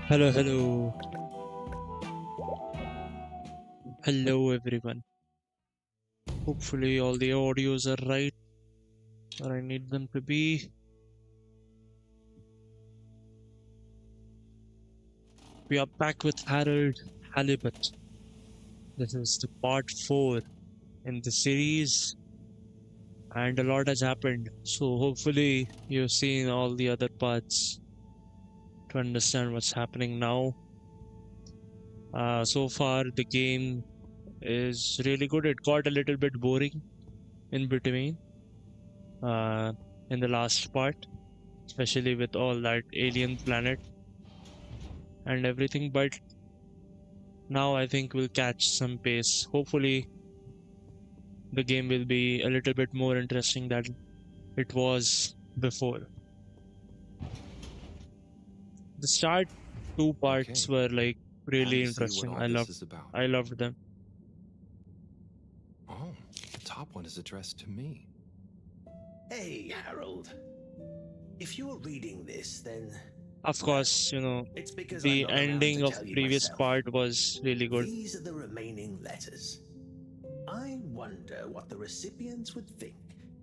Hello, hello, hello everyone. Hopefully all the audios are right where I need them to be. We are back with Harold Halibut. This is the part 4 in the series and a lot has happened. So hopefully you've seen all the other parts to understand what's happening now. So far the game is really good. It got a little bit boring in between in the last part, especially with all that alien planet and everything, but now I think we'll catch some pace. Hopefully the game will be a little bit more interesting than it was before. The start two parts Okay, were like now really you see what interesting. all this is about. I loved them. Oh, the top one is addressed to me. Hey, Harold. If you're reading this, then Of course, you know, it's because I'm the not around ending to of tell you previous myself. part was really good. These are the remaining letters. I wonder what the recipients would think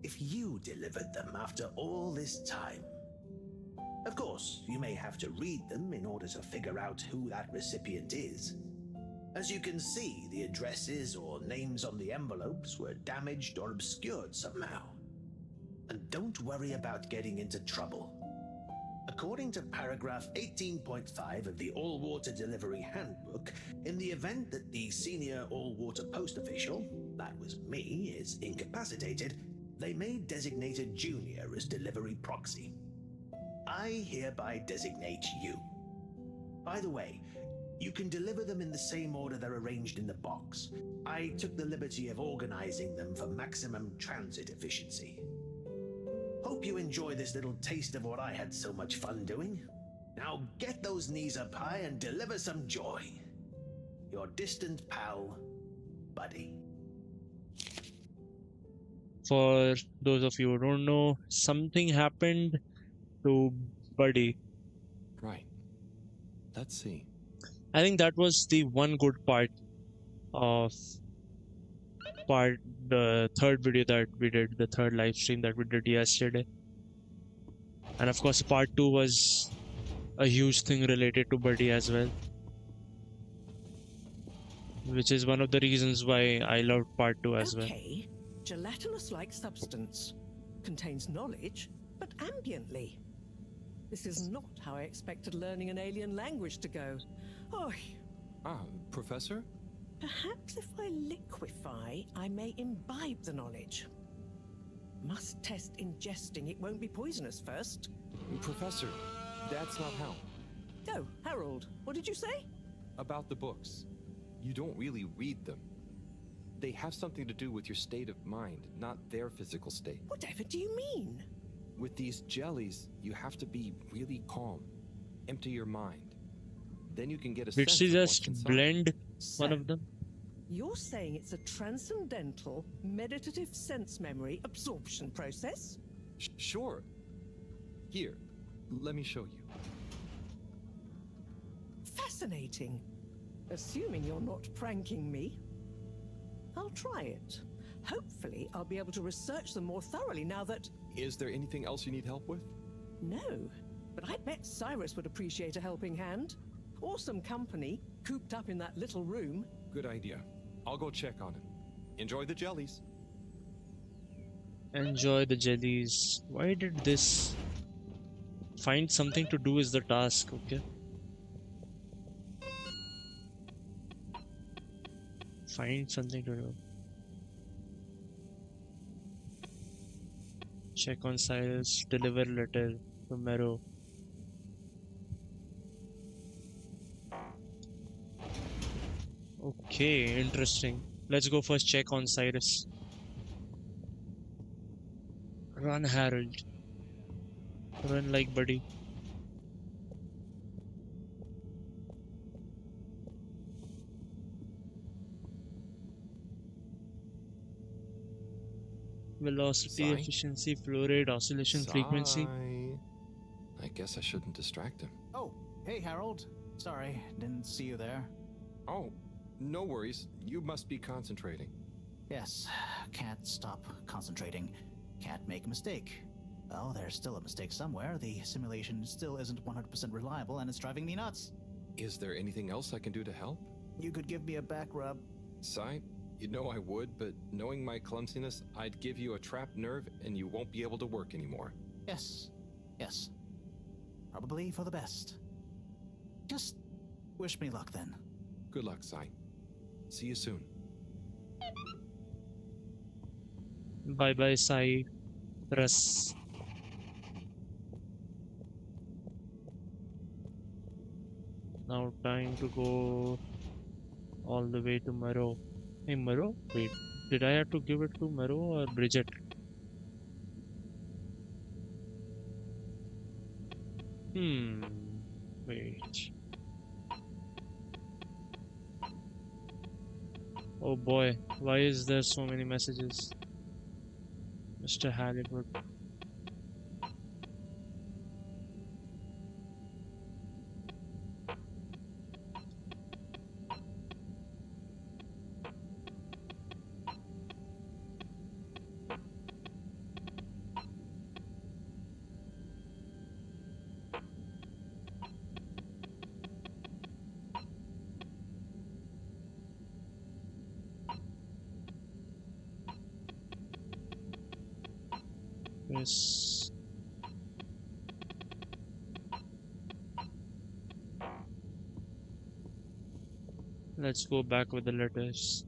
if you delivered them after all this time. Of course, you may have to read them in order to figure out who that recipient is. As you can see, the addresses or names on the envelopes were damaged or obscured somehow. And don't worry about getting into trouble. According to paragraph 18.5 of the All-Water Delivery Handbook, in the event that the senior all-water post official, that was me, is incapacitated, they may designate a junior as delivery proxy. I hereby designate you. By the way, you can deliver them in the same order they're arranged in the box. I took the liberty of organizing them for maximum transit efficiency. Hope you enjoy this little taste of what I had so much fun doing. Now get those knees up high and deliver some joy. Your distant pal, Buddy. For those of you who don't know, something happened to Buddy. Right. Let's see. I think that was the one good part of the third video that we did, the third live stream that we did yesterday. And of course part 2 was a huge thing related to Buddy as well, which is one of the reasons why I loved part 2 as well. Okay, gelatinous-like substance. Contains knowledge, but ambiently. This is not how I expected learning an alien language to go. Oh, Professor? perhaps if I liquefy, I may imbibe the knowledge. Must test ingesting it won't be poisonous first. Professor, that's not how. Oh, Harold, what did you say? About the books. You don't really read them. They have something to do with your state of mind, not their physical state. Whatever do you mean? With these jellies, you have to be really calm. Empty your mind. Then you can get a Did sense she of what's just inside. blend So, one of them? you're saying it's a transcendental, meditative sense memory absorption process? Sure. Here, let me show you. Fascinating. Assuming you're not pranking me. I'll try it. Hopefully, I'll be able to research them more thoroughly now that... Is there anything else you need help with? No, but I bet Cyrus would appreciate a helping hand. Or some company, cooped up in that little room. Good idea. I'll go check on him. Enjoy the jellies. Enjoy the jellies. Why did this? Find something to do is the task, okay? Find something to do. Check on Cyrus, deliver letter to Mero. Okay, interesting. Let's go first check on Cyrus. Run, Harold. Run like Buddy. Velocity, Sigh? efficiency, flow rate, oscillation, frequency. I guess I shouldn't distract him. Oh, hey Harold. Sorry, didn't see you there. Oh, no worries. You must be concentrating. Yes, can't stop concentrating. Can't make a mistake. Well, there's still a mistake somewhere. The simulation still isn't 100% reliable and it's driving me nuts. Is there anything else I can do to help? You could give me a back rub. Sai, you know I would, but knowing my clumsiness, I'd give you a trapped nerve and you won't be able to work anymore. Yes. Probably for the best. Just wish me luck then. Good luck, Sai. See you soon. Bye bye, Cyrus. Now time to go all the way to Maro. Hey, Maro? Wait, did I have to give it to Maro or Bridget? Wait. Oh boy, why is there so many messages? Mr. Halibut. Yes. Let's go back with the letters.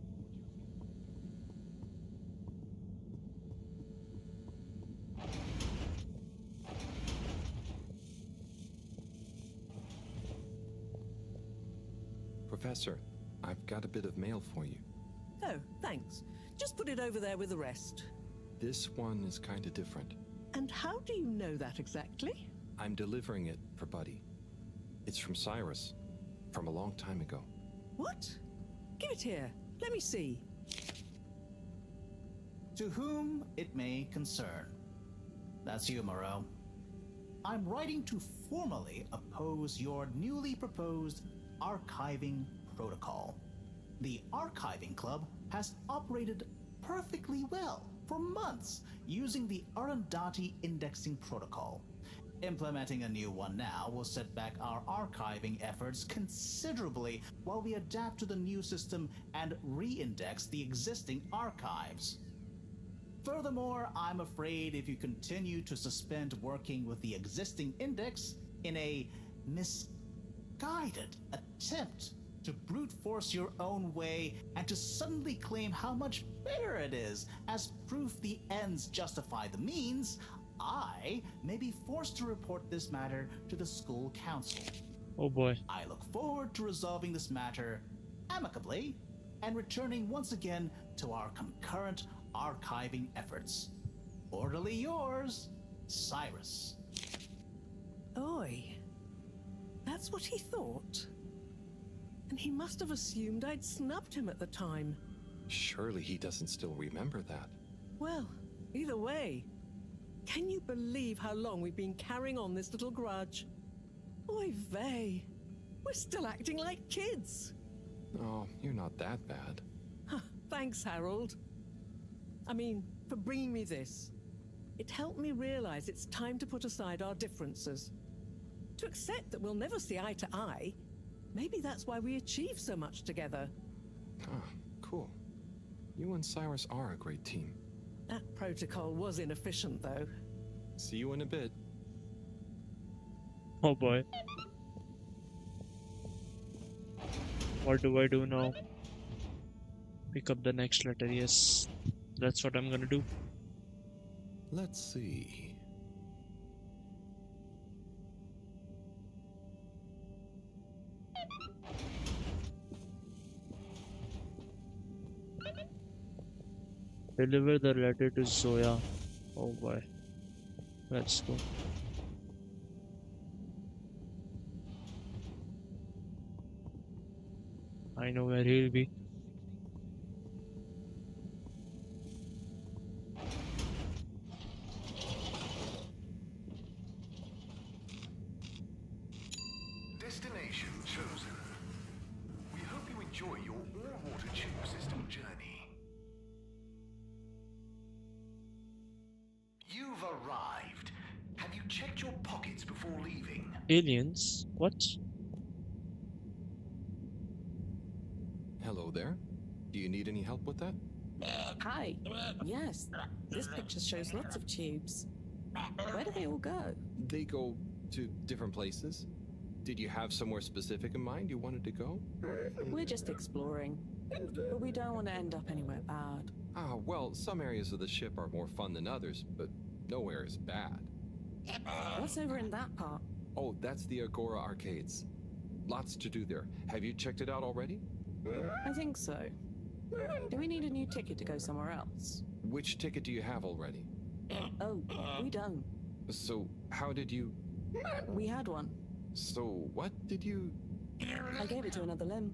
Professor, I've got a bit of mail for you. Oh, thanks. Just put it over there with the rest. This one is kinda different. And how do you know that exactly? I'm delivering it for Buddy. It's from Cyrus, from a long time ago. What? Give it here. Let me see. To whom it may concern. That's you, Moreau. I'm writing to formally oppose your newly proposed archiving protocol. The Archiving Club has operated perfectly well for months using the Arundhati indexing protocol. Implementing a new one now will set back our archiving efforts considerably while we adapt to the new system and re-index the existing archives. Furthermore, I'm afraid if you continue to suspend working with the existing index in a misguided attempt to brute force your own way and to suddenly claim how much better it is as proof the ends justify the means, I may be forced to report this matter to the school council. Oh boy. I look forward to resolving this matter amicably and returning once again to our concurrent archiving efforts. Orderly yours, Cyrus. Oi. That's what he thought. And he must have assumed I'd snubbed him at the time. Surely he doesn't still remember that. Well, either way, can you believe how long we've been carrying on this little grudge? Oy vey. We're still acting like kids. Oh, you're not that bad. Thanks, Harold. I mean, for bringing me this. It helped me realize it's time to put aside our differences. To accept that we'll never see eye to eye. Maybe that's why we achieve so much together. Ah, cool. You and Cyrus are a great team. That protocol was inefficient, though. See you in a bit. Oh boy. What do I do now? Pick up the next letter. Yes, that's what I'm gonna do. Let's see. Deliver the letter to Zoya. Oh boy. Let's go. I know where he'll be. Destination chosen. enjoy your all-water tube system journey. You've arrived. Have you checked your pockets before leaving? Aliens? What? Hello there. Do you need any help with that? Hi. Yes, this picture shows lots of tubes. Where do they all go? They go to different places. Did you have somewhere specific in mind you wanted to go? We're just exploring, but we don't want to end up anywhere bad. Ah, well, some areas of the ship are more fun than others, but nowhere is bad. What's over in that part? Oh, that's the Agora Arcades. Lots to do there. Have you checked it out already? I think so. Do we need a new ticket to go somewhere else? Which ticket do you have already? Oh, we don't. So, how did you... We had one. So, what did you... I gave it to another limb.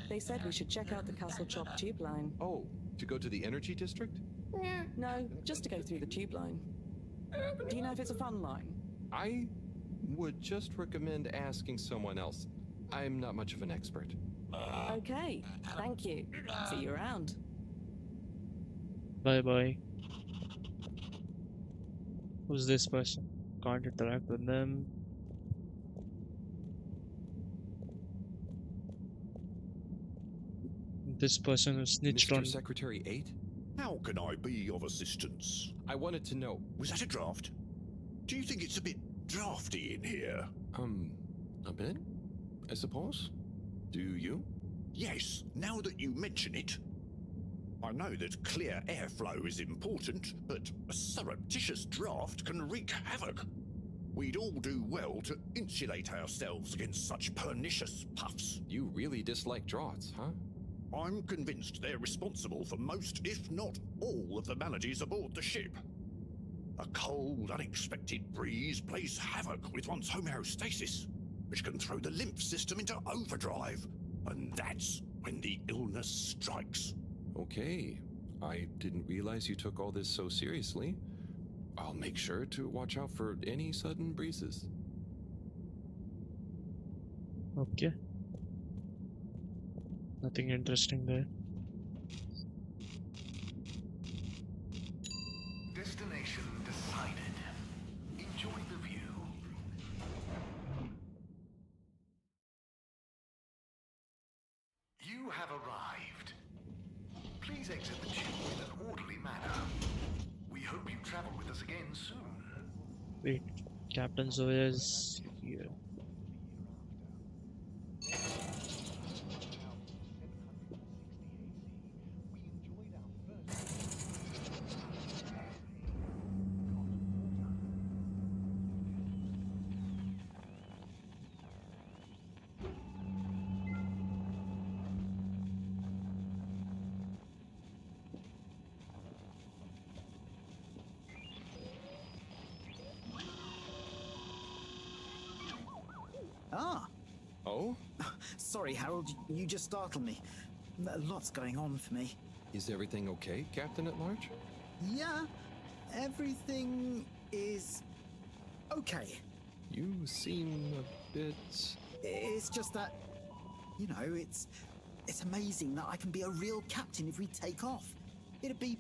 They said we should check out the Castle Chop tube line. Oh, to go to the energy district? No, just to go through the tube line. Do you know if it's a fun line? I would just recommend asking someone else. I'm not much of an expert. Okay, thank you. See you around. Bye bye. Who's this person? Can't interact with them. This person who snitched Mr. on. Secretary 8? How can I be of assistance? I wanted to know. Was that a draft? Do you think it's a bit drafty in here? A bit? I suppose? Do you? Yes, now that you mention it. I know that clear airflow is important, but a surreptitious draft can wreak havoc. We'd all do well to insulate ourselves against such pernicious puffs. You really dislike draughts, huh? I'm convinced they're responsible for most, if not all, of the maladies aboard the ship. A cold, unexpected breeze plays havoc with one's homeostasis, which can throw the lymph system into overdrive. And that's when the illness strikes. Okay. I didn't realize you took all this so seriously. I'll make sure to watch out for any sudden breezes. Okay. Nothing interesting there. Destination decided. Enjoy the view. You have arrived. Please exit the tube in an orderly manner. We hope you travel with us again soon. Wait, Captain Zoya is here. Ah, Oh? sorry, Harold. You just startled me. Lots going on for me. Is everything okay, Captain at Large? Yeah, everything is okay. You seem a bit... It's just that, you know, it's amazing that I can be a real captain if we take off. It'd be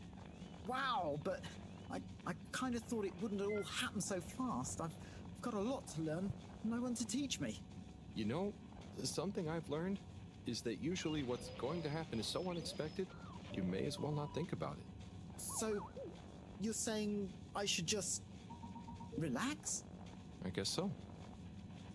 wow, but I kind of thought it wouldn't all happen so fast. I've got a lot to learn, no one to teach me. You know, something I've learned is that usually what's going to happen is so unexpected, you may as well not think about it. So, you're saying I should just relax? I guess so.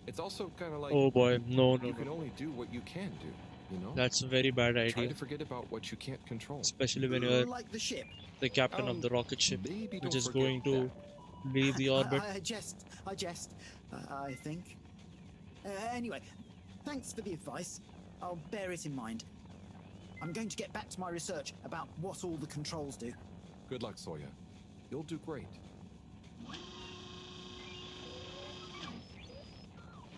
It's also kind of like... Oh boy, no. You can only do what you can do, you know? That's a very bad Try idea. to forget about what you can't control. Especially when you're Like the ship. the captain of the rocket ship, Maybe which don't is forget going to that. leave the orbit. I jest, I think. Anyway, thanks for the advice. I'll bear it in mind. I'm going to get back to my research about what all the controls do. Good luck, Zoya. You'll do great.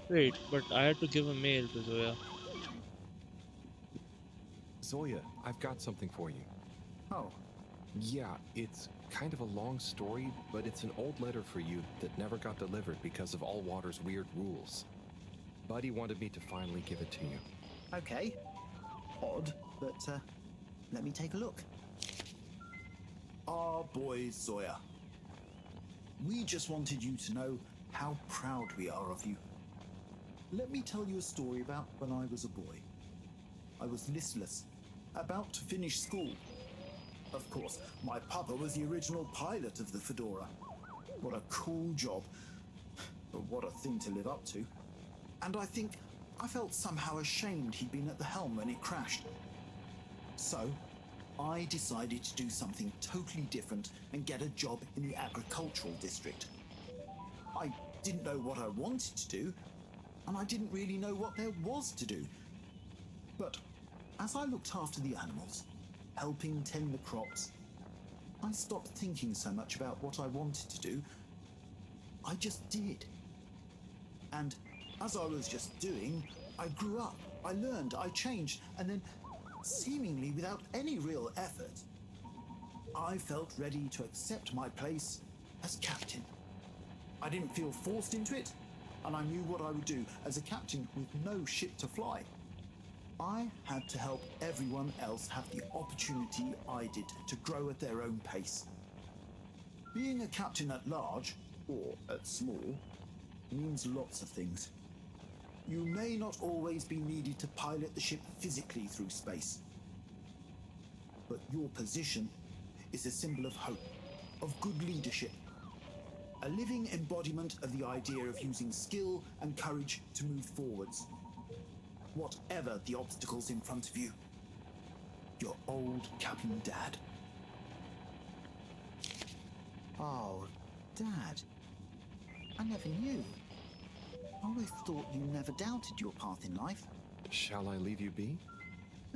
Wait, but I had to give a mail to Zoya. Zoya, I've got something for you. Oh, Yeah, it's kind of a long story, but it's an old letter for you that never got delivered because of Allwater's weird rules. Buddy wanted me to finally give it to you. okay. odd, but let me take a look. Our boy Zoya. We just wanted you to know how proud we are of you. Let me tell you a story about when I was a boy. I was listless, about to finish school. Of course, my papa was the original pilot of the Fedora. What a cool job, but what a thing to live up to. And I think I felt somehow ashamed he'd been at the helm when it crashed. So, I decided to do something totally different and get a job in the agricultural district. I didn't know what I wanted to do, and I didn't really know what there was to do. But as I looked after the animals, helping tend the crops, I stopped thinking so much about what I wanted to do. I just did. And as I was just doing, I grew up, I learned, I changed, and then, seemingly without any real effort, I felt ready to accept my place as captain. I didn't feel forced into it, and I knew what I would do as a captain with no ship to fly. I had to help everyone else have the opportunity I did to grow at their own pace. Being a captain at large, or at small, means lots of things. You may not always be needed to pilot the ship physically through space. But your position is a symbol of hope, of good leadership. A living embodiment of the idea of using skill and courage to move forwards. Whatever the obstacles in front of you. Your old Captain Dad. Oh, Dad. I never knew. I always thought you never doubted your path in life. Shall I leave you be?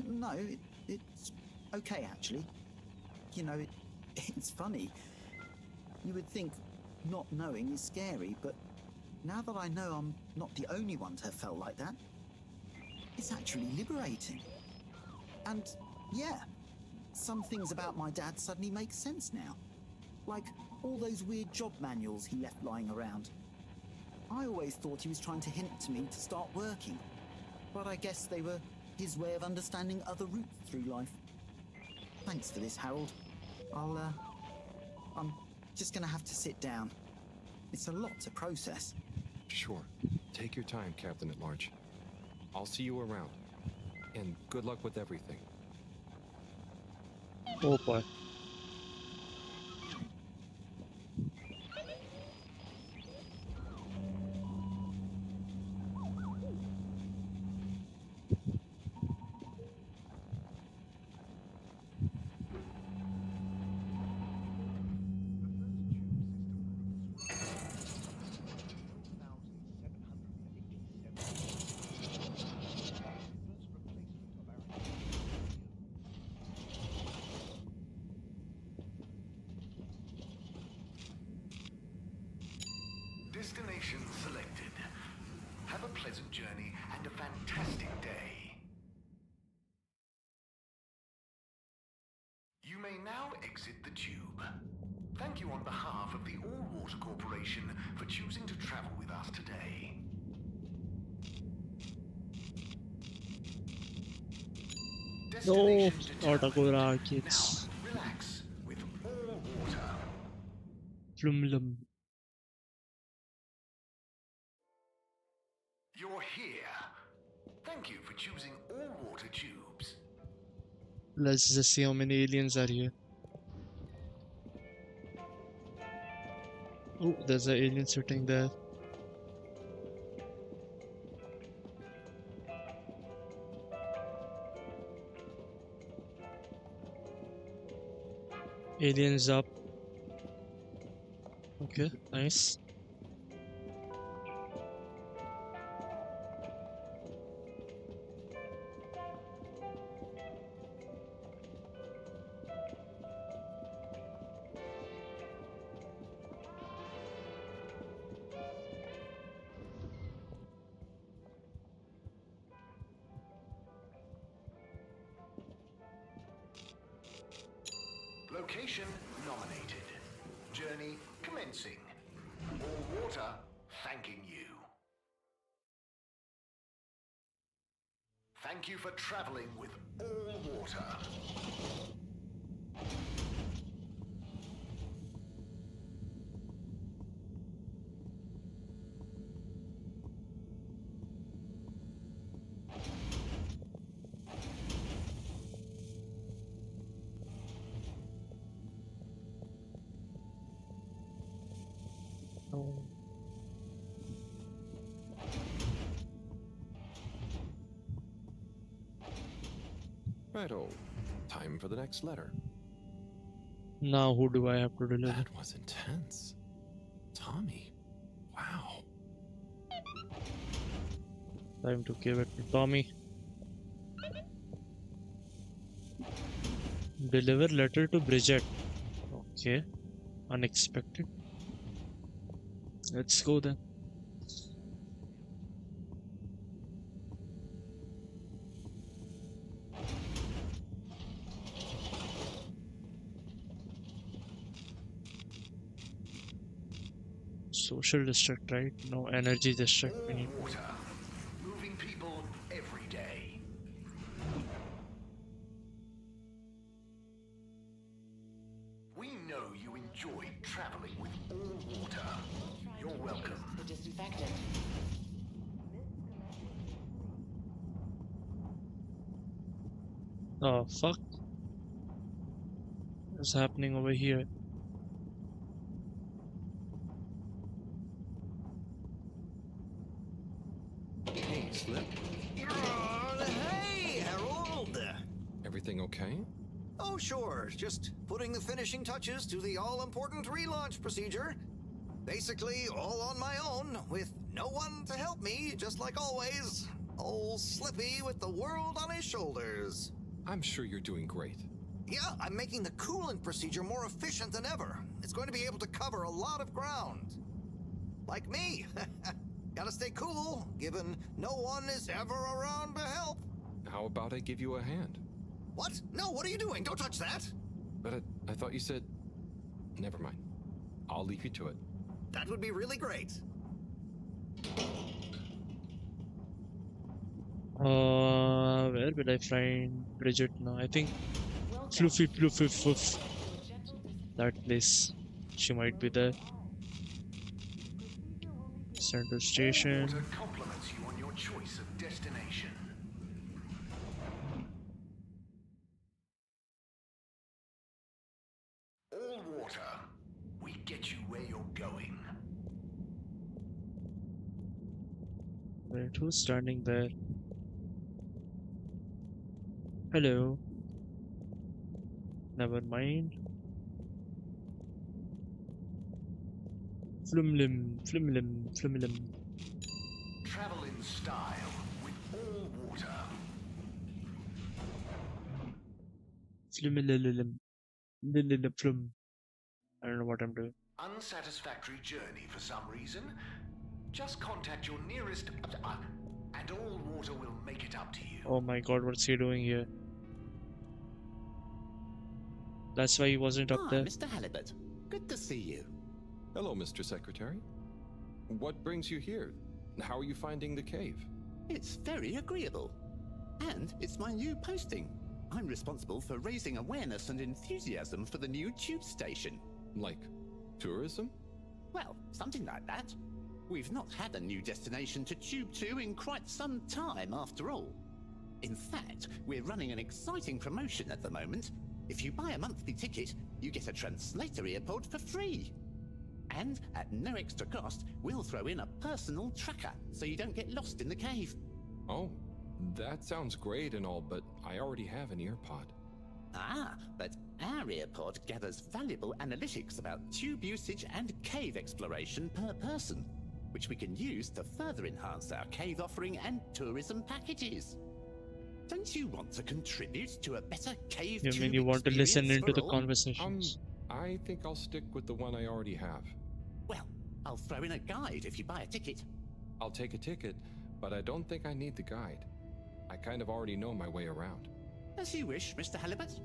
No, it's okay, actually. You know, it's funny. You would think not knowing is scary, but now that I know I'm not the only one to have felt like that, it's actually liberating. And yeah, some things about my dad suddenly make sense now. Like all those weird job manuals he left lying around. I always thought he was trying to hint to me to start working, but I guess they were his way of understanding other routes through life. Thanks for this, Harold. I'm just gonna have to sit down. It's a lot to process. Sure. Take your time, Captain at Large. I'll see you around. And good luck with everything. Oh boy. Destination selected. Have a pleasant journey and a fantastic day. You may now exit the tube. Thank you on behalf of the All-Water Corporation for choosing to travel with us today. No, Destination not a determined. Gora kids. Now, relax with all water. Flum. You're here. Thank you for choosing all-water tubes. Let's just see how many aliens are here. Oh, there's an alien sitting there. Aliens up. Okay, nice. Location nominated. Journey commencing. All water thanking you. Thank you. you for traveling with all water. Oh. Righto. Time for the next letter. Now who do I have to deliver? That was intense. Tommy. Wow. Time to give it to Tommy. Deliver letter to Bridget. Okay. Unexpected. Let's go then. Social district, right? No energy district. We need. Water. Moving people every day. We know you enjoyed traveling with all water. You're welcome. The disinfectant. Oh fuck. What's happening over here? Hey, Slip. Hey, Harold! Everything okay? Oh, sure. Just putting the finishing touches to the all-important relaunch procedure. Basically, all on my own, with no one to help me, just like always. Old Slippy with the world on his shoulders. I'm sure you're doing great. Yeah, I'm making the coolant procedure more efficient than ever. It's going to be able to cover a lot of ground. Like me. Gotta stay cool, given no one is ever around to help. How about I give you a hand? What? No, what are you doing? Don't touch that! But I thought you said... Never mind. I'll leave you to it. That would be really great. Where will I find Bridget now? I think Fluffy. That place. She might be there. Central station. Water compliments you on your choice of destination. All water. We get you where you're going. Wait, who's standing there? Hello. Never mind. Flimlim. Travel in style with all water. Flimlim. I don't know what I'm doing. Unsatisfactory journey for some reason? Just contact your nearest and all water will make it up to you. Oh my god, what's he doing here? That's why he wasn't up there. Mr. Halibut. Good to see you. Hello, Mr. Secretary. What brings you here? How are you finding the cave? It's very agreeable. And it's my new posting. I'm responsible for raising awareness and enthusiasm for the new tube station. Like tourism? Well, something like that. We've not had a new destination to tube to in quite some time, after all. In fact, we're running an exciting promotion at the moment. If you buy a monthly ticket, you get a translator earpod for free. And at no extra cost, we'll throw in a personal tracker so you don't get lost in the cave. Oh, that sounds great and all, but I already have an earpod. Ah, but our earpod gathers valuable analytics about tube usage and cave exploration per person, which we can use to further enhance our cave offering and tourism packages. Don't you want to contribute to a better cave You tube mean you want to listen experience into for the all? conversations? I think I'll stick with the one I already have. Well, I'll throw in a guide if you buy a ticket. I'll take a ticket, but I don't think I need the guide. I kind of already know my way around. As you wish, Mr. Halibut.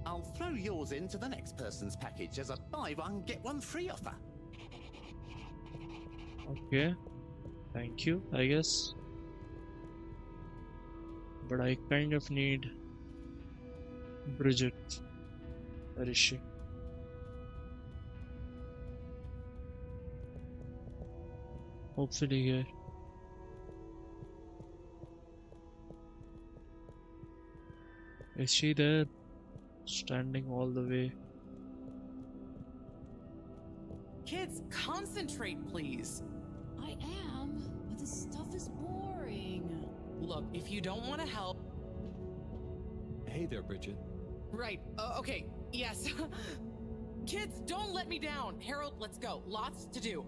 I'll throw yours into the next person's package as a buy one, get one free offer. Okay. Thank you, I guess. But I kind of need Bridget. Where is she? Hopefully here. Is she there? Standing all the way. Kids, concentrate, please. I am, but this stuff is boring. Look, if you don't want to help... Hey there, Bridget. Right, okay, yes. Kids, don't let me down. Harold, let's go. Lots to do.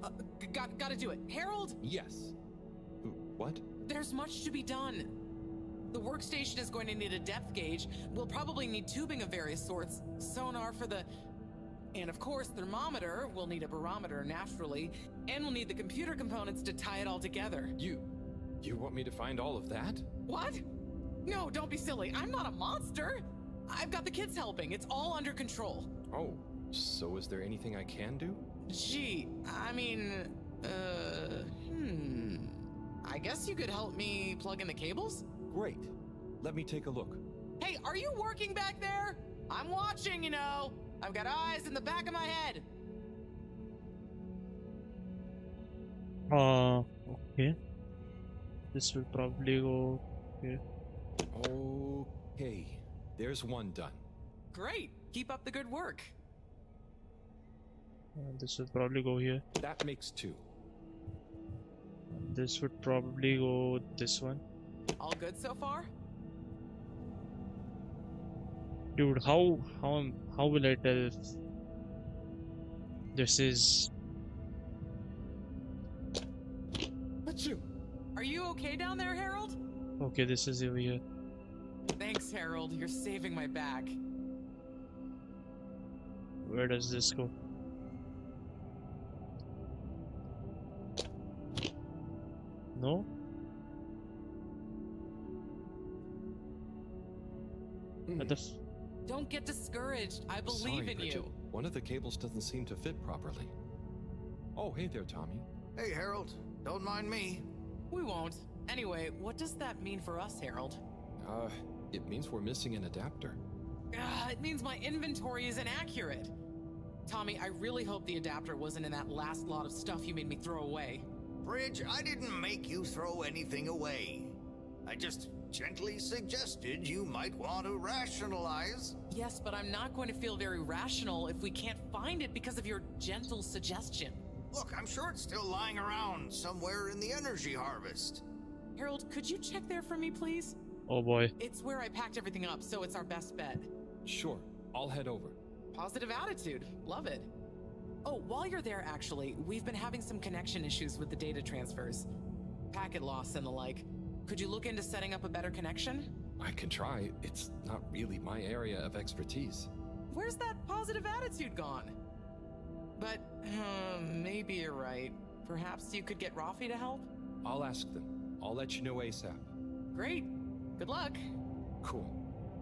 Gotta do it. Harold? Yes. What? There's much to be done. The workstation is going to need a depth gauge. We'll probably need tubing of various sorts. Sonar for the... And of course, thermometer. We'll need a barometer, naturally. And we'll need the computer components to tie it all together. You want me to find all of that? What? No, don't be silly. I'm not a monster. I've got the kids helping. It's all under control. Oh, so is there anything I can do? Gee, I mean, I guess you could help me plug in the cables? Great. Let me take a look. Hey, are you working back there? I'm watching, you know. I've got eyes in the back of my head. Okay. This will probably go here. Okay. There's one done. Great. Keep up the good work. This will probably go here. That makes two. This would probably go this one. All good so far? Dude, how will I tell if this is... Achoo! Are you okay down there, Harold? Okay, this is over here. Thanks, Harold. You're saving my back. Where does this go? No? What the Don't get discouraged. I believe Sorry, in Bridget. you. One of the cables doesn't seem to fit properly. Oh, hey there, Tommy. Hey, Harold. Don't mind me. We won't. Anyway, what does that mean for us, Harold? It means we're missing an adapter. It means my inventory is inaccurate. Tommy, I really hope the adapter wasn't in that last lot of stuff you made me throw away. Bridge, I didn't make you throw anything away. I just gently suggested you might want to rationalize. Yes, but I'm not going to feel very rational if we can't find it because of your gentle suggestion. Look, I'm sure it's still lying around somewhere in the energy harvest. Harold, could you check there for me, please? Oh boy. It's where I packed everything up, so it's our best bet. Sure, I'll head over. Positive attitude. Love it. Oh, while you're there, actually, we've been having some connection issues with the data transfers. Packet loss and the like. Could you look into setting up a better connection? I can try. It's not really my area of expertise. Where's that positive attitude gone? But, maybe you're right. Perhaps you could get Rafi to help? I'll ask them. I'll let you know ASAP. Great. Good luck. Cool.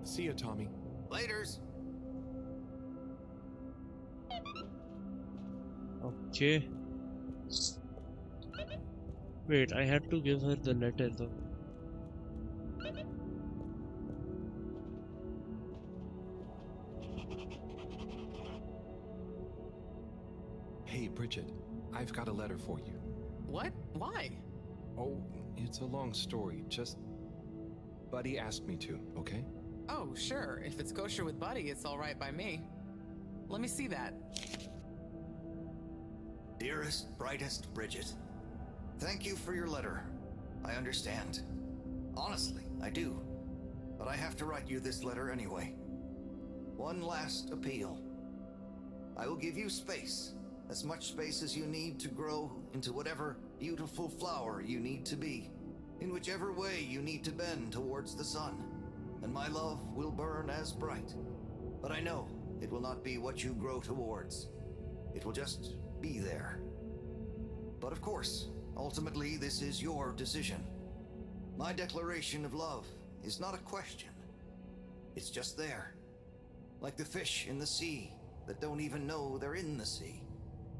See ya, Tommy. Laters. Okay. Wait, I had to give her the letter though. Hey, Bridget. I've got a letter for you. What? Why? Oh, it's a long story. Just... Buddy asked me to, okay? Oh, sure. If it's kosher with Buddy, it's all right by me. Let me see that. Dearest, brightest Bridget, thank you for your letter. I understand. Honestly, I do. But I have to write you this letter anyway. One last appeal. I will give you space. As much space as you need to grow into whatever beautiful flower you need to be. In whichever way you need to bend towards the sun. And my love will burn as bright. But I know it will not be what you grow towards. It will just be there. But of course, ultimately this is your decision. My declaration of love is not a question. It's just there. Like the fish in the sea that don't even know they're in the sea.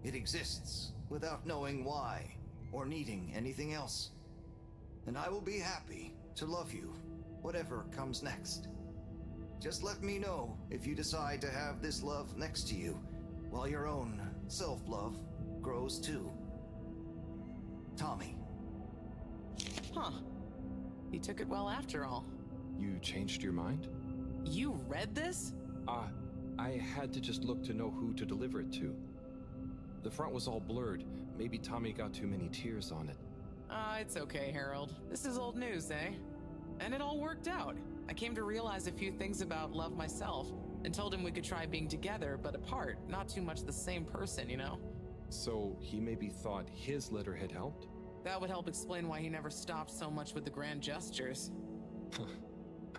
It exists without knowing why or needing anything else. And I will be happy to love you whatever comes next. Just let me know if you decide to have this love next to you, while your own self-love grows too. Tommy. Huh. He took it well after all. You changed your mind? You read this? I had to just look to know who to deliver it to. The front was all blurred. Maybe Tommy got too many tears on it. It's okay, Harold. This is old news, eh? And it all worked out. I came to realize a few things about love myself, and told him we could try being together, but apart, not too much the same person, you know? So he maybe thought his letter had helped? That would help explain why he never stopped so much with the grand gestures.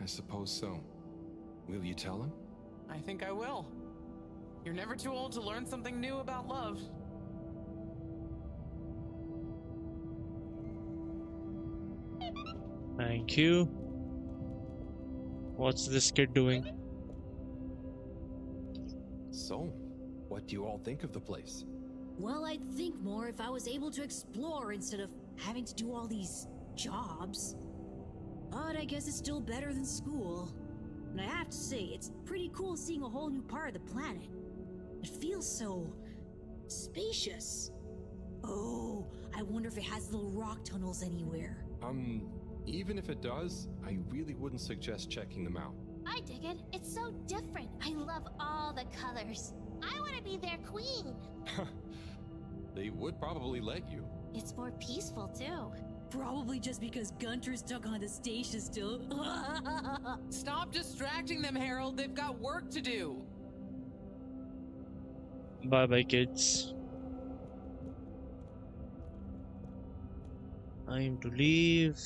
I suppose so. Will you tell him? I think I will. You're never too old to learn something new about love. Thank you. What's this kid doing? So, what do you all think of the place? Well, I'd think more if I was able to explore instead of having to do all these jobs. But I guess it's still better than school. And I have to say, it's pretty cool seeing a whole new part of the planet. It feels so spacious. Oh, I wonder if it has little rock tunnels anywhere. Even if it does, I really wouldn't suggest checking them out. I dig it. It's so different. I love all the colors. I want to be their queen. They would probably let you. It's more peaceful, too. Probably just because Gunter's stuck on the station still. Stop distracting them, Harold. They've got work to do. Bye-bye, kids. Time to leave.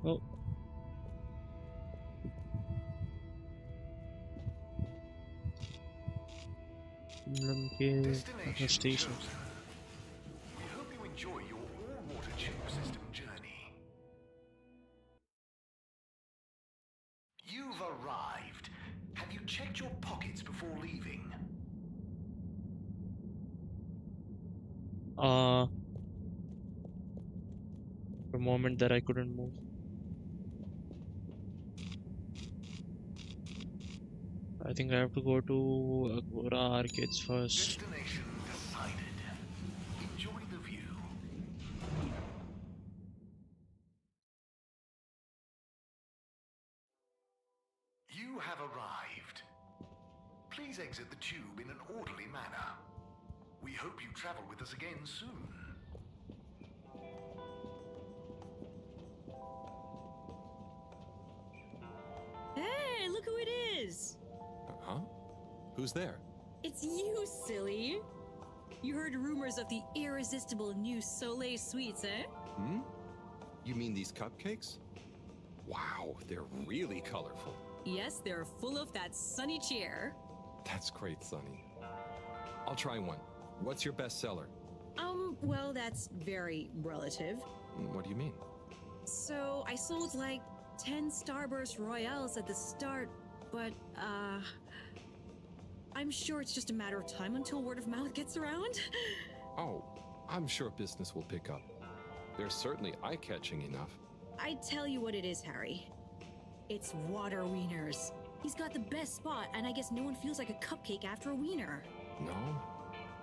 Oh. Station. We hope you enjoy your all-water tube system journey. You've arrived. Have you checked your pockets before leaving? The moment that I couldn't move. I think I have to go to Agora Arcades first. Destination decided. Enjoy the view. You have arrived. Please exit the tube in an orderly manner. We hope you travel with us again soon. Hey, look who it is! Huh? Who's there? It's you, silly! You heard rumors of the irresistible new Soleil sweets, eh? Hmm? You mean these cupcakes? Wow, they're really colorful. Yes, they're full of that sunny cheer. That's great, Sonny. I'll try one. What's your best seller? Well, that's very relative. What do you mean? So, I sold like 10 Starburst Royales at the start, but, I'm sure it's just a matter of time until word of mouth gets around. Oh, I'm sure business will pick up. They're certainly eye-catching enough. I tell you what it is, Harry. It's water wieners. He's got the best spot, and I guess no one feels like a cupcake after a wiener. No?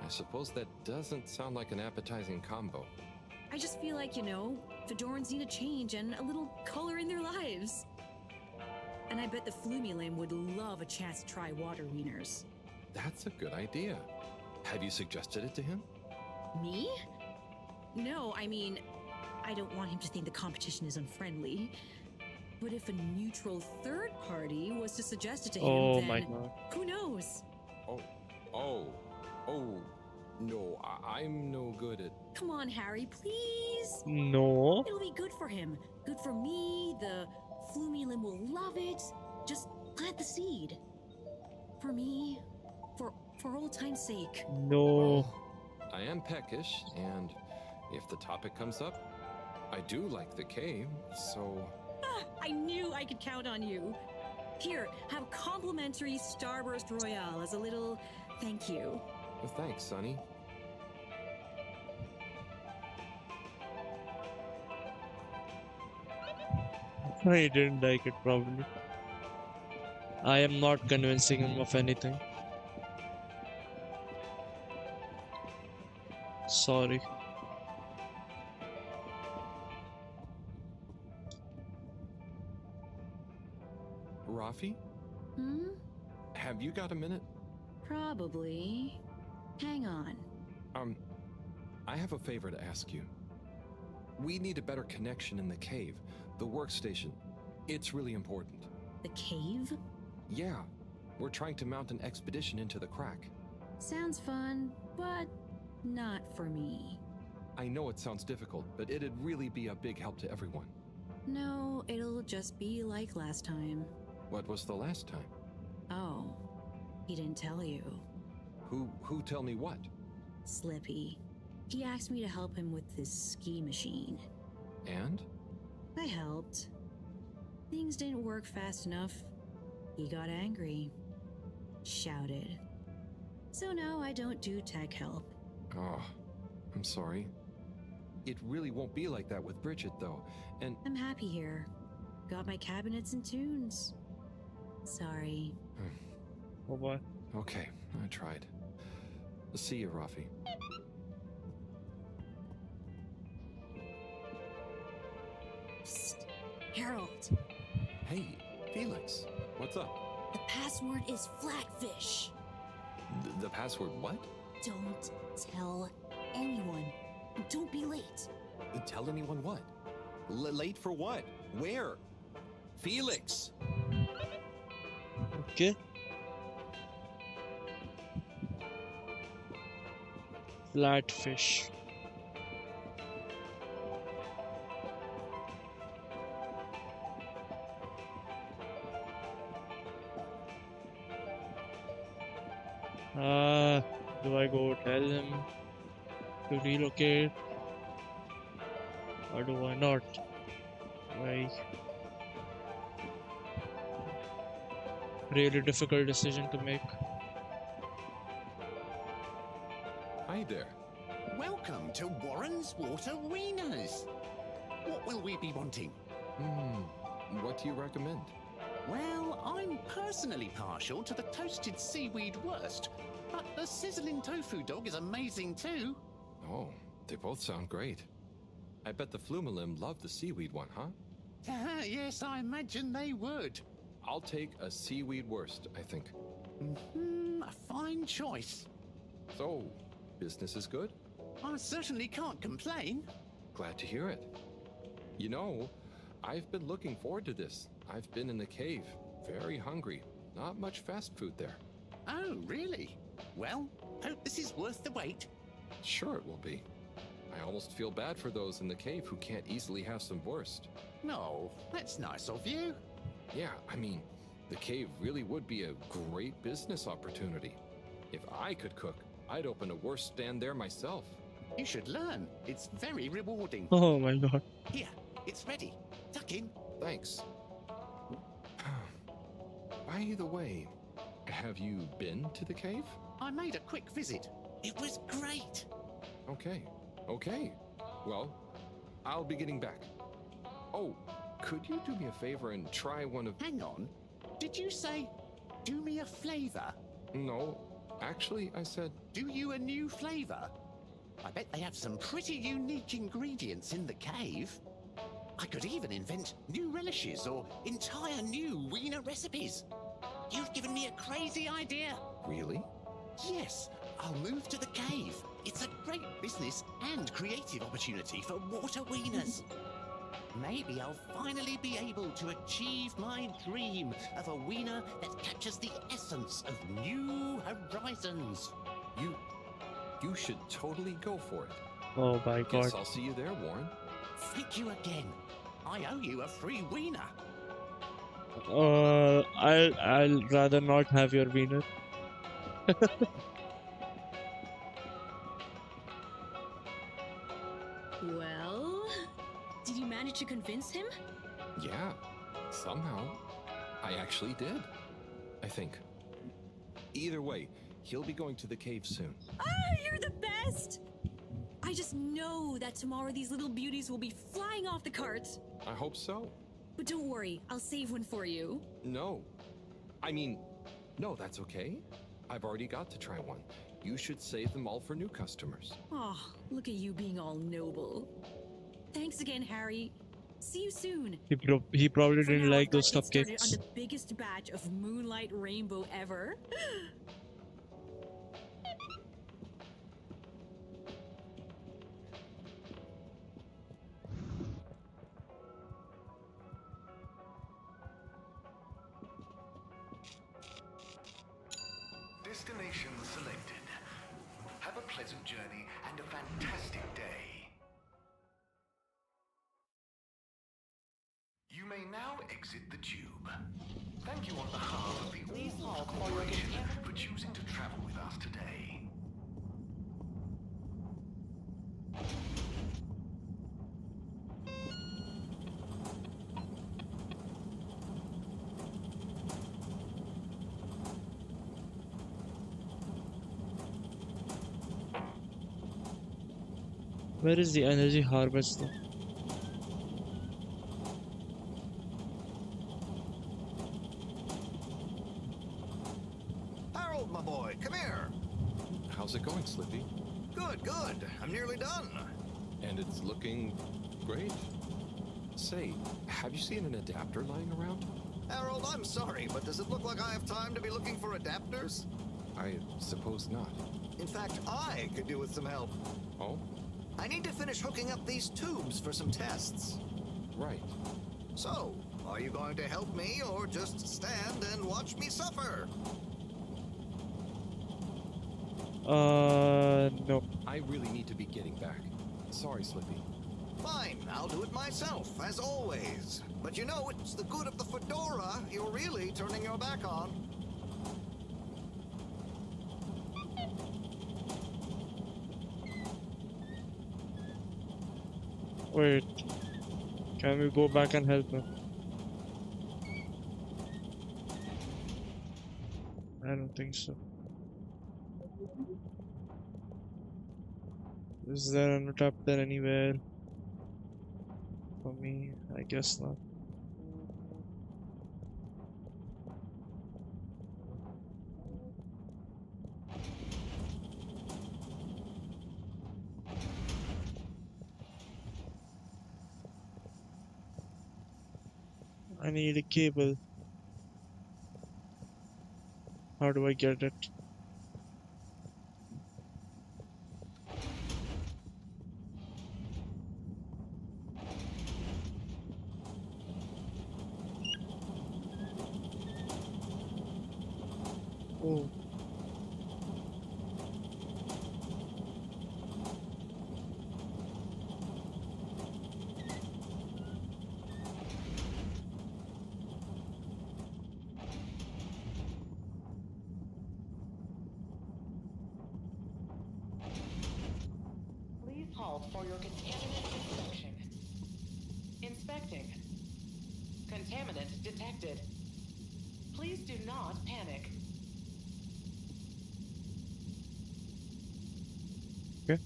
I suppose that doesn't sound like an appetizing combo. I just feel like, Fedorans need a change and a little color in their lives. And I bet the Flumilim would love a chance to try water wieners. That's a good idea. Have you suggested it to him? Me? No, I mean, I don't want him to think the competition is unfriendly. But if a neutral third party was to suggest it to him, then my God. Who knows? No, I'm no good at... Come on, Harry, please. No. It'll be good for him. Good for me. The Flumilim will love it. Just plant the seed. For me, for For old time's sake. No. I am peckish, and if the topic comes up, I do like the cave, so... I knew I could count on you. Here, have a complimentary Starburst Royale as a little thank you. Well, thanks, Sonny. I didn't like it, probably. I am not convincing him of anything. Sorry. Rafi? Hmm? Have you got a minute? Probably. Hang on. I have a favor to ask you. We need a better connection in the cave, the workstation. It's really important. The cave? Yeah, we're trying to mount an expedition into the crack. Sounds fun, but not for me. I know it sounds difficult, but it'd really be a big help to everyone. No, it'll just be like last time. What was the last time? Oh, he didn't tell you. Who tell me what? Slippy. He asked me to help him with this ski machine. And? I helped. Things didn't work fast enough. He got angry. Shouted. So now I don't do tech help. Oh, I'm sorry. It really won't be like that with Bridget, though, and... I'm happy here. Got my cabinets and tunes. Sorry. Oh boy. Okay, I tried. See you, Rafi. Psst. Harold. Hey, Felix. What's up? The password is Flatfish. The password what? Don't tell anyone. And don't be late. Tell anyone what? Late for what? Where? Felix! Okay. Flatfish. Do I go tell him to relocate? Or do I not? Really difficult decision to make. Hi there. Welcome to Warren's Water Wieners. What will we be wanting? What do you recommend? Well, I'm personally partial to the toasted seaweed wurst, but the sizzling tofu dog is amazing too. Oh, they both sound great. I bet the Flumalim love the seaweed one, huh? Yes, I imagine they would. I'll take a seaweed wurst, I think. A fine choice. So, business is good? I certainly can't complain. Glad to hear it. You know, I've been looking forward to this. I've been in the cave, very hungry. Not much fast food there. Oh, really? Well, hope this is worth the wait. Sure it will be. I almost feel bad for those in the cave who can't easily have some wurst. No, that's nice of you. Yeah, I mean, the cave really would be a great business opportunity. If I could cook, I'd open a wurst stand there myself. You should learn. It's very rewarding. Oh my god. Here, it's ready. Tuck in. Thanks. By the way, have you been to the cave? I made a quick visit. It was great. Okay. Well, I'll be getting back. Oh, could you do me a favor and try one of... Hang on. Did you say, do me a flavor? No, actually, I said... Do you a new flavor? I bet they have some pretty unique ingredients in the cave. I could even invent new relishes or entire new wiener recipes. You've given me a crazy idea. Really? Yes, I'll move to the cave. It's a great business and creative opportunity for water wieners. Maybe I'll finally be able to achieve my dream of a wiener that captures the essence of new horizons. You should totally go for it. Oh my god. Guess I'll see you there, Warren. Thank you again. I owe you a free wiener. I'll rather not have your wiener. Well, did you manage to convince him? Yeah, somehow. I actually did. I think. Either way, he'll be going to the cave soon. Ah, you're the best! I just know that tomorrow these little beauties will be flying off the cart. I hope so. But don't worry, I'll save one for you. No. I mean, no, that's okay. I've already got to try one. You should save them all for new customers. Oh, look at you being all noble. Thanks again, Harry. See you soon. He probably For didn't now, like I've those got it started on cupcakes. the biggest batch of moonlight rainbow ever. Destination selected. Have a pleasant journey and a fantastic day. You may now exit the tube. Thank you on behalf of the All Corporation for choosing to travel with us today. Where is the energy harvester? Harold, my boy, come here. How's it going, Slippy? Good, good. I'm nearly done. And it's looking great. Say, have you seen an adapter lying around? Harold, I'm sorry, but does it look like I have time to be looking for adapters? I suppose not. In fact, I could do with some help. Oh? I need to finish hooking up these tubes for some tests. Right. So, are you going to help me or just stand and watch me suffer? No. I really need to be getting back. Sorry, Slippy. Fine, I'll do it myself, as always. But you know, it's the good of the fedora you're really turning your back on. Wait. Can we go back and help him? I don't think so. Is there an adapter anywhere? For me, I guess not. I need a cable. How do I get it? Oh. Please halt for your contaminant inspection. Inspecting. Contaminant detected. Please do not panic. Okay.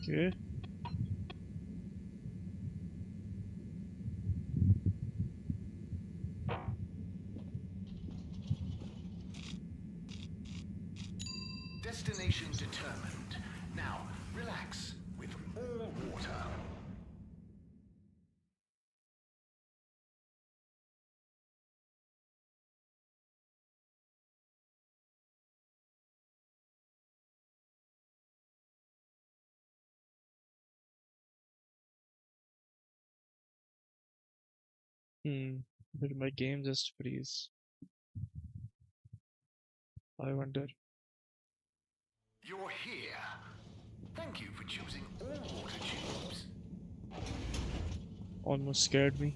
Okay. Destination determined. Now, relax. With all water Did my game just freeze? I wonder. You're here. Thank you for choosing all water tubes. Almost scared me.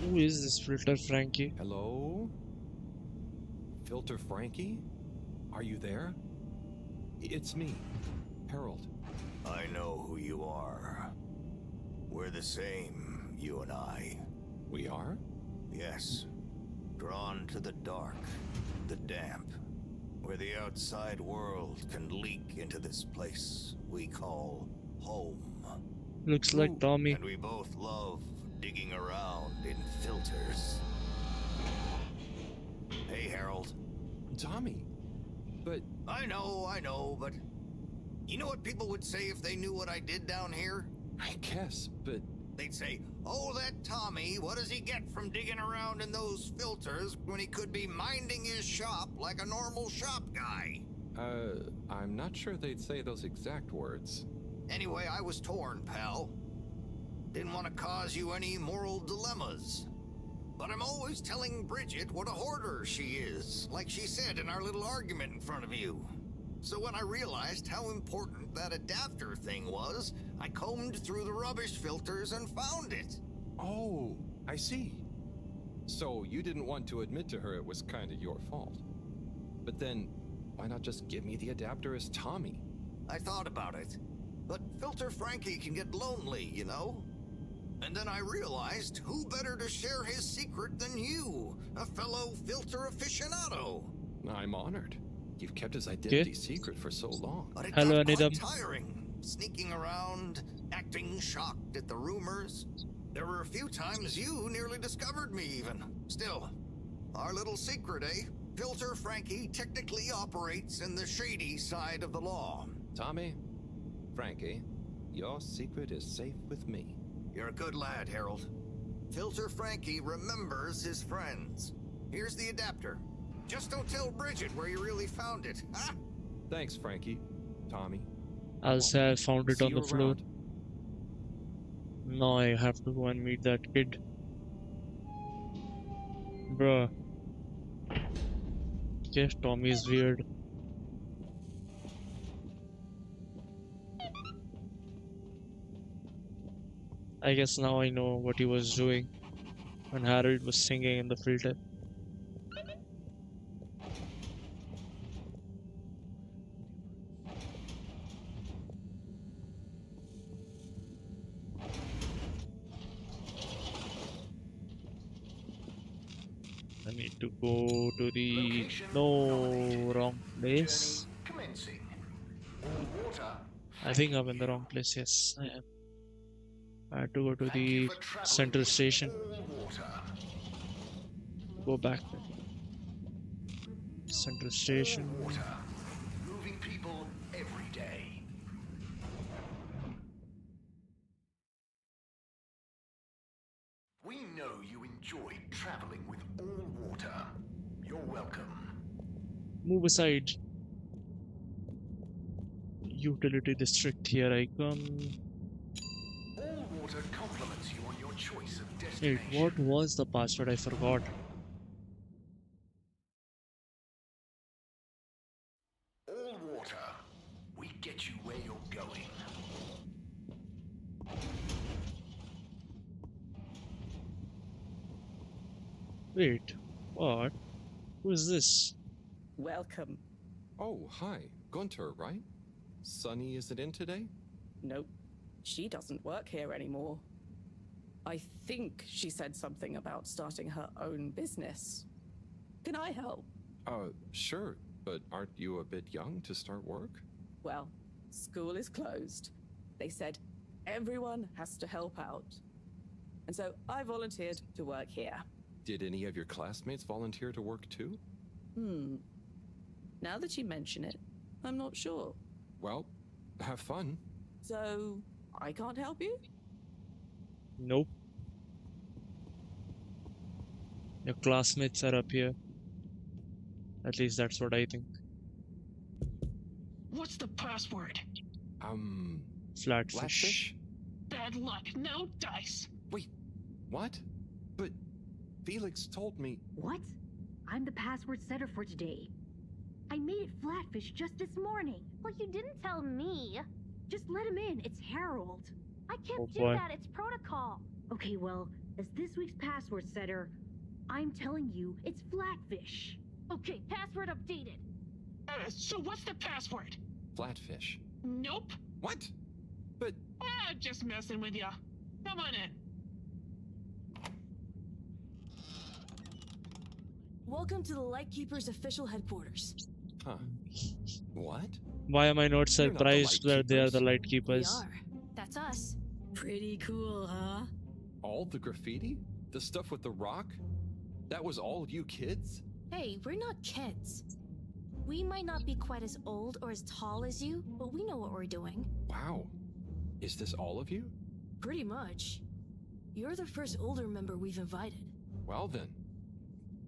Who is this Filter Frankie? Hello? Filter Frankie? Are you there? It's me, Harold. I know who you are. We're the same, you and I. We are? Yes. Drawn to the dark, the damp, where the outside world can leak into this place we call home. Looks like Tommy. And we both love digging around in filters. Hey, Harold. Tommy. But... I know, but... You know what people would say if they knew what I did down here? I guess, but... They'd say, oh, that Tommy, what does he get from digging around in those filters when he could be minding his shop like a normal shop guy? I'm not sure they'd say those exact words. Anyway, I was torn, pal. Didn't want to cause you any moral dilemmas. But I'm always telling Bridget what a hoarder she is, like she said in our little argument in front of you. So when I realized how important that adapter thing was, I combed through the rubbish filters and found it. Oh, I see. So you didn't want to admit to her it was kind of your fault. But then, why not just give me the adapter as Tommy? I thought about it. But Filter Frankie can get lonely, you know? And then I realized who better to share his secret than you, a fellow filter aficionado. I'm honored. You've kept his identity secret for so long. But it Hello, got quite Anidam. tiring, sneaking around, acting shocked at the rumors. There were a few times you nearly discovered me even. Still, our little secret, eh? Filter Frankie technically operates in the shady side of the law. Tommy, Frankie, your secret is safe with me. You're a good lad, Harold. Filter Frankie remembers his friends. Here's the adapter. Just don't tell Bridget where you really found it, huh? Thanks, Frankie. Tommy. I'll say I found it See on you the floor. around. Now I have to go and meet that kid. Bruh. Yes, Tommy is weird. I guess now I know what he was doing when Harold was singing in the filter. I need to go to the wrong place. Commencing. All water. I think I'm in the wrong place. Yes, I am. I had to go to the central station. All water. Go back. Central station. Water. Moving people every day. We know you enjoyed traveling with all water. You're welcome. Move aside. Utility district. Here I come. All water compliments you on your choice of Wait, destination. what was the password? I forgot. All water. We get you where you're going. Wait, what? Who is this? Welcome. Oh, hi. Gunter, right? Sunny isn't in today? Nope. She doesn't work here anymore. I think she said something about starting her own business. Can I help? Sure. But aren't you a bit young to start work? Well, school is closed. They said everyone has to help out. And so I volunteered to work here. Did any of your classmates volunteer to work too? Now that you mention it, I'm not sure. Well, have fun. So, I can't help you? Nope. Your classmates are up here. At least that's what I think. What's the password? Flatfish. Bad luck, no dice. Wait, what? But Felix told me. What? I'm the password setter for today. I made it Flatfish just this morning. Well, you didn't tell me. Just let him in. It's Harold. I can't Oh, do boy. that. It's protocol. Okay, well, as this week's password setter, I'm telling you, it's Flatfish. Okay, password updated. So what's the password? Flatfish. Nope. What? But Just messing with ya. Come on in. Welcome to the Lightkeeper's official headquarters. Huh. What? Why am I not You're not the surprised that they are the light We keepers? are. That's us. Pretty cool, huh? All the graffiti? The stuff with the rock? That was all you kids? Hey, we're not kids. We might not be quite as old or as tall as you, but we know what we're doing. Wow. Is this all of you? Pretty much. You're the first older member we've invited. Well then.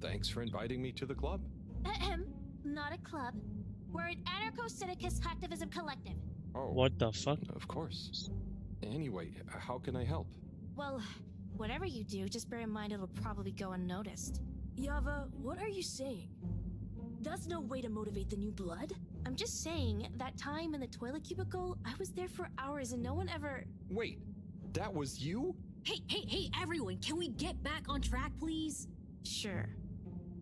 Thanks for inviting me to the club. Ahem. Not a club. We're an anarcho-syndicist hacktivism collective. Oh. What the fuck? Of course. Anyway, how can I help? Well, whatever you do, just bear in mind it'll probably go unnoticed. Yava, what are you saying? That's no way to motivate the new blood. I'm just saying, that time in the toilet cubicle, I was there for hours and no one ever... Wait, that was you? Hey, everyone, can we get back on track, please? Sure.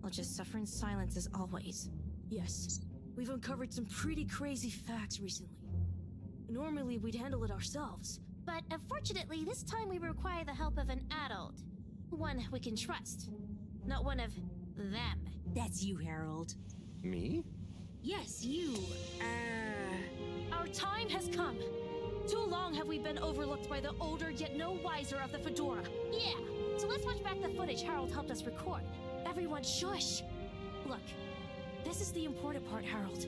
I'll just suffer in silence as always. Yes, we've uncovered some pretty crazy facts recently. Normally, we'd handle it ourselves. But unfortunately, this time we require the help of an adult. One we can trust. Not one of them. That's you, Harold. Me? Yes, you. Our time has come. Too long have we been overlooked by the older yet no wiser of the Fedora. Yeah, so let's watch back the footage Harold helped us record. Everyone shush! Look, this is the important part, Harold.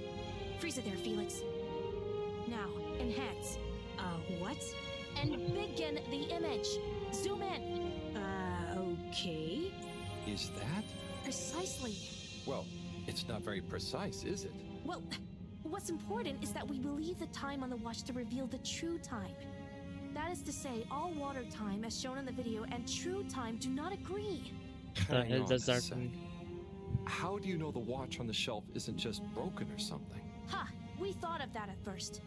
Freeze it there, Felix. Now, enhance. What? And begin the image. Zoom in. Okay. Is that? Precisely. Well, it's not very precise, is it? Well, what's important is that we believe the time on the watch to reveal the true time. That is to say, all water time, as shown in the video, and true time do not agree. The hell does that mean? How do you know the watch on the shelf isn't just broken or something? Ha! We thought of that at first.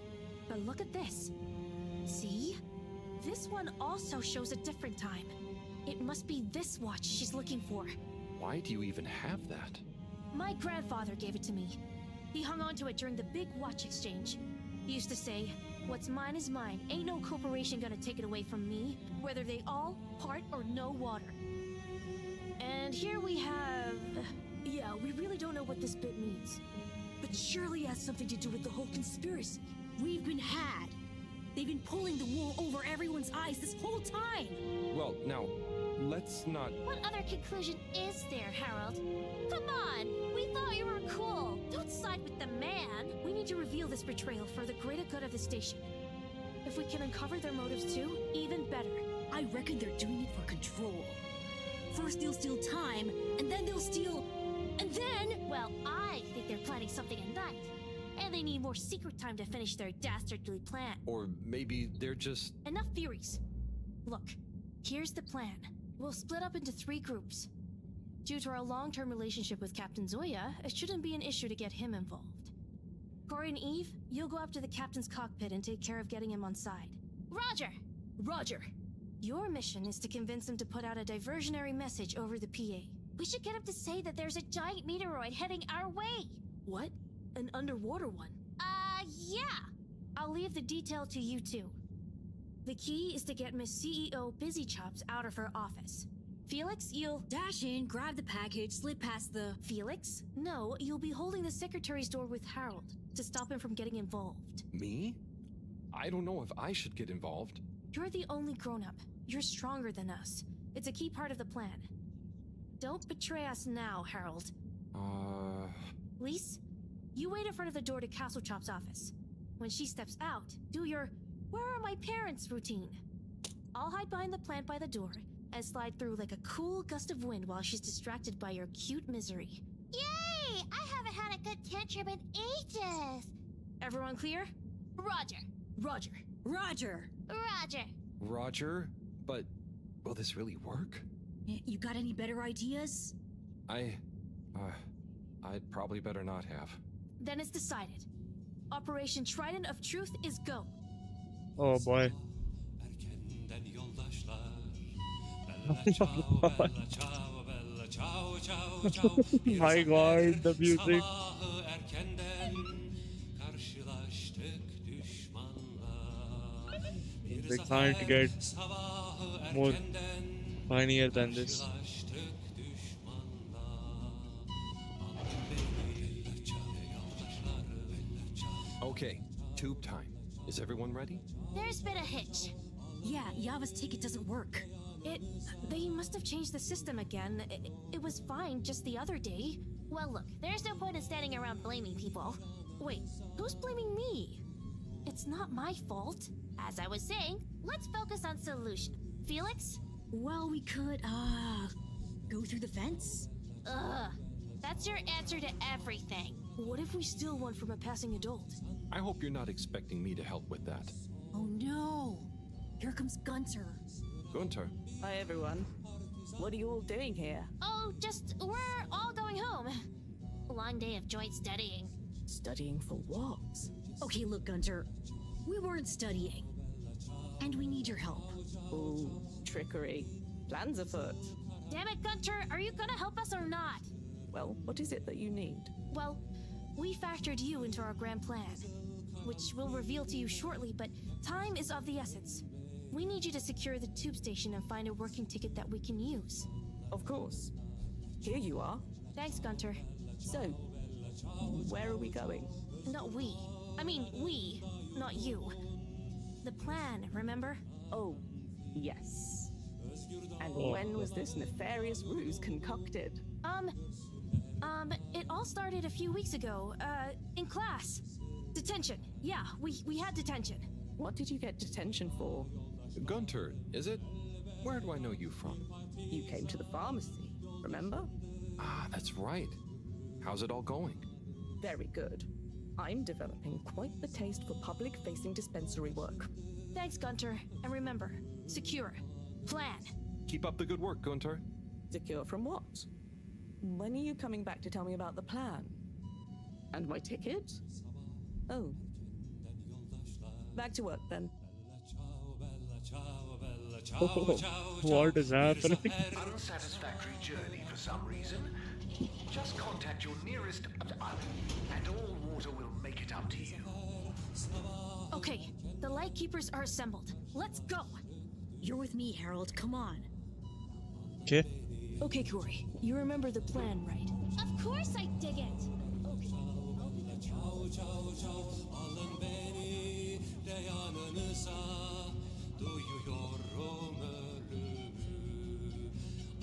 But look at this. See? This one also shows a different time. It must be this watch she's looking for. Why do you even have that? My grandfather gave it to me. He hung on to it during the big watch exchange. He used to say, "What's mine is mine. Ain't no corporation gonna take it away from me, whether they all, part, or no water." And here we have... Yeah, we really don't know what this bit means. But surely it has something to do with the whole conspiracy. We've been had. They've been pulling the wool over everyone's eyes this whole time. Well, now, let's not... What other conclusion is there, Harold? Come on! We thought you were cool! Don't side with the man! We need to reveal this betrayal for the greater good of the station. If we can uncover their motives too, even better. I reckon they're doing it for control. First they'll steal time, and then they'll steal... And then... Well, I think they're planning something at night. And they need more secret time to finish their dastardly plan. Or maybe they're just... Enough theories. Look, here's the plan. We'll split up into 3 groups. Due to our long-term relationship with Captain Zoya, it shouldn't be an issue to get him involved. Corey and Eve, you'll go up to the captain's cockpit and take care of getting him on side. Roger! Roger! Your mission is to convince him to put out a diversionary message over the PA. We should get him to say that there's a giant meteoroid heading our way. What? An underwater one? Yeah. I'll leave the detail to you two. The key is to get Miss CEO Busy Chops out of her office. Felix, you'll... Dash in, grab the package, slip past the... Felix? No, you'll be holding the secretary's door with Harold to stop him from getting involved. Me? I don't know if I should get involved. You're the only grown-up. You're stronger than us. It's a key part of the plan. Don't betray us now, Harold. Lise, you wait in front of the door to Castle Chop's office. When she steps out, do your Where are my parents' routine? I'll hide behind the plant by the door and slide through like a cool gust of wind while she's distracted by your cute misery. Yay! I haven't had a good tantrum in ages. Everyone clear? Roger. Roger. Roger! Roger. Roger? But will this really work? You got any better ideas? I'd probably better not have. Then it's decided. Operation Trident of Truth is go. Oh boy. My god, the music. They can't get more funnier than this. Okay, tube time. Is everyone ready? There's been a hitch. Yeah, Yava's ticket doesn't work. They must have changed the system again. It was fine just the other day. Well, look, there's no point in standing around blaming people. Wait, who's blaming me? It's not my fault. As I was saying, let's focus on solution. Felix? Well, we could, go through the fence? Ugh. That's your answer to everything. What if we steal one from a passing adult? I hope you're not expecting me to help with that. Oh no! Here comes Gunter. Gunter. Hi, everyone. What are you all doing here? Oh, we're all going home. Long day of joint studying. Studying for what? Okay, look, Gunter. We weren't studying. And we need your help. Ooh, trickery. Plans afoot. Damn it, Gunter, are you gonna help us or not? Well, what is it that you need? Well, we factored you into our grand plan, which we'll reveal to you shortly, but time is of the essence. We need you to secure the tube station and find a working ticket that we can use. Of course. Here you are. Thanks, Gunter. So, where are we going? Not we. I mean, we, not you. The plan, remember? Oh, yes. And when was this nefarious ruse concocted? It all started a few weeks ago, in class. Detention. Yeah, we had detention. What did you get detention for? Gunter, is it? Where do I know you from? You came to the pharmacy, remember? Ah, that's right. How's it all going? Very good. I'm developing quite the taste for public-facing dispensary work. Thanks, Gunter. And remember, secure. Plan. Keep up the good work, Gunter. Secure from what? When are you coming back to tell me about the plan? And my ticket? Oh. Back to work, then. What is happening? Unsatisfactory journey for some reason? Just contact your nearest island, and all water will make it up to you. Okay, the Lightkeepers are assembled. Let's go! You're with me, Harold. Come on. Okay. Okay, Corey. You remember the plan, right? Of course I dig it!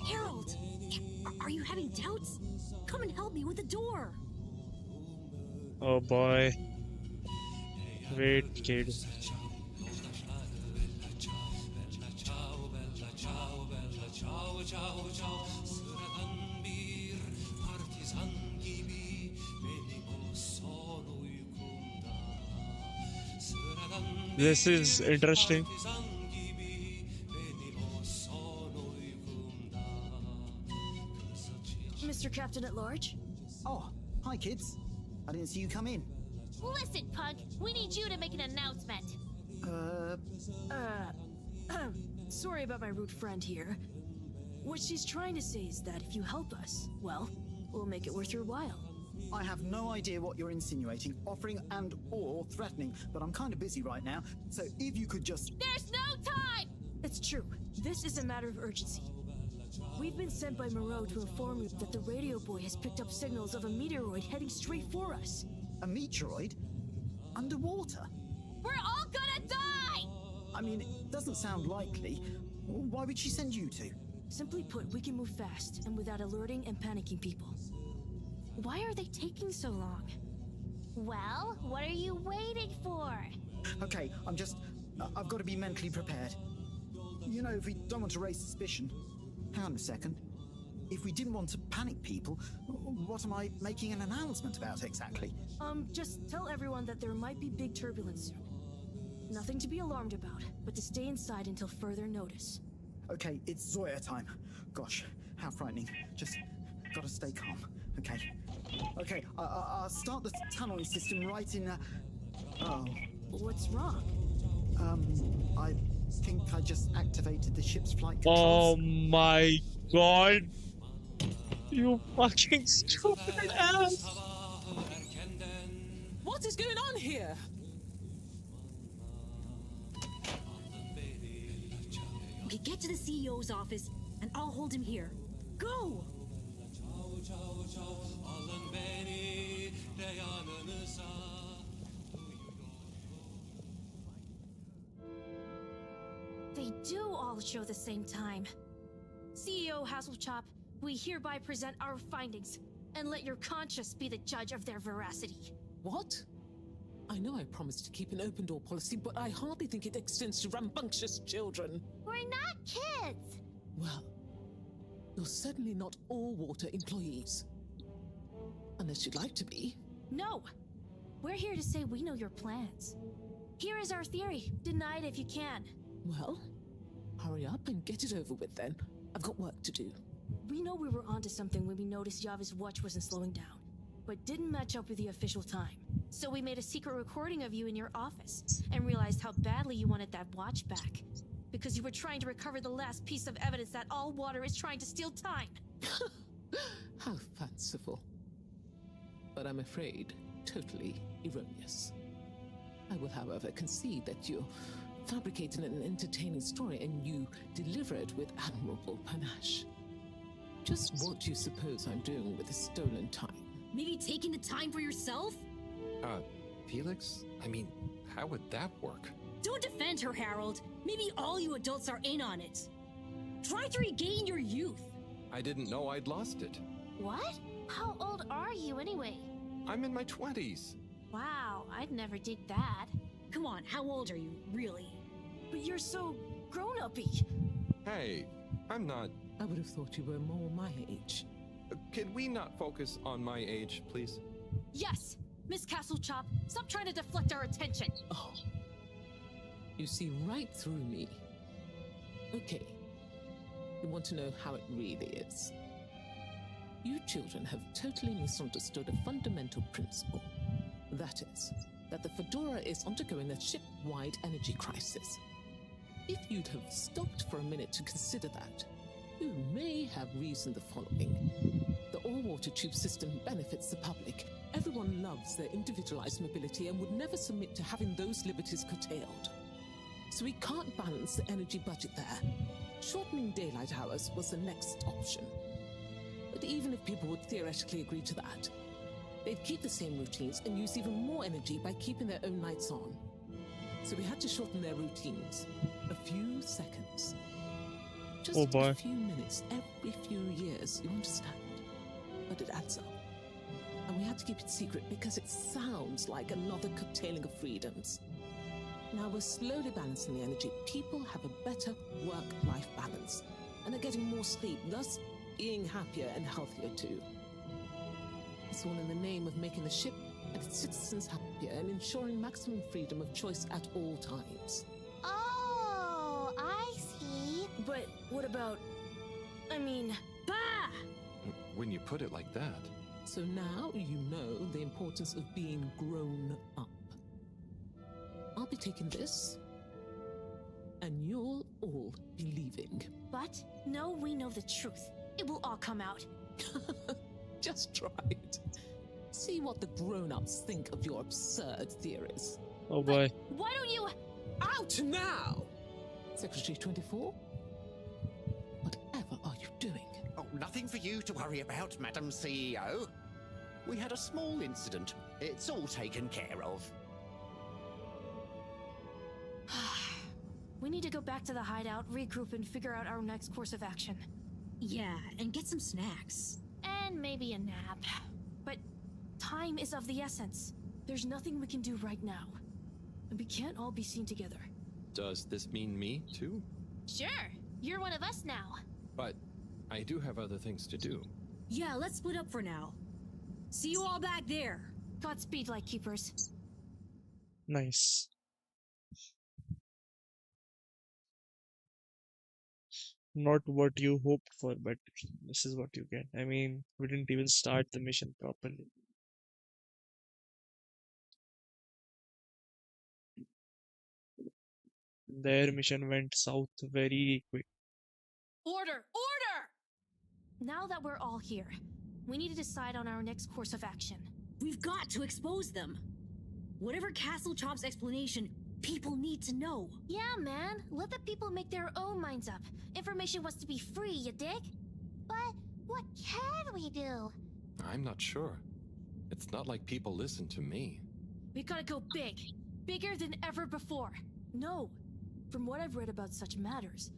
Harold! Are you having doubts? Come and help me with the door! Oh boy. Wait, kid. This is interesting. Mr. Captain at Large? Oh, hi kids. I didn't see you come in. Listen, Pug, we need you to make an announcement. Sorry about my rude friend here. What she's trying to say is that if you help us, well, we'll make it worth your while. I have no idea what you're insinuating, offering and or threatening, but I'm kind of busy right now, so if you could just... There's no time! It's true. This is a matter of urgency. We've been sent by Moreau to inform you that the radio boy has picked up signals of a meteoroid heading straight for us. A meteoroid? Underwater? We're all gonna die! I mean, it doesn't sound likely. Why would she send you two? Simply put, we can move fast and without alerting and panicking people. Why are they taking so long? Well, what are you waiting for? Okay, I'm just... I've got to be mentally prepared. You know, if we don't want to raise suspicion. Hang on a second. If we didn't want to panic people, what am I making an announcement about exactly? Just tell everyone that there might be big turbulence soon. Nothing to be alarmed about, but to stay inside until further notice. Okay, it's Zoya time. Gosh, how frightening. Just gotta stay calm. Okay, I'll start the tunneling system right in, Oh. What's wrong? I think I just activated the ship's flight Oh controls. my god. You fucking stupid ass. What is going on here? Okay, get to the CEO's office, and I'll hold him here. Go! They do all show the same time. CEO Hasselchop, we hereby present our findings, and let your conscience be the judge of their veracity. What? I know I promised to keep an open door policy, but I hardly think it extends to rambunctious children. We're not kids! Well, you're certainly not all water employees. Unless you'd like to be. No! We're here to say we know your plans. Here is our theory. Deny it if you can. Well, hurry up and get it over with then. I've got work to do. We know we were onto something when we noticed Yavi's watch wasn't slowing down, but didn't match up with the official time. So we made a secret recording of you in your office, and realized how badly you wanted that watch back. Because you were trying to recover the last piece of evidence that all water is trying to steal time. How fanciful. But I'm afraid, totally erroneous. I will, however, concede that you're fabricating an entertaining story and you deliver it with admirable panache. Just what do you suppose I'm doing with the stolen time? Maybe taking the time for yourself? Felix? I mean, how would that work? Don't defend her, Harold. Maybe all you adults are in on it. Try to regain your youth. I didn't know I'd lost it. What? How old are you anyway? I'm in my 20s. Wow, I'd never dig that. Come on, how old are you, really? But you're so grown-uppy. Hey, I'm not... I would have thought you were more my age. Could we not focus on my age, please? Yes! Miss Castlechop, stop trying to deflect our attention. Oh. You see right through me. Okay. You want to know how it really is. You children have totally misunderstood a fundamental principle. That is, that the Fedora is undergoing a ship-wide energy crisis. If you'd have stopped for a minute to consider that, you may have reasoned the following. The all-water tube system benefits the public. Everyone loves their individualized mobility and would never submit to having those liberties curtailed. So we can't balance the energy budget there. Shortening daylight hours was the next option. But even if people would theoretically agree to that, they'd keep the same routines and use even more energy by keeping their own lights on. So we had to shorten their routines. A few seconds. Just a few minutes every few years, you understand? But it adds up. And we had to keep it secret because it sounds like another curtailing of freedoms. Now we're slowly balancing the energy. People have a better work-life balance and are getting more sleep, thus being happier and healthier too. It's all in the name of making the ship and its citizens happier and ensuring maximum freedom of choice at all times. Oh, I see. But what about... I mean... Bah! When you put it like that... So now you know the importance of being grown up. I'll be taking this, and you'll all be leaving. But, no, we know the truth. It will all come out. Just try it. See what the grown-ups think of your absurd theories. Oh boy. Why don't you... Out now! Secretary 24? Whatever are you doing? Oh, nothing for you to worry about, Madam CEO. We had a small incident. It's all taken care of. We need to go back to the hideout, regroup, and figure out our next course of action. Yeah, and get some snacks. And maybe a nap. But time is of the essence. There's nothing we can do right now. And we can't all be seen together. Does this mean me, too? Sure, you're one of us now. But I do have other things to do. Yeah, let's split up for now. See you all back there. Godspeed, Lightkeepers. Nice. Not what you hoped for, but this is what you get. I mean, we didn't even start the mission properly. Their mission went south very quick. Order! Order! Now that we're all here, we need to decide on our next course of action. We've got to expose them. Whatever Castle Chop's explanation, people need to know. Yeah, man. Let the people make their own minds up. Information wants to be free, you dig? But what can we do? I'm not sure. It's not like people listen to me. We gotta go big. Bigger than ever before. No. From what I've read about such matters,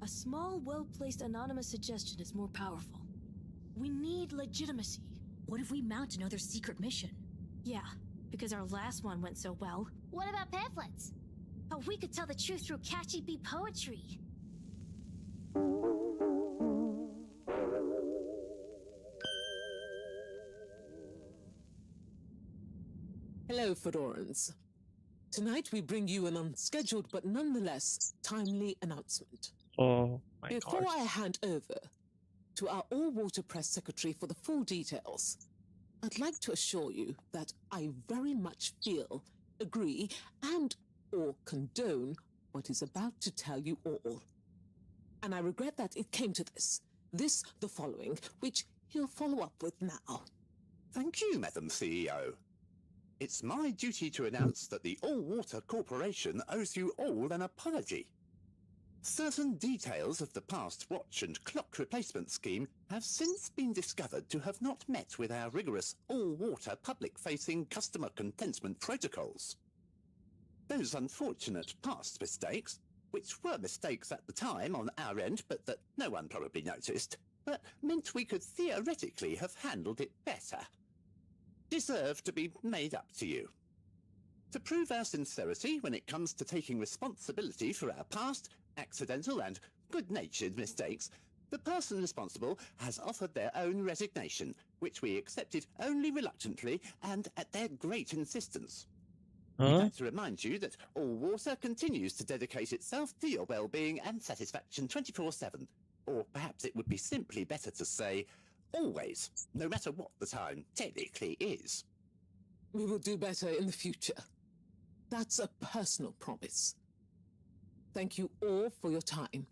a small, well-placed anonymous suggestion is more powerful. We need legitimacy. What if we mount another secret mission? Yeah, because our last one went so well. What about pamphlets? Oh, we could tell the truth through catchy beat poetry. Hello, Fedorans. Tonight we bring you an unscheduled but nonetheless timely announcement. Oh my Before god. I hand over to our all-water press secretary for the full details, I'd like to assure you that I very much feel, agree, and or condone what is about to tell you all. And I regret that it came to this, the following, which he'll follow up with now. Thank you, Madam CEO. It's my duty to announce that the All-Water Corporation owes you all an apology. Certain details of the past watch and clock replacement scheme have since been discovered to have not met with our rigorous all-water public-facing customer contentment protocols. Those unfortunate past mistakes, which were mistakes at the time on our end but that no one probably noticed, but meant we could theoretically have handled it better, deserve to be made up to you. To prove our sincerity when it comes to taking responsibility for our past, accidental and good-natured mistakes, the person responsible has offered their own resignation, which we accepted only reluctantly and at their great insistence. We'd like to remind you that All Water continues to dedicate itself to your well-being and satisfaction 24/7, or perhaps it would be simply better to say, always, no matter what the time technically is. We will do better in the future. That's a personal promise. Thank you all for your time.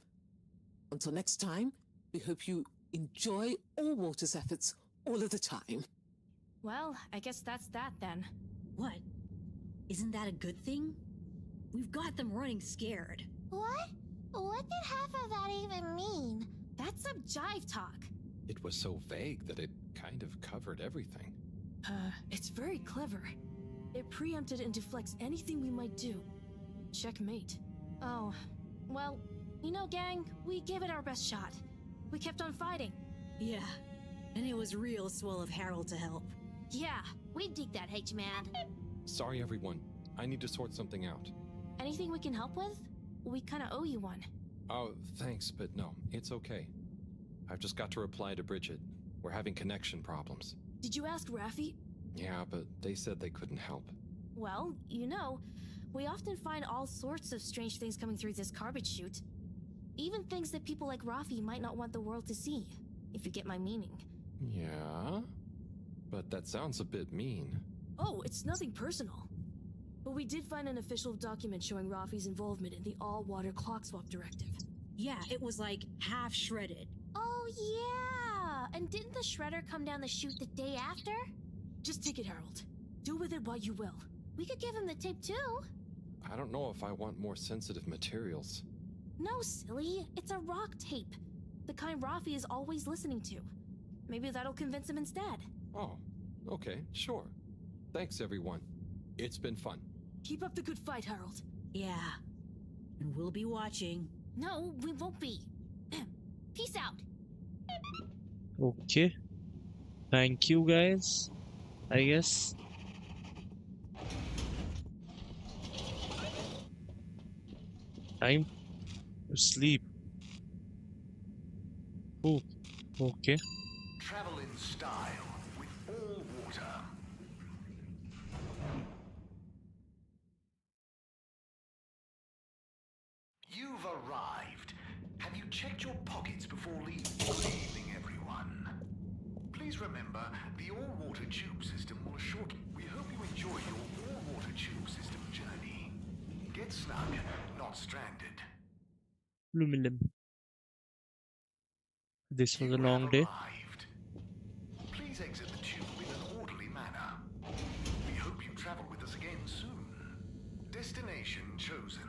Until next time, we hope you enjoy All Water's efforts all of the time. Well, I guess that's that then. What? Isn't that a good thing? We've got them running scared. What? What did half of that even mean? That's some jive talk. It was so vague that it kind of covered everything. It's very clever. It preempted and deflects anything we might do. Checkmate. Oh, well, you know, gang, we gave it our best shot. We kept on fighting. Yeah, and it was real swell of Harold to help. Yeah, We dig that, H-Man. Sorry, everyone. I need to sort something out. Anything we can help with? We kinda owe you one. Oh, thanks, but no, it's okay. I've just got to reply to Bridget. We're having connection problems. Did you ask Raffi? Yeah, but they said they couldn't help. Well, you know, we often find all sorts of strange things coming through this garbage chute. Even things that people like Raffi might not want the world to see, if you get my meaning. Yeah? But that sounds a bit mean. Oh, it's nothing personal. But we did find an official document showing Raffi's involvement in the all-water clock swap directive. Yeah, it was like half shredded. Oh, yeah! And didn't the shredder come down the chute the day after? Just take it, Harold. Do with it what you will. We could give him the tape, too. I don't know if I want more sensitive materials. No, silly. It's a rock tape. The kind Raffi is always listening to. Maybe that'll convince him instead. Oh, okay, sure. Thanks, everyone. It's been fun. Keep up the good fight, Harold. Yeah. And we'll be watching. No, we won't be. Peace out. Okay. Thank you, guys. I guess. Time to sleep. Oh, okay. Travel in style with all water. You've arrived. Have you checked your pockets before leaving? Good evening, everyone. Please remember, the all-water tube system will shortly. We hope you enjoy your all-water tube system journey. Get snug, not stranded. Lumilim. This was a You long have day. arrived. Please exit the tube in an orderly manner. We hope you travel with us again soon. Destination chosen.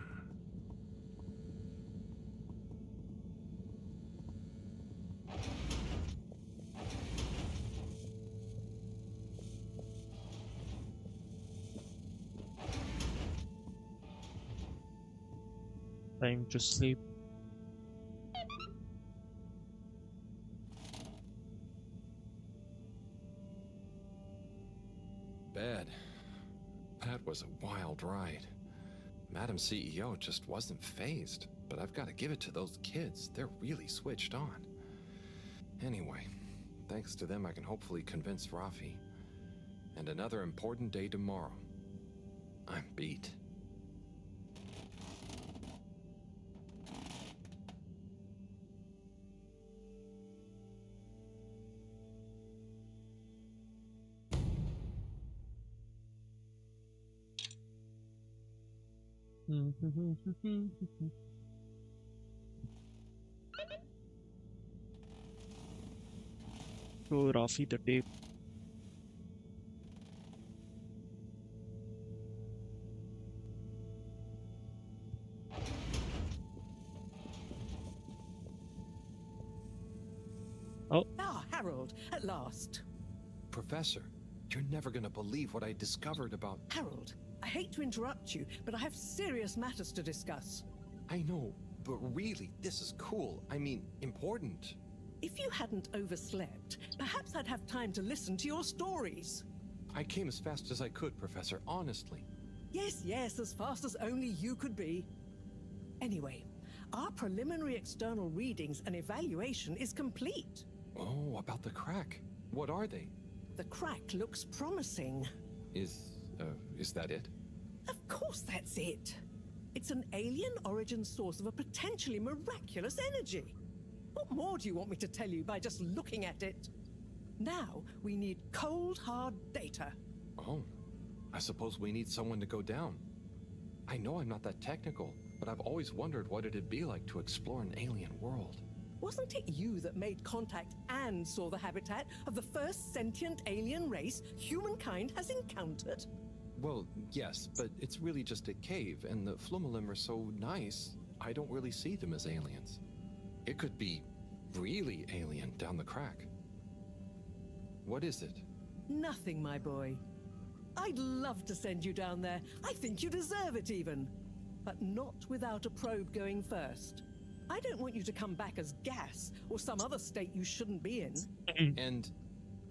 Time to sleep. Bad. That was a wild ride. Madam CEO just wasn't phased, but I've got to give it to those kids. They're really switched on. Anyway, thanks to them I can hopefully convince Rafi. And another important day tomorrow. I'm beat. Show Rafi the tape. Oh. Ah, Harold, at last. Professor, you're never gonna believe what I discovered about... Harold, I hate to interrupt you, but I have serious matters to discuss. I know, but really, this is cool. I mean, important. If you hadn't overslept, perhaps I'd have time to listen to your stories. I came as fast as I could, Professor, honestly. Yes, yes, as fast as only you could be. Anyway, our preliminary external readings and evaluation is complete. Oh, about the crack. What are they? The crack looks promising. Is that it? Of course that's it. It's an alien origin source of a potentially miraculous energy. What more do you want me to tell you by just looking at it? Now, we need cold, hard data. Oh, I suppose we need someone to go down. I know I'm not that technical, but I've always wondered what it'd be like to explore an alien world. Wasn't it you that made contact and saw the habitat of the first sentient alien race humankind has encountered? Well, yes, but it's really just a cave, and the Flumalim are so nice, I don't really see them as aliens. It could be really alien down the crack. What is it? Nothing, my boy. I'd love to send you down there. I think you deserve it even. But not without a probe going first. I don't want you to come back as gas or some other state you shouldn't be in. And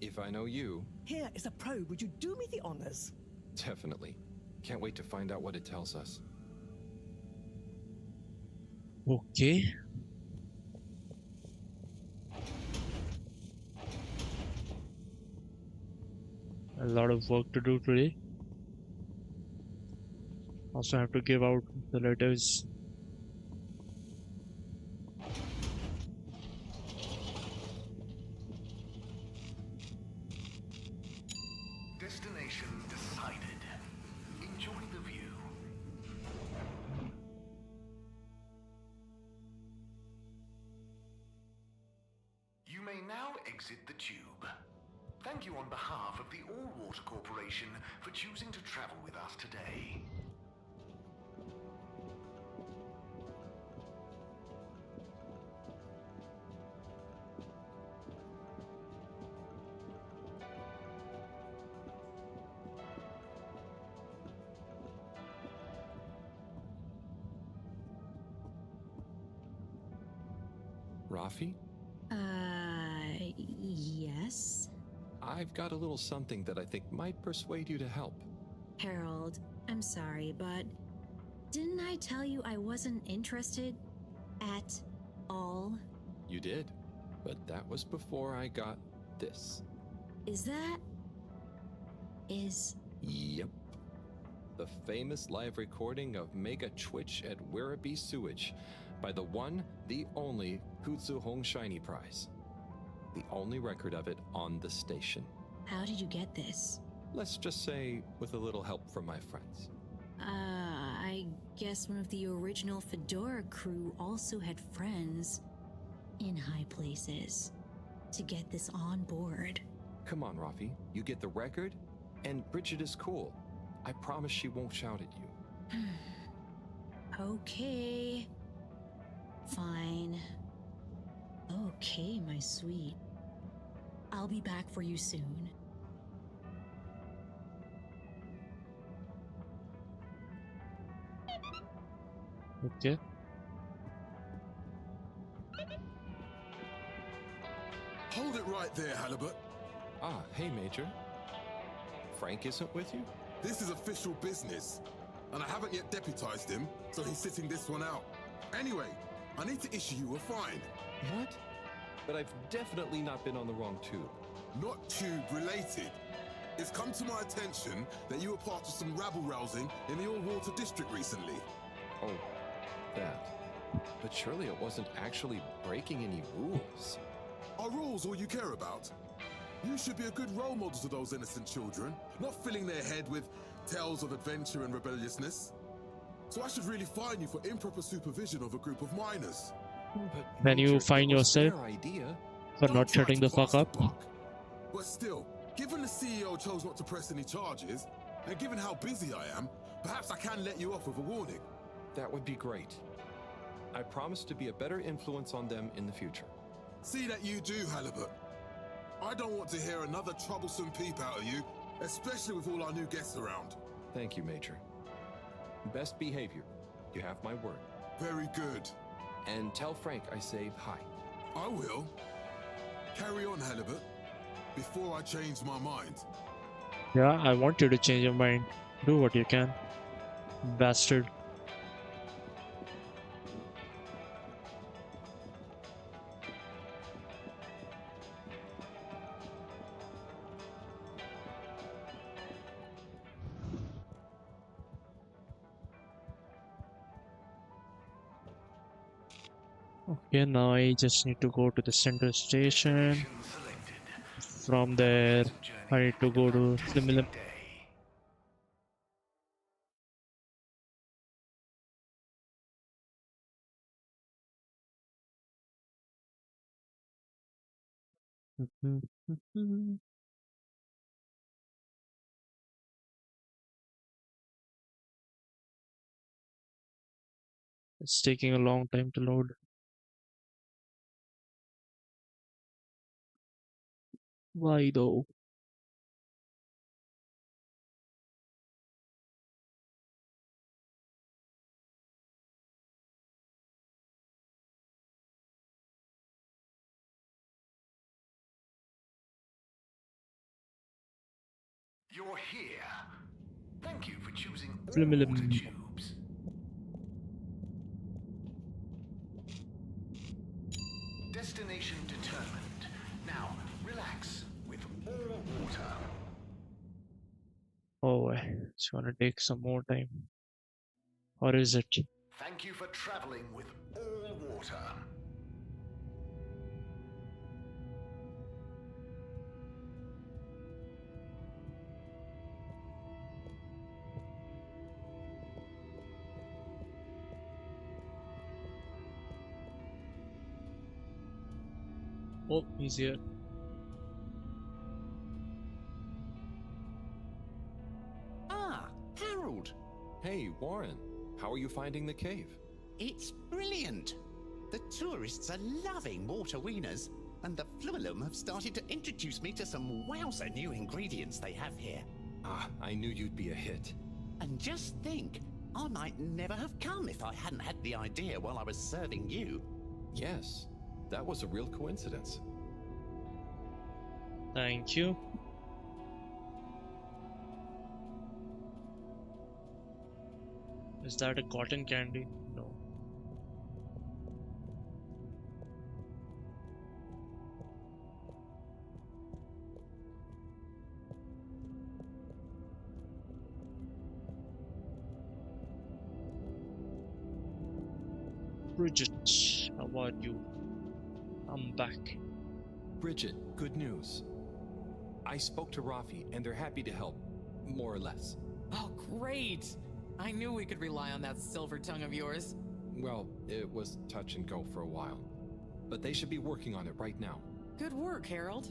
if I know you... Here is a probe. Would you do me the honors? Definitely. Can't wait to find out what it tells us. Okay. A lot of work to do today. Also have to give out the letters. Destination decided. Enjoy the view. You may now exit the tube. Thank you on behalf of the All Water Corporation for choosing to travel with us today. Rafi? Yes? I've got a little something that I think might persuade you to help. Harold, I'm sorry, but Didn't I tell you I wasn't interested at all? You did, but that was before I got this. Is that... Yep. The famous live recording of Mega Twitch at Werribee Sewage by the one, the only Kutsu Hong Shiny Prize. The only record of it on the station. How did you get this? Let's just say with a little help from my friends. I guess one of the original Fedora crew also had friends in high places to get this on board. Come on, Rafi. You get the record, and Bridget is cool. I promise she won't shout at you. Okay. Fine. Okay, my sweet. I'll be back for you soon. Okay. Hold it right there, Halibut. Ah, hey, Major. Frank isn't with you? This is official business, and I haven't yet deputized him, so he's sitting this one out. Anyway, I need to issue you a fine. What? But I've definitely not been on the wrong tube. Not tube related. It's come to my attention that you were part of some rabble-rousing in the All-Water District recently. Oh, that. But surely it wasn't actually breaking any rules. Are rules all you care about? You should be a good role model to those innocent children, not filling their head with tales of adventure and rebelliousness. So I should really fine you for improper supervision of a group of minors. Then you find yourself for not shutting the fuck up. But still, given the CEO chose not to press any charges, and given how busy I am, perhaps I can let you off with a warning. That would be great. I promise to be a better influence on them in the future. See that you do, Halibut. I don't want to hear another troublesome peep out of you, especially with all our new guests around. Thank you, Major. Best behavior. You have my word. Very good. And tell Frank I say hi. I will. Carry on, Halibut, before I change my mind. Yeah, I want you to change your mind. Do what you can. Bastard. Okay, now I just need to go to the center station. From there, I need to go to Similar. It's taking a long time to load. Why though? You're here. Thank you for choosing all Flimilum. water tubes. Destination determined. Now, relax with all water. Oh, it's gonna take some more time. Or is it? Thank you for traveling with all water. Oh, he's here. Ah, Harold. Hey, Warren. How are you finding the cave? It's brilliant. The tourists are loving water wieners, and the Flumelum have started to introduce me to some wowzer new ingredients they have here. Ah, I knew you'd be a hit. And just think, I might never have come if I hadn't had the idea while I was serving you. Yes, that was a real coincidence. Thank you. Is that a cotton candy? No. Bridget, how are you? I'm back. Bridget, good news. I spoke to Rafi, and they're happy to help, more or less. Oh, great! I knew we could rely on that silver tongue of yours. Well, it was touch and go for a while. But they should be working on it right now. Good work, Harold.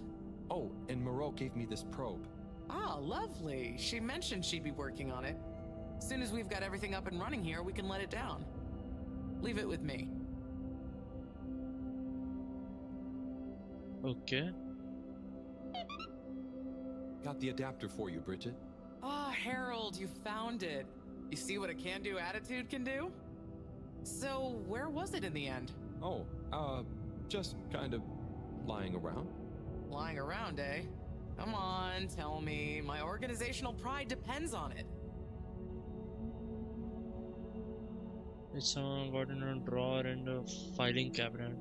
Oh, and Moreau gave me this probe. Ah, lovely. She mentioned she'd be working on it. As soon as we've got everything up and running here, we can let it down. Leave it with me. Okay. Got the adapter for you, Bridget. Ah, Harold, you found it. You see what a can-do attitude can do? So, where was it in the end? Oh, just kind of lying around. Lying around, eh? Come on, tell me. My organizational pride depends on it. It's got in a drawer and a filing cabinet.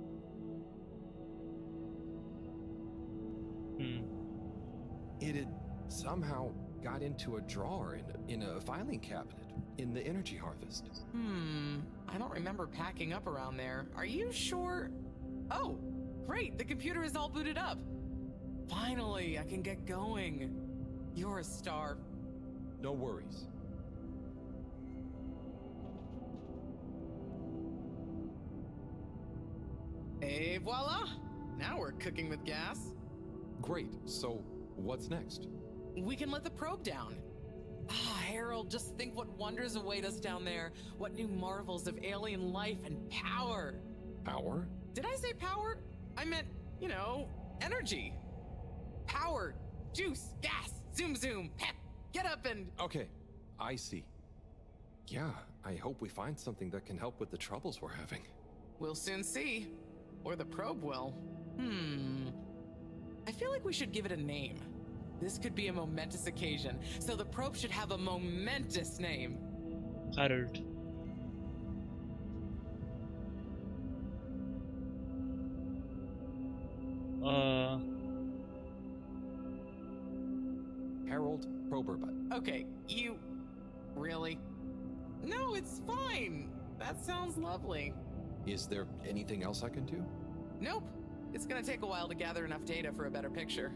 It had somehow got into a drawer in a filing cabinet in the energy harvest. I don't remember packing up around there. Are you sure? Oh, great, the computer is all booted up. Finally, I can get going. You're a star. No worries. Et voila! Now we're cooking with gas. Great, so what's next? We can let the probe down. Ah, Harold, just think what wonders await us down there. What new marvels of alien life and power. Power? Did I say power? I meant, you know, energy. Power, juice, gas, zoom zoom, pep, get up and... Okay, I see. Yeah, I hope we find something that can help with the troubles we're having. We'll soon see. Or the probe will. I feel like we should give it a name. This could be a momentous occasion, so the probe should have a momentous name. Harold. Harold Proberbutt. Okay, you... Really? No, it's fine. That sounds lovely. Is there anything else I can do? Nope. It's gonna take a while to gather enough data for a better picture.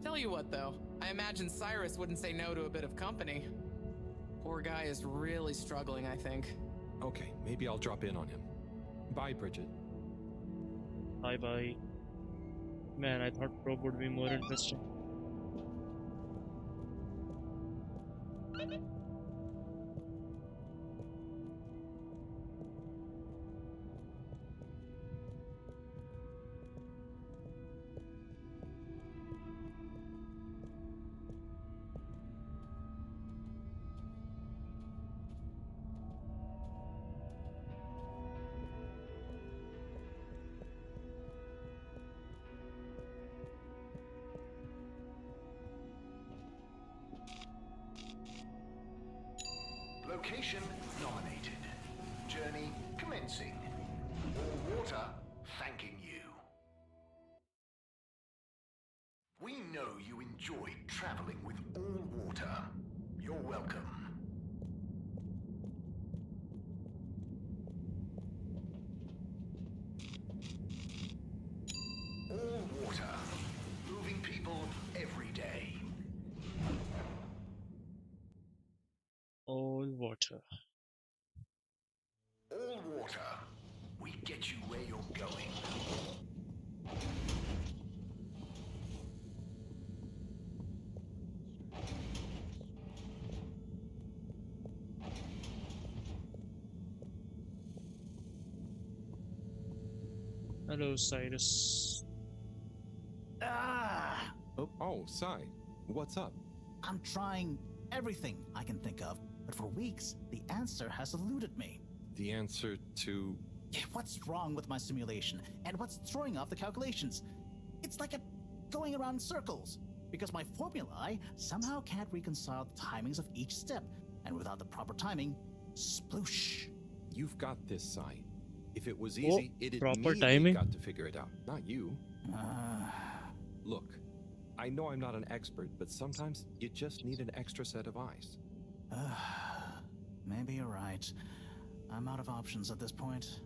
Tell you what, though. I imagine Cyrus wouldn't say no to a bit of company. Poor guy is really struggling, I think. Okay, maybe I'll drop in on him. Bye, Bridget. Bye-bye. Man, I thought probe would be more interesting. Location nominated. Journey commencing. All water thanking you. We know you enjoyed traveling with all water. You're welcome. All water. Moving people every day. All water. All water. We get you where you're going. Hello, Cyrus. Oh, Sai. What's up? I'm trying everything I can think of, but for weeks, the answer has eluded me. The answer to... What's wrong with my simulation, and what's throwing off the calculations? It's like going around in circles, because my formulae somehow can't reconcile the timings of each step, and without the proper timing, Sploosh. You've got this, Sai. If it was Oh, easy, it'd proper me timing. got to figure it out, not you. Look, I know I'm not an expert, but sometimes you just need an extra set of eyes. Maybe you're right. I'm out of options at this point.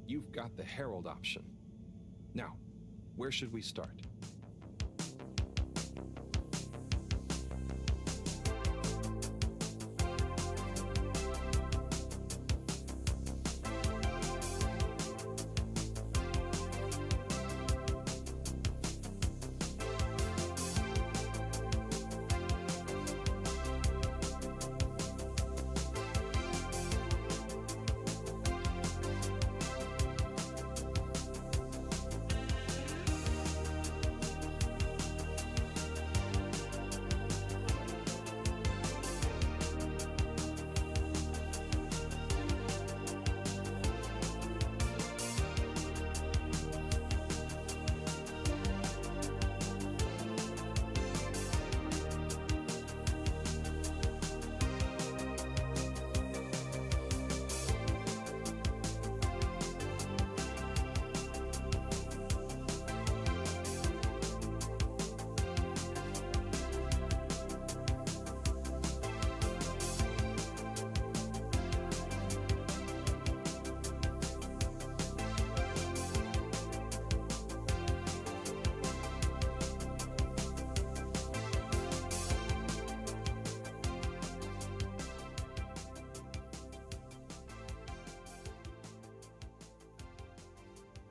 You've got the Herald option. Now, where should we start?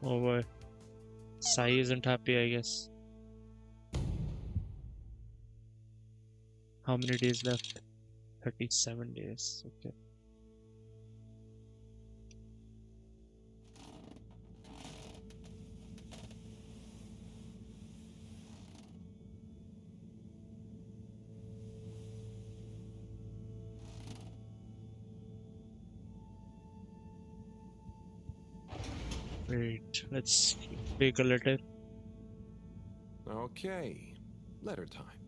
Oh boy. Sai isn't happy, I guess. How many days left? 37 days. Okay. Wait, let's take a letter. Okay, letter time.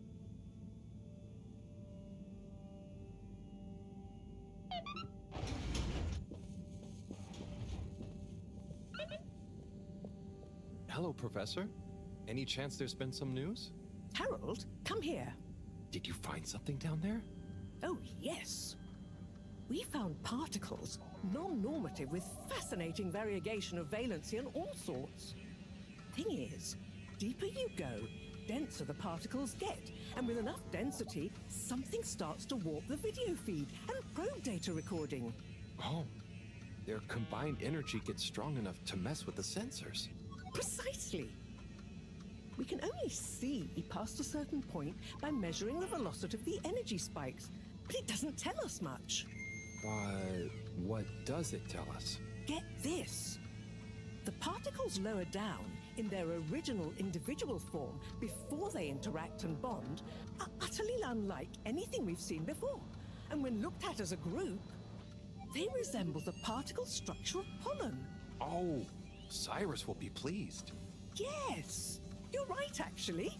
Hello, Professor. Any chance there's been some news? Harold, come here. Did you find something down there? Oh, yes. We found particles, non-normative, with fascinating variegation of valency and all sorts. Thing is, deeper you go, denser the particles get, and with enough density, something starts to warp the video feed and probe data recording. Oh, their combined energy gets strong enough to mess with the sensors. Precisely. We can only see past a certain point by measuring the velocity of the energy spikes, but it doesn't tell us much. But what does it tell us? Get this. The particles lower down in their original individual form before they interact and bond are utterly unlike anything we've seen before. And when looked at as a group, they resemble the particle structure of pollen. Oh, Cyrus will be pleased. Yes, you're right, actually.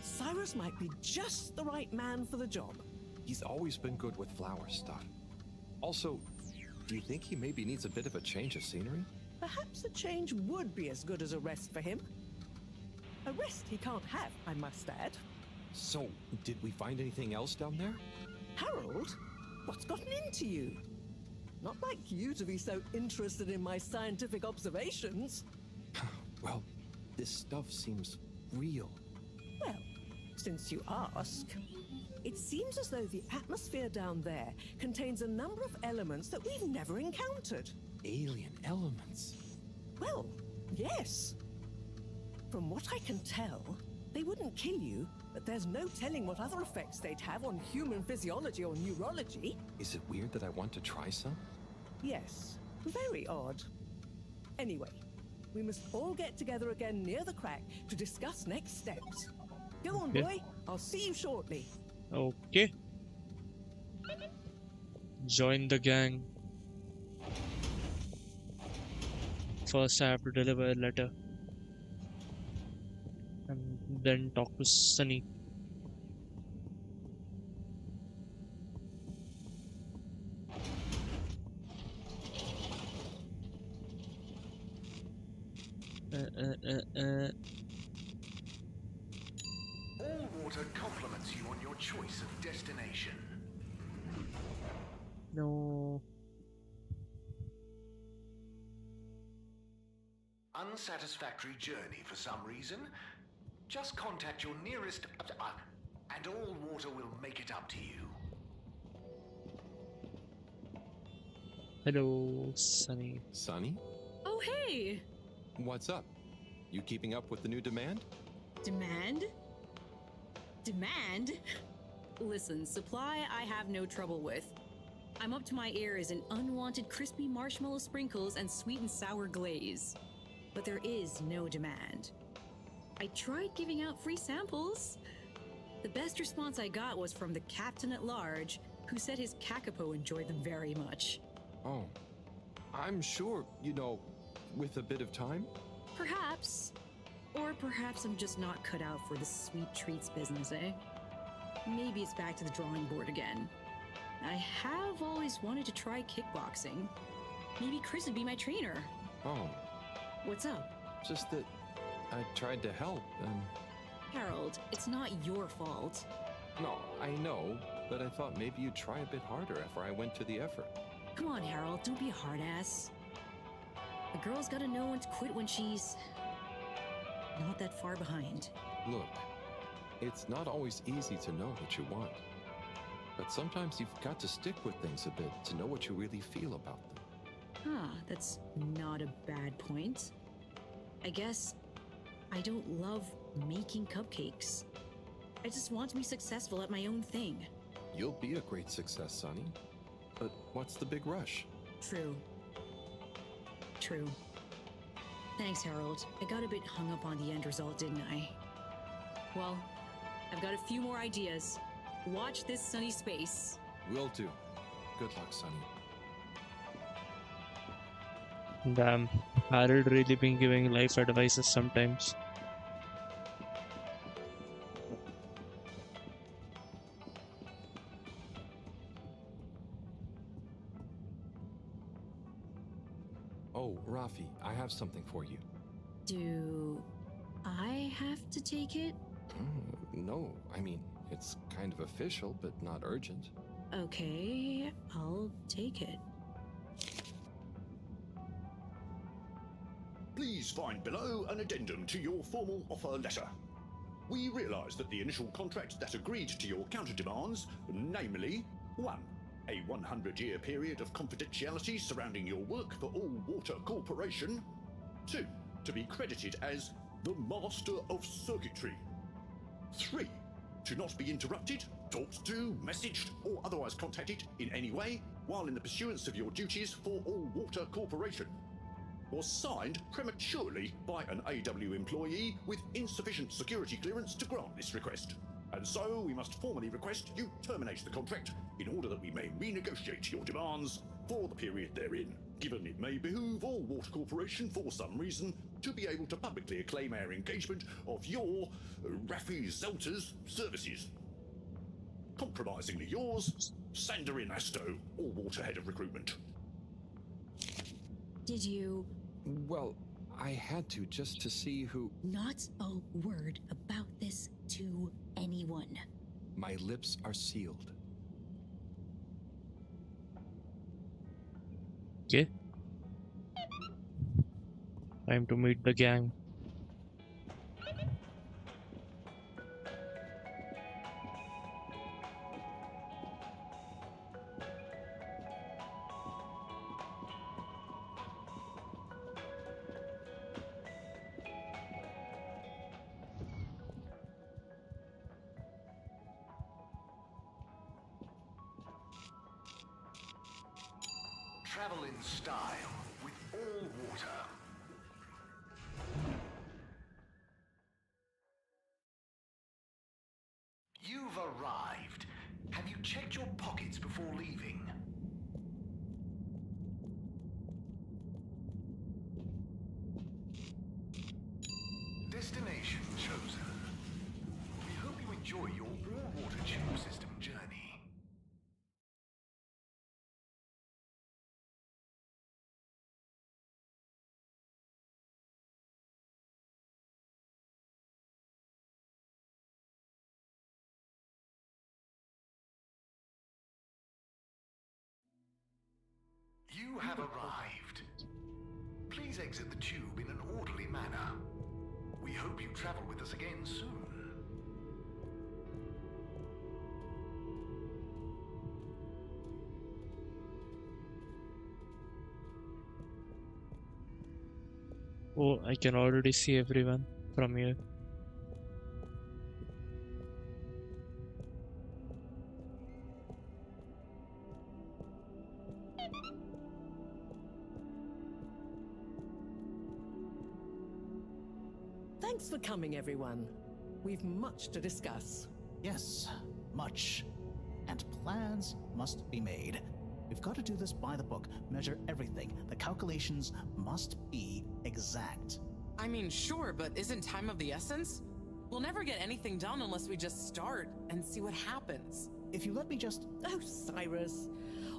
Cyrus might be just the right man for the job. He's always been good with flower stuff. Also, do you think he maybe needs a bit of a change of scenery? Perhaps a change would be as good as a rest for him. A rest he can't have, I must add. So, did we find anything else down there? Harold, what's gotten into you? Not like you to be so interested in my scientific observations. Well, this stuff seems real. Well, since you ask, it seems as though the atmosphere down there contains a number of elements that we've never encountered. Alien elements? Well, yes. From what I can tell, they wouldn't kill you, but there's no telling what other effects they'd have on human physiology or neurology. Is it weird that I want to try some? Yes, very odd. Anyway, we must all get together again near the crack to discuss next steps. Go on, Okay. boy. I'll see you shortly. Okay. Join the gang. First, I have to deliver a letter. And then talk to Sunny. All water compliments you on your choice of destination. No. Unsatisfactory journey for some reason? Just contact your nearest... and all water will make it up to you. Hello, Sunny. Sunny? Oh, hey! What's up? You keeping up with the new demand? Demand? Demand? Listen, supply I have no trouble with. I'm up to my ears in unwanted crispy marshmallow sprinkles and sweet and sour glaze. But there is no demand. I tried giving out free samples. The best response I got was from the captain at large, who said his kakapo enjoyed them very much. Oh, I'm sure, with a bit of time? Perhaps. Or perhaps I'm just not cut out for the sweet treats business, eh? Maybe it's back to the drawing board again. I have always wanted to try kickboxing. Maybe Chris would be my trainer. Oh. What's up? Just that I tried to help and... Harold, it's not your fault. No, I know, but I thought maybe you'd try a bit harder after I went to the effort. Come on, Harold, don't be a hard ass. A girl's gotta know when to quit when she's... not that far behind. Look, it's not always easy to know what you want. But sometimes you've got to stick with things a bit to know what you really feel about them. Huh, that's not a bad point. I guess I don't love making cupcakes. I just want to be successful at my own thing. You'll be a great success, Sonny. But what's the big rush? True. True. Thanks, Harold. I got a bit hung up on the end result, didn't I? Well, I've got a few more ideas. Watch this sunny space. Will do. Good luck, Sonny. Damn, Harold really been giving life advices sometimes. Oh, Rafi, I have something for you. Do I have to take it? No, I mean, it's kind of official, but not urgent. Okay, I'll take it. Please find below an addendum to your formal offer letter. We realise that the initial contract that agreed to your counter-demands, namely 1. A 100-year period of confidentiality surrounding your work for All Water Corporation. 2. To be credited as the Master of Circuitry. 3. To not be interrupted, talked to, messaged, or otherwise contacted in any way while in the pursuance of your duties for All Water Corporation. Was signed prematurely by an AW employee with insufficient security clearance to grant this request. And so we must formally request you terminate the contract in order that we may renegotiate your demands for the period therein, given it may behoove All Water Corporation for some reason to be able to publicly acclaim our engagement of your Rafi Zelter's services. Compromisingly yours, Sandarin Asto, All Water Head of Recruitment. Did you... Well, I had to just to see who... Not a word about this to anyone. My lips are sealed. Okay. Time to meet the gang. Travel in style with All Water. You've arrived. Have you checked your pockets before leaving? Destination chosen. We hope you enjoy your All Water Tube System journey. You have arrived. Please exit the tube in an orderly manner. We hope you travel with us again soon. Oh, I can already see everyone from here. Thanks for coming, everyone. We've much to discuss. Yes, much. And plans must be made. We've got to do this by the book, measure everything. The calculations must be exact. I mean, sure, but isn't time of the essence? We'll never get anything done unless we just start and see what happens. If you let me just... Oh, Cyrus.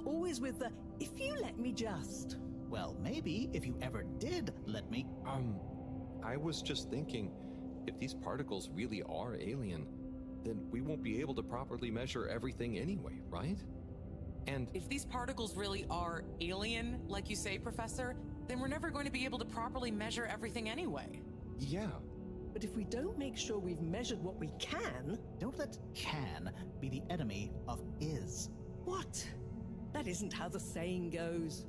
Always with the, if you let me just. Well, maybe if you ever did let me... I was just thinking, if these particles really are alien, then we won't be able to properly measure everything anyway, right? And if these particles really are alien, like you say, Professor, then we're never going to be able to properly measure everything anyway. Yeah. But if we don't make sure we've measured what we can... Don't let can be the enemy of is. What? That isn't how the saying goes.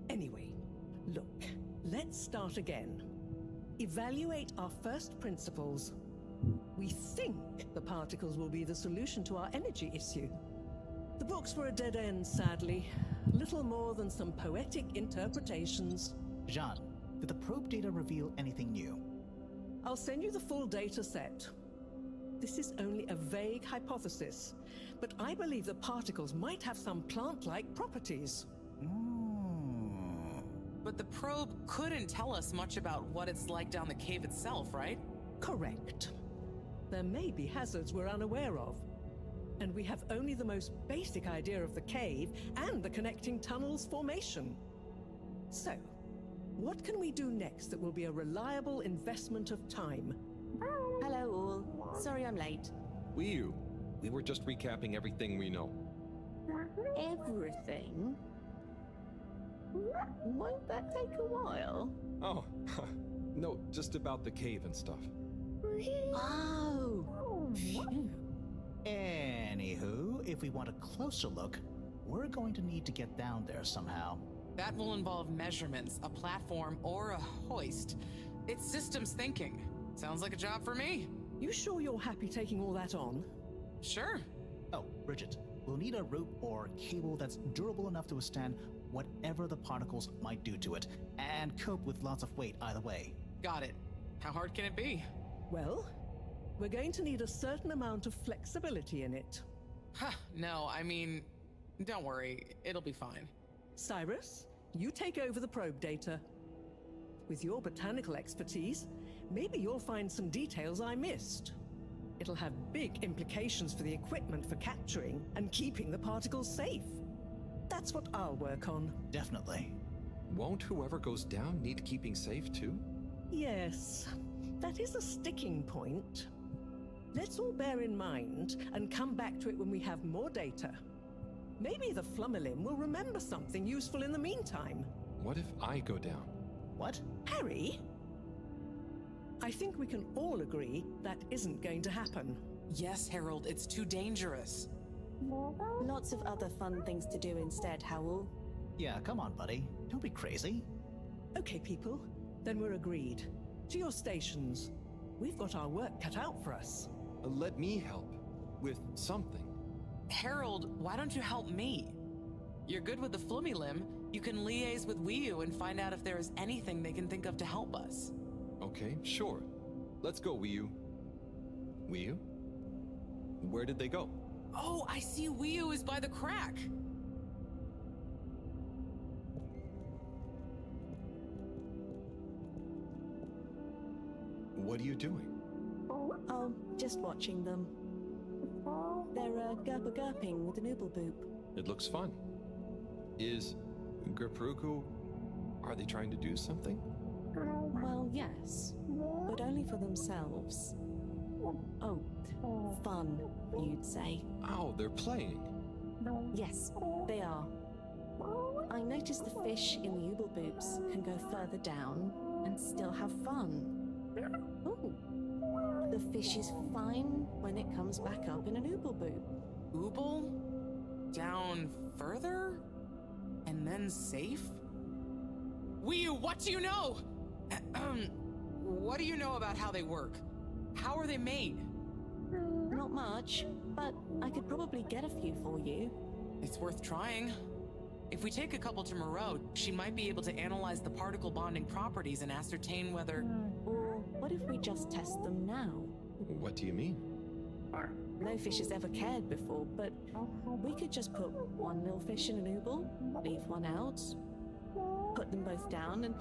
Anyway, look, let's start again. Evaluate our first principles. We think the particles will be the solution to our energy issue. The books were a dead end, sadly. Little more than some poetic interpretations. Jean, did the probe data reveal anything new? I'll send you the full data set. This is only a vague hypothesis, but I believe the particles might have some plant-like properties. But the probe couldn't tell us much about what it's like down the cave itself, right? Correct. There may be hazards we're unaware of, and we have only the most basic idea of the cave and the connecting tunnels formation. So, what can we do next that will be a reliable investment of time? Hello all. Sorry I'm late. we were just recapping everything we know. Everything? Won't that take a while? Oh, no, just about the cave and stuff. Oh. Anywho, if we want a closer look, we're going to need to get down there somehow. That will involve measurements, a platform, or a hoist. It's systems thinking. Sounds like a job for me. You sure you're happy taking all that on? Sure. Oh, Bridget, we'll need a rope or cable that's durable enough to withstand whatever the particles might do to it, and cope with lots of weight either way. Got it. How hard can it be? Well, we're going to need a certain amount of flexibility in it. No, I mean, don't worry. It'll be fine. Cyrus, you take over the probe data. With your botanical expertise, maybe you'll find some details I missed. It'll have big implications for the equipment for capturing and keeping the particles safe. That's what I'll work on. Definitely. Won't whoever goes down need keeping safe too? Yes, that is a sticking point. Let's all bear in mind and come back to it when we have more data. Maybe the Flummerlim will remember something useful in the meantime. What if I go down? What? Harry? I think we can all agree that isn't going to happen. Yes, Harold, it's too dangerous. Lots of other fun things to do instead, Howell. Yeah, come on, buddy. Don't be crazy. Okay, people. Then we're agreed. To your stations. We've got our work cut out for us. Let me help. With something. Harold, why don't you help me? You're good with the Flummerlim. You can liaise with Wiyu and find out if there is anything they can think of to help us. Okay, sure. Let's go, Wiyu. Wiyu? Where did they go? Oh, I see Wiyu is by the crack. What are you doing? Oh, just watching them. They're gerping with an ooble boop. It looks fun. Is Gerpruku... Are they trying to do something? Well, yes, but only for themselves. Oh, fun, you'd say. Oh, they're playing. Yes, they are. I noticed the fish in the ooble boops can go further down and still have fun. Ooh. The fish is fine when it comes back up in an ooble boop. Ooble? Down further? And then safe? Wee-oo, what do you know? What do you know about how they work? How are they made? Not much, but I could probably get a few for you. It's worth trying. If we take a couple to Moreau, she might be able to analyze the particle bonding properties and ascertain whether... Or what if we just test them now? What do you mean? No fish has ever cared before, but we could just put one little fish in an ooble, leave one out, put them both down, and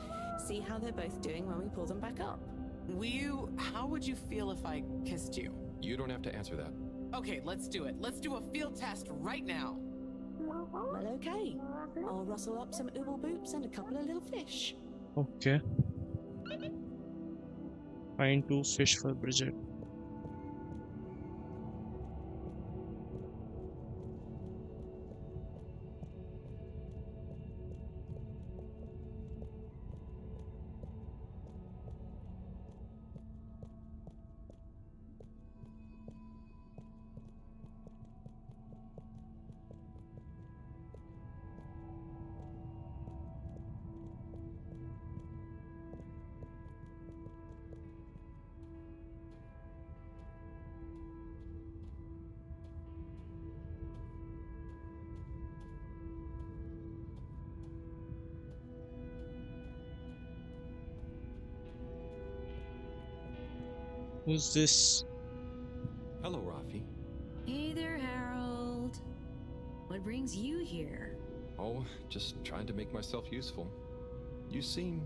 see how they're both doing when we pull them back up. Wee-oo, how would you feel if I kissed you? You don't have to answer that. Okay, let's do it. Let's do a field test right now. Well, okay. I'll rustle up some ooble boops and a couple of little fish. Okay. Find 2 fish for Bridget. Who's this? Hello, Rafi. Hey there, Harold. What brings you here? Oh, just trying to make myself useful. You seem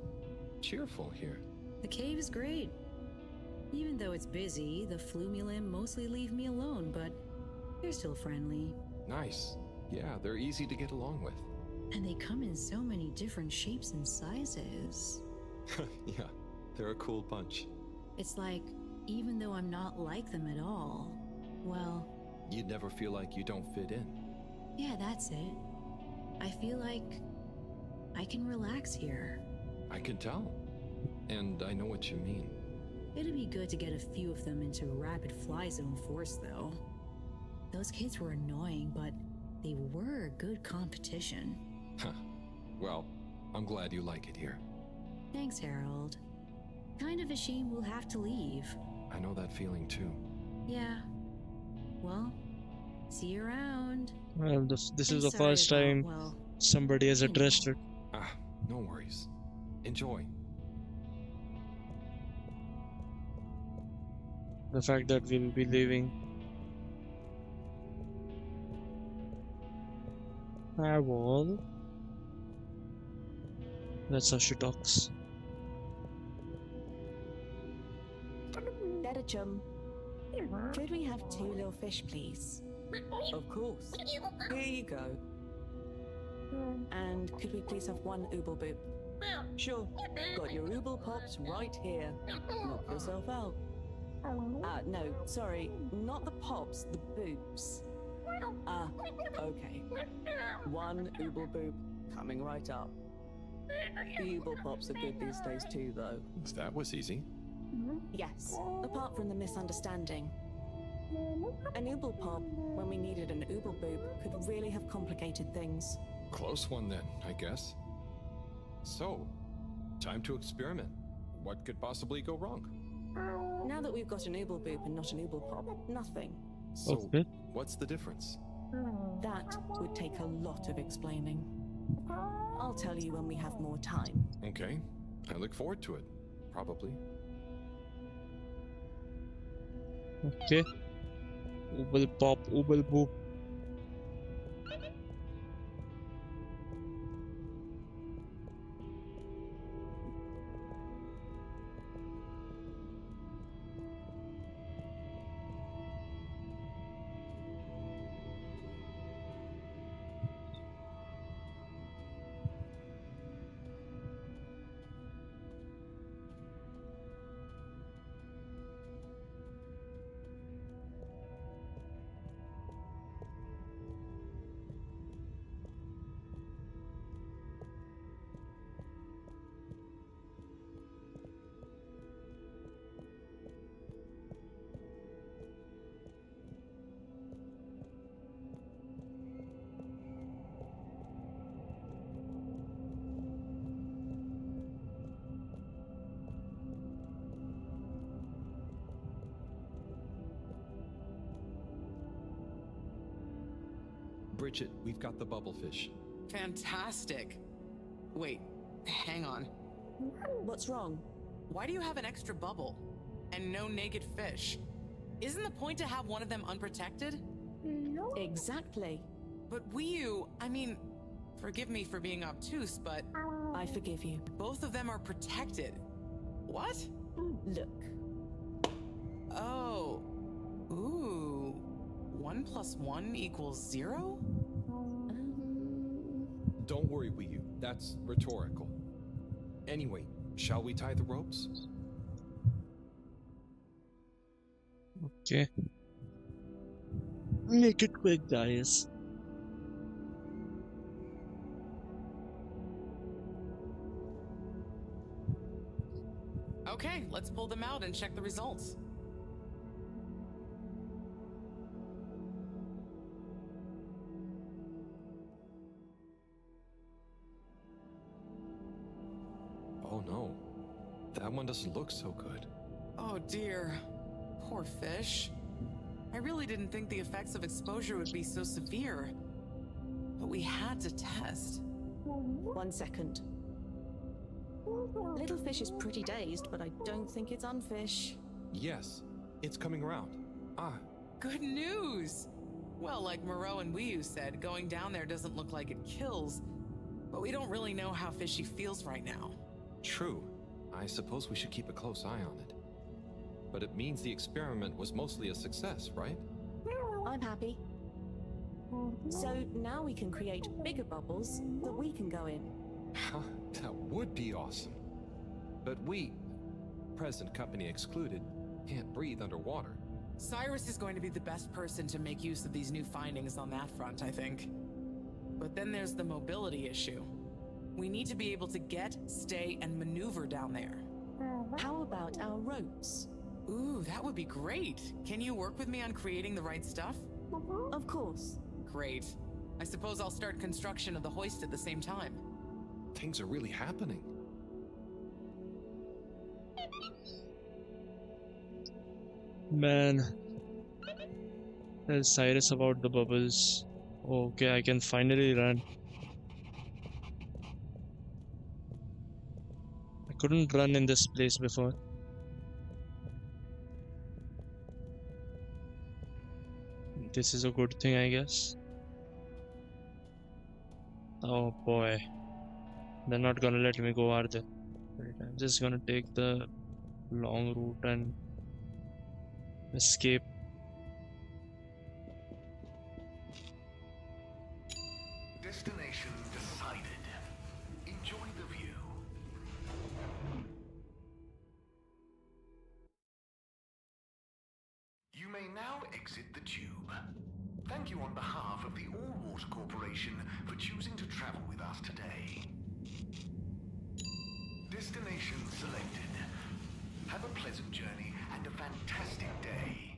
cheerful here. The cave is great. Even though it's busy, the Flumilim mostly leave me alone, but they're still friendly. Nice. Yeah, they're easy to get along with. And they come in so many different shapes and sizes. Yeah, they're a cool bunch. It's like, even though I'm not like them at all, well... You'd never feel like you don't fit in. Yeah, that's it. I feel like I can relax here. I can tell. And I know what you mean. It'd be good to get a few of them into Rapid Fly Zone Force, though. Those kids were annoying, but they were good competition. Huh. Well, I'm glad you like it here. Thanks, Harold. Kind of a shame we'll have to leave. I know that feeling too. Yeah. Well, see you around. Well, this is the sorry first about, time well, somebody has you know. addressed it. Ah, no worries. Enjoy. The fact that we'll be leaving. Well, that's how she talks. Better chum. Could we have 2 little fish, please? Of course. Here you go. And could we please have 1 ooble boop? Sure. Got your ooble pops right here. Knock yourself out. No, sorry. Not the pops, the boops. Okay. 1 ooble boop coming right up. The ooble pops are good these days too, though. That was easy. Yes, apart from the misunderstanding. An ooble pop, when we needed an ooble boop, could really have complicated things. Close one then, I guess. So, time to experiment. What could possibly go wrong? Now that we've got an ooble boop and not an ooble pop, nothing. So, Okay. what's the difference? That would take a lot of explaining. I'll tell you when we have more time. Okay, I look forward to it. Probably. Okay. Ooble pop, ooble boop. Bridget, we've got the bubblefish. Fantastic. Wait, hang on. What's wrong? Why do you have an extra bubble? And no naked fish? Isn't the point to have one of them unprotected? Exactly. But Wiyu, I mean, forgive me for being obtuse, but... I forgive you. Both of them are protected. What? Look. Oh. Ooh. 1 + 1 = 0? Don't worry, Wiyu. That's rhetorical. Anyway, shall we tie the ropes? Okay. Make it quick, guys. Okay, let's pull them out and check the results. Oh no. That one doesn't look so good. Oh dear. Poor fish. I really didn't think the effects of exposure would be so severe. But we had to test. 1 second. Little fish is pretty dazed, but I don't think it's unfish. Yes, it's coming around. Ah. Good news! Well, like Moreau and Wiyu said, going down there doesn't look like it kills, but we don't really know how fishy feels right now. True. I suppose we should keep a close eye on it. But it means the experiment was mostly a success, right? I'm happy. So now we can create bigger bubbles that we can go in. That would be awesome. But we, present company excluded, can't breathe underwater. Cyrus is going to be the best person to make use of these new findings on that front, I think. But then there's the mobility issue. We need to be able to get, stay, and maneuver down there. How about our ropes? Ooh, that would be great. Can you work with me on creating the right stuff? Of course. Great. I suppose I'll start construction of the hoist at the same time. Things are really happening. Man. Tell Cyrus about the bubbles. Okay, I can finally run. I couldn't run in this place before. This is a good thing, I guess. Oh boy. They're not gonna let me go, are they? Right, I'm just gonna take the long route and escape. Destination decided. Enjoy the view. You may now exit the tube. Thank you on behalf of the All Water Corporation for choosing to travel with us today. Destination selected. Have a pleasant journey and a fantastic day.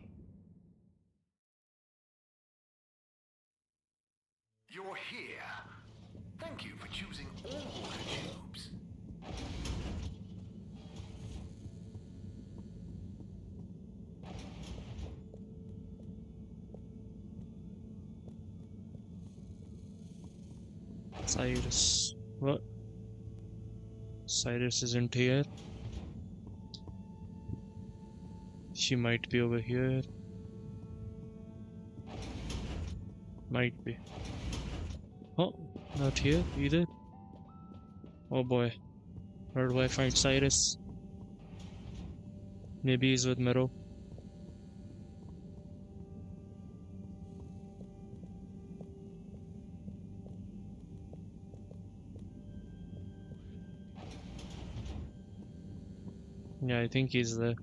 You're here. Thank you for choosing All Water Tubes. Cyrus. What? Cyrus isn't here. She might be over here. Might be. Oh, not here either. Oh boy. Where do I find Cyrus? Maybe he's with Mero. Yeah, I think he's there.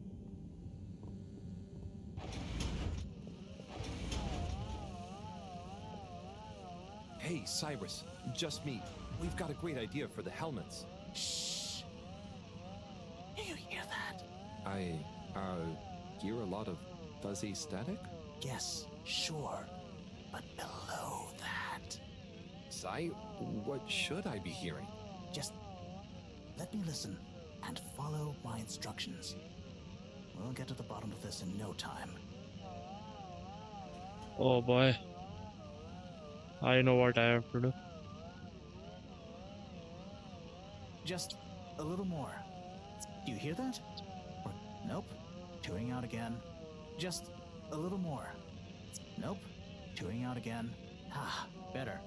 Hey, Cyrus, just me. We've got a great idea for the helmets. Shh. Do you hear that? I, hear a lot of fuzzy static? Yes, sure. But below that... Cy, what should I be hearing? Just let me listen and follow my instructions. We'll get to the bottom of this in no time. Oh boy. I know what I have to do. Just a little more. Do you hear that? Nope. Tuning out again. Just a little more. Nope. Tuning out again. Ah, better.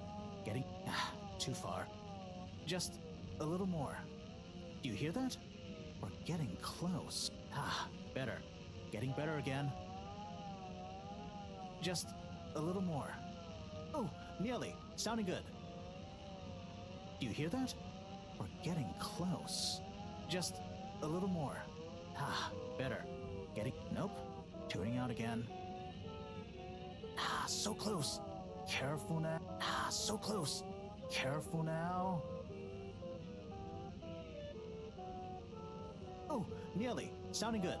Getting too far. Just a little more. Do you hear that? We're getting close. Ah, better. Getting better again. Just a little more. Oh, nearly. Sounding good. Do you hear that? We're getting close. Just a little more. Ah, better. Getting... Nope. Tuning out again. Ah, so close. Careful now. Ah, so close. Careful now. Oh, nearly. Sounding good.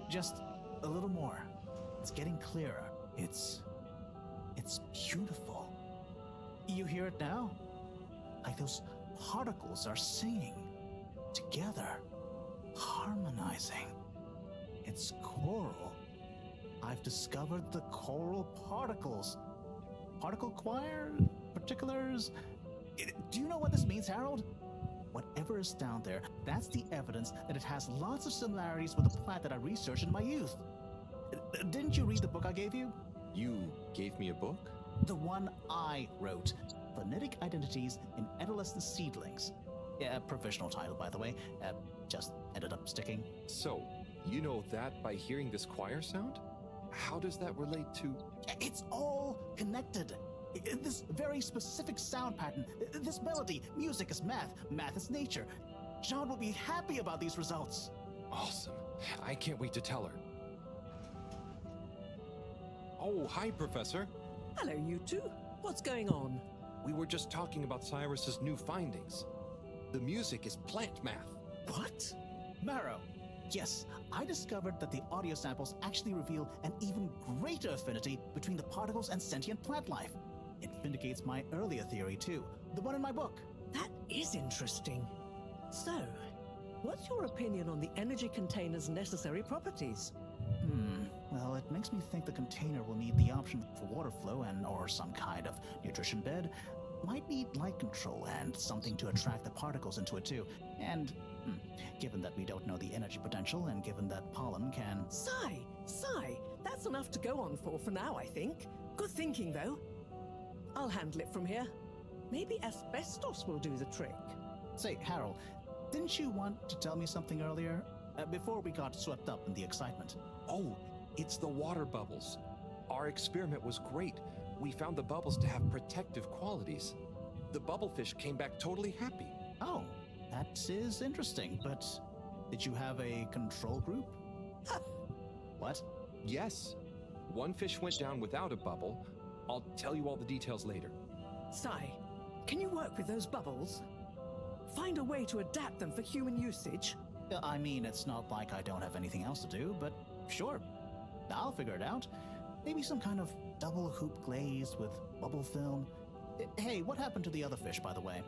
Just a little more. It's getting clearer. It's beautiful. You hear it now? Like those particles are singing together, harmonizing. It's choral. I've discovered the choral particles. Particle choir? Particulars? Do you know what this means, Harold? Whatever is down there, that's the evidence that it has lots of similarities with the plant that I researched in my youth. Didn't you read the book I gave you? You gave me a book? The one I wrote. Phonetic Identities in Adolescent Seedlings. Yeah, provisional title, by the way. Just ended up sticking. So, you know that by hearing this choir sound? How does that relate to... It's all connected. This very specific sound pattern, this melody, music is math, math is nature. John will be happy about these results. Awesome. I can't wait to tell her. Oh, hi, Professor. Hello, you two. What's going on? We were just talking about Cyrus's new findings. The music is plant math. What? Marrow. Yes, I discovered that the audio samples actually reveal an even greater affinity between the particles and sentient plant life. It vindicates my earlier theory, too. The one in my book. That is interesting. So, what's your opinion on the energy container's necessary properties? Well, it makes me think the container will need the option for water flow or some kind of nutrition bed. Might need light control and something to attract the particles into it too. And, given that we don't know the energy potential and given that pollen can... Sigh! That's enough to go on for now, I think. Good thinking, though. I'll handle it from here. Maybe asbestos will do the trick. Say, Harold, didn't you want to tell me something earlier? Before we got swept up in the excitement. Oh, it's the water bubbles. Our experiment was great. We found the bubbles to have protective qualities. The bubblefish came back totally happy. Oh, that is interesting, but did you have a control group? What? Yes. One fish went down without a bubble. I'll tell you all the details later. Sai, can you work with those bubbles? Find a way to adapt them for human usage? I mean, it's not like I don't have anything else to do, but sure. I'll figure it out. Maybe some kind of double hoop glaze with bubble film. Hey, what happened to the other fish, by the way?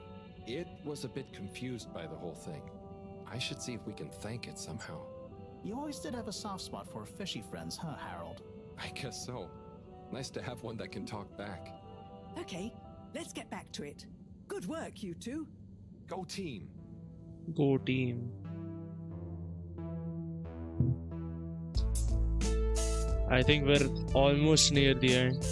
It was a bit confused by the whole thing. I should see if we can thank it somehow. You always did have a soft spot for fishy friends, huh, Harold? I guess so. Nice to have one that can talk back. Okay, let's get back to it. Good work, you two. Go team. Go team. I think we're almost near the end.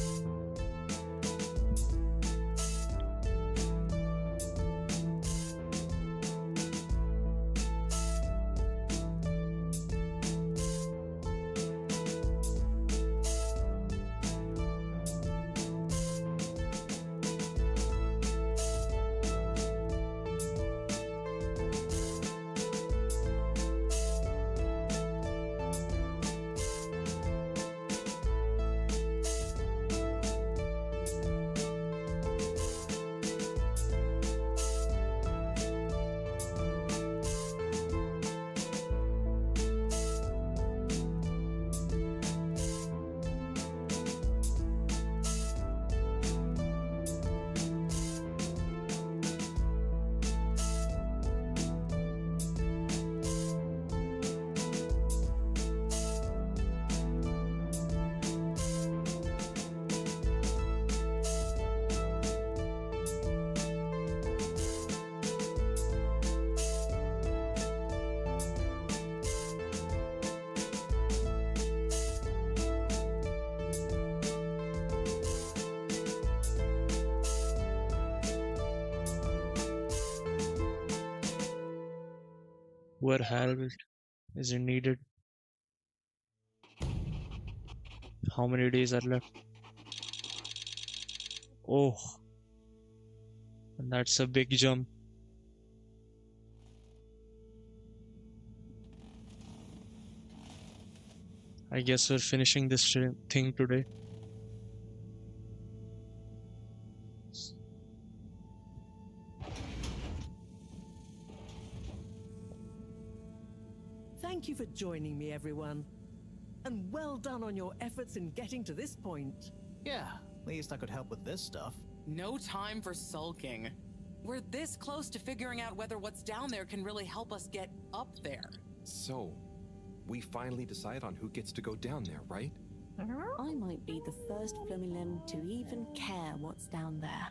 where Harold isn't needed. How many days are left? Oh, and that's a big jump. I guess we're finishing this thing today. Thank you for joining me, everyone. And well done on your efforts in getting to this point. Yeah, at least I could help with this stuff. No time for sulking. We're this close to figuring out whether what's down there can really help us get up there. So, we finally decide on who gets to go down there, right? I might be the first Flumilim to even care what's down there.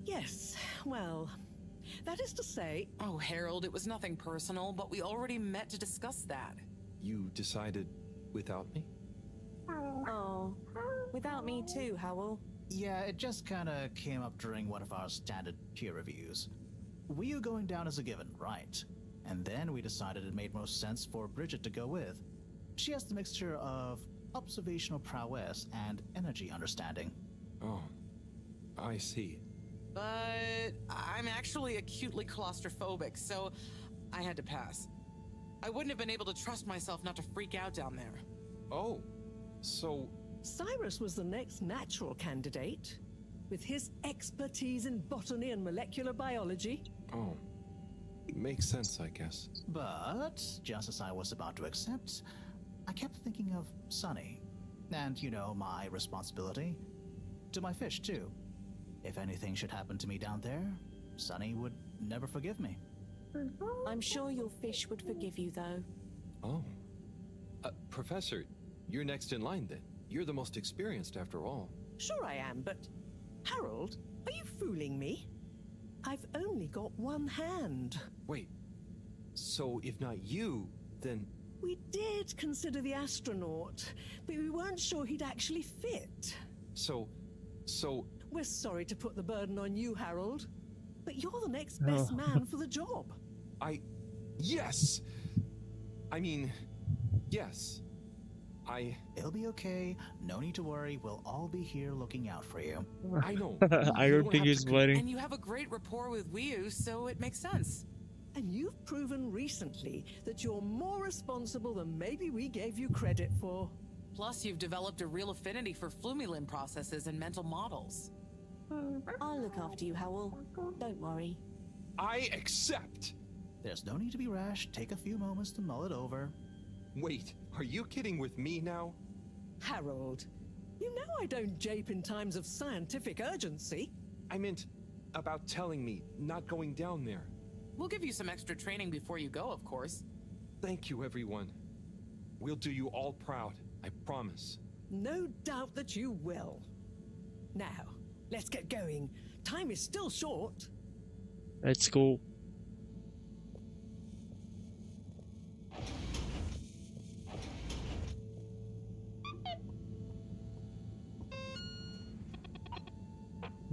Yes, well, that is to say... Oh, Harold, it was nothing personal, but we already met to discuss that. You decided without me? Oh, without me too, Howell. Yeah, it just kinda came up during one of our standard peer reviews. We were going down as a given, right? And then we decided it made most sense for Bridget to go with. She has the mixture of observational prowess and energy understanding. Oh, I see. But I'm actually acutely claustrophobic, so I had to pass. I wouldn't have been able to trust myself not to freak out down there. Oh, so... Cyrus was the next natural candidate. With his expertise in botany and molecular biology. Oh, makes sense, I guess. But, just as I was about to accept, I kept thinking of Sunny. And, you know, my responsibility. To my fish, too. If anything should happen to me down there, Sunny would never forgive me. I'm sure your fish would forgive you, though. Oh. Professor, you're next in line then. You're the most experienced after all. Sure I am, but... Harold, are you fooling me? I've only got one hand. Wait, so if not you, then... We did consider the astronaut, but we weren't sure he'd actually fit. So... We're sorry to put the burden on you, Harold, but you're the next best man for the job. Yes! I mean, yes. It'll be okay. No need to worry. We'll all be here looking out for you. I know. I don't think he's worrying. And you have a great rapport with Wiu, so it makes sense. And you've proven recently that you're more responsible than maybe we gave you credit for. Plus, you've developed a real affinity for Flumilim processes and mental models. I'll look after you, Howell. Don't worry. I accept! There's no need to be rash. Take a few moments to mull it over. Wait, are you kidding with me now? Harold, you know I don't jape in times of scientific urgency. I meant about telling me, not going down there. We'll give you some extra training before you go, of course. Thank you, everyone. We'll do you all proud, I promise. No doubt that you will. Now, let's get going. Time is still short. Let's go.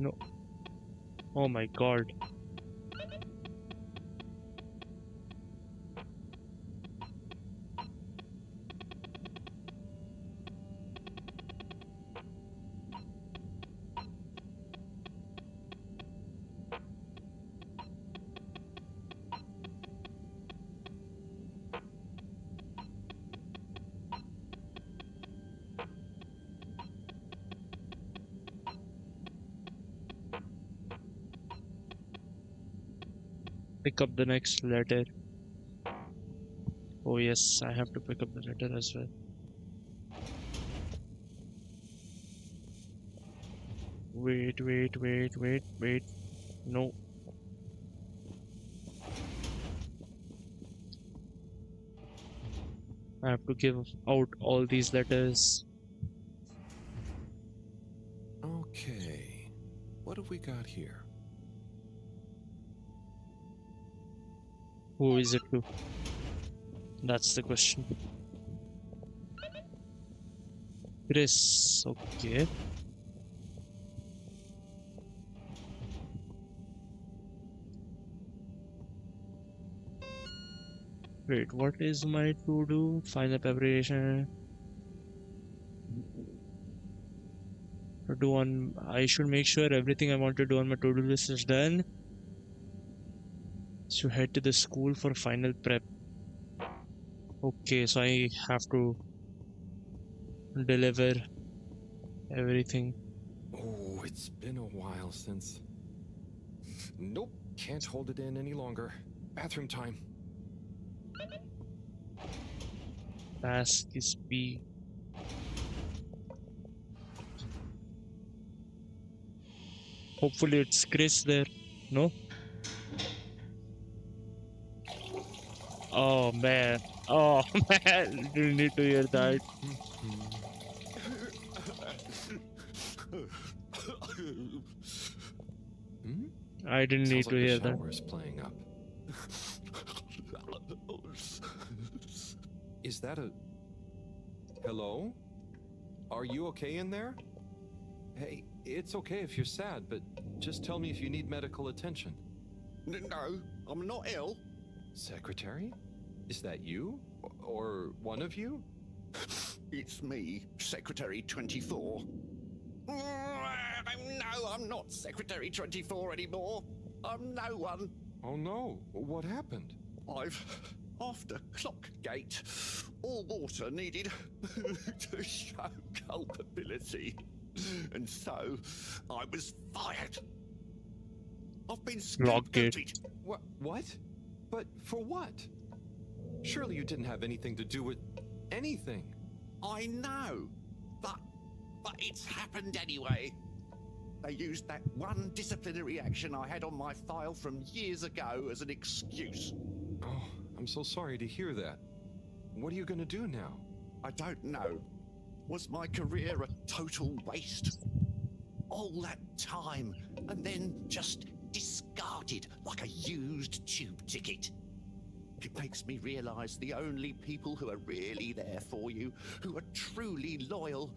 No. Oh my god. Pick up the next letter. Oh yes, I have to pick up the letter as well. Wait. No. I have to give out all these letters. Okay. What have we got here? Who is it to? That's the question. Chris, okay. Wait, what is my to do? Final preparation. To do on. I should make sure everything I want to do on my to do list is done. So head to the school for final prep. Okay, so I have to deliver everything. Oh, it's been a while since. Nope, can't hold it in any longer. Bathroom time. Task is B. Hopefully it's Chris there. No? Oh man. Oh man. You need to hear that. I didn't need Sounds to like the hear that. shower's playing up. Is that a... Hello? Are you okay in there? Hey, it's okay if you're sad, but just tell me if you need medical attention. No, I'm not ill. Secretary? Is that you? Or one of you? It's me, Secretary 24. No, I'm not Secretary 24 anymore. I'm no one. Oh no, what happened? After Clockgate, all water needed to show culpability. And so, I was fired. I've been scapegoated. What? But for what? Surely you didn't have anything to do with anything. I know, but it's happened anyway. They used that one disciplinary action I had on my file from years ago as an excuse. Oh, I'm so sorry to hear that. What are you gonna do now? I don't know. Was my career a total waste? All that time, and then just discarded like a used tube ticket. It makes me realize the only people who are really there for you, who are truly loyal,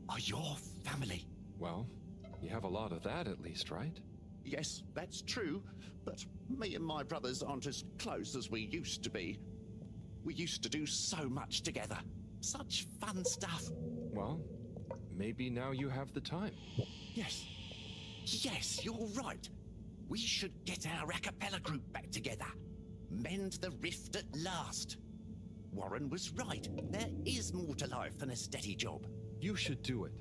are your family. Well, you have a lot of that at least, right? Yes, that's true, but me and my brothers aren't as close as we used to be. We used to do so much together. Such fun stuff. Well, maybe now you have the time. Yes. Yes, you're right. We should get our a cappella group back together. Mend the rift at last. Warren was right. There is more to life than a steady job. You should do it.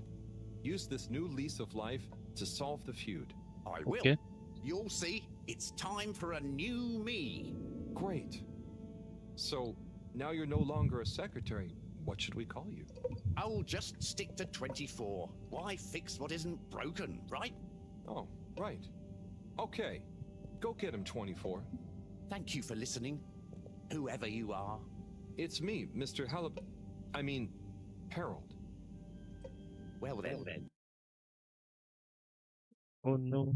Use this new lease of life to solve the feud. I will. Okay. You'll see. It's time for a new me. Great. So, now you're no longer a secretary. What should we call you? I'll just stick to 24. Why fix what isn't broken, right? Oh, right. Okay. Go get him, 24. Thank you for listening, whoever you are. It's me, Mr. Halibut. I mean, Harold. Well then. Oh no.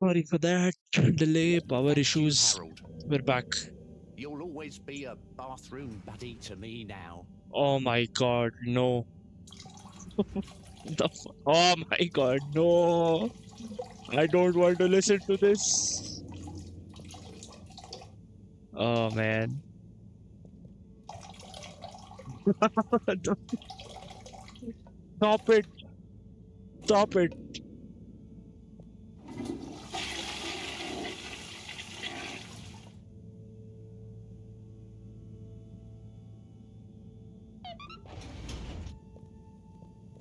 Sorry for that delay. Power Thank you, issues. Harold. We're back. You'll always be a bathroom buddy to me now. Oh my god, no. Oh my god, no. I don't want to listen to this. Oh man. Stop it. Stop it.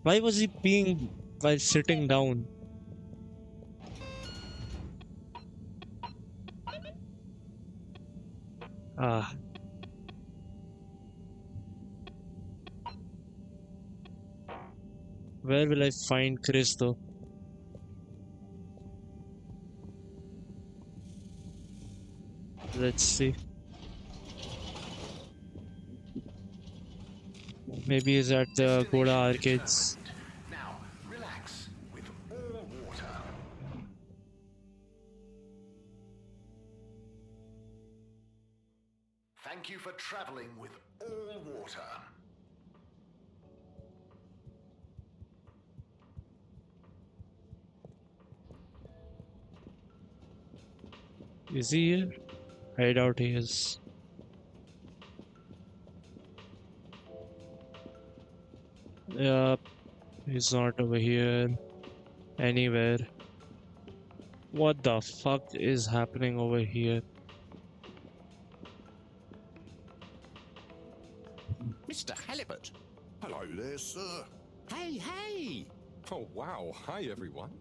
Why was he peeing while sitting down? Ah. Where will I find Chris though? Let's see. Maybe he's at the Goda Arcades. Now, relax with all water. Thank you for traveling with all water. Is he here? I doubt he is. Yup, he's not over here anywhere. What the fuck is happening over here? Mr. Halibut. Hello there, sir. Hey! Oh, wow. Hi, everyone.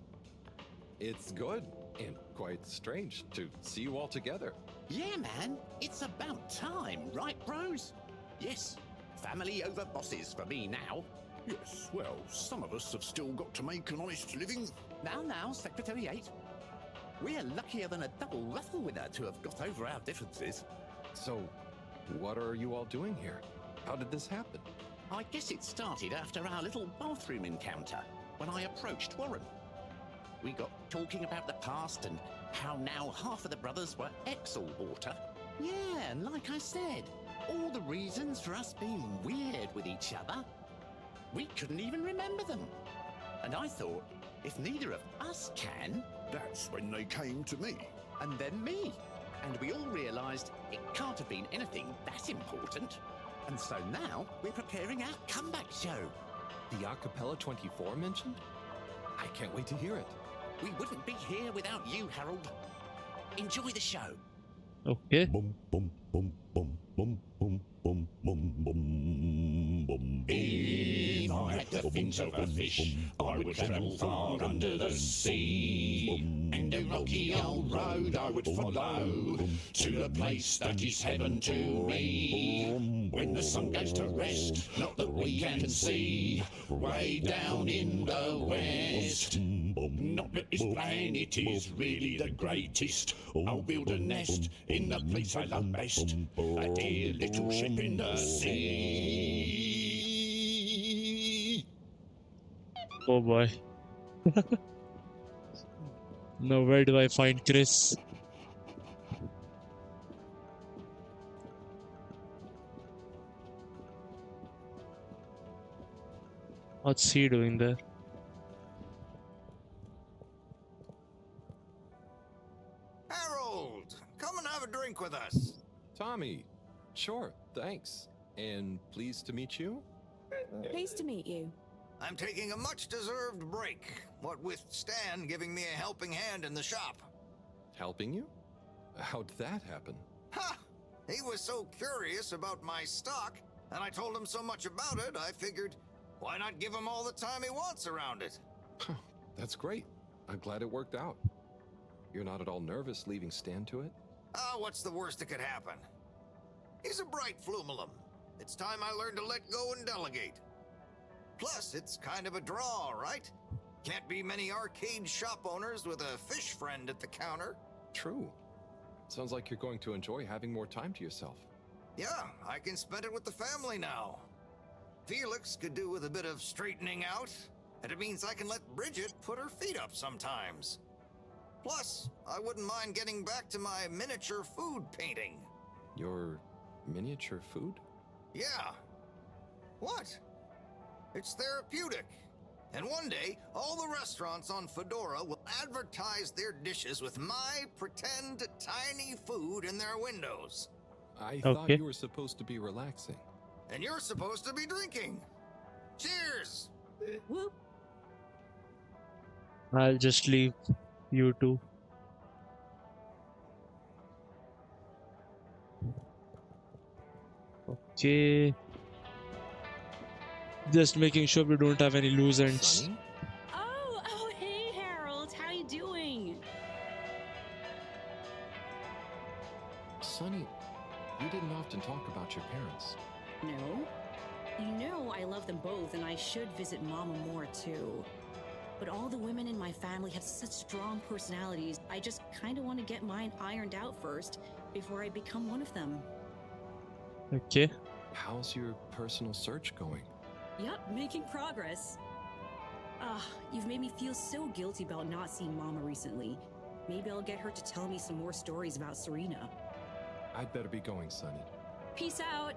It's good and quite strange to see you all together. Yeah, man. It's about time, right, bros? Yes. Family over bosses for me now. Yes, well, some of us have still got to make an honest living. Now, Secretary 8. We're luckier than a double ruffle winner to have got over our differences. So, what are you all doing here? How did this happen? I guess it started after our little bathroom encounter, when I approached Warren. We got talking about the past and how now half of the brothers were ex-all-water. Yeah, and like I said, all the reasons for us being weird with each other, we couldn't even remember them. And I thought, if neither of us can... That's when they came to me. And then me. And we all realised it can't have been anything that important. And so now we're preparing our comeback show. The Acapella 24 mentioned? I can't wait to hear it. We wouldn't be here without you, Harold. Enjoy the show. Okay. If I had the fins of a fish, I would travel far under the sea. And a rocky old road I would follow to the place that is heaven to me. When the sun goes to rest, not that we can see, way down in the west. Not that this planet is really the greatest. I'll build a nest in the place I love best, a dear little ship in the sea. Oh boy. Now where do I find Chris? What's he doing there? Harold, come and have a drink with us. Tommy, sure, thanks. And pleased to meet you? Pleased to meet you. I'm taking a much-deserved break, what with Stan giving me a helping hand in the shop. Helping you? How'd that happen? Ha! He was so curious about my stock, and I told him so much about it, I figured, why not give him all the time he wants around it? That's great. I'm glad it worked out. You're not at all nervous leaving Stan to it? What's the worst that could happen? He's a bright flumalum. It's time I learned to let go and delegate. Plus, it's kind of a draw, right? Can't be many arcade shop owners with a fish friend at the counter. True. Sounds like you're going to enjoy having more time to yourself. Yeah, I can spend it with the family now. Felix could do with a bit of straightening out, and it means I can let Bridget put her feet up sometimes. Plus, I wouldn't mind getting back to my miniature food painting. Your miniature food? Yeah. What? It's therapeutic. And one day, all the restaurants on Fedora will advertise their dishes with my pretend tiny food in their windows. I thought you were supposed to be relaxing. And you're supposed to be drinking. Cheers! Whoop. I'll just leave you two. Okay. Just making sure we don't have any loose ends. Sunny? Oh, hey, Harold. How you doing? Sunny, you didn't often talk about your parents. No. You know I love them both, and I should visit Mama more, too. But all the women in my family have such strong personalities, I just kind of want to get mine ironed out first before I become one of them. Okay. How's your personal search going? Yep, making progress. You've made me feel so guilty about not seeing Mama recently. Maybe I'll get her to tell me some more stories about Serena. I'd better be going, Sunny. Peace out!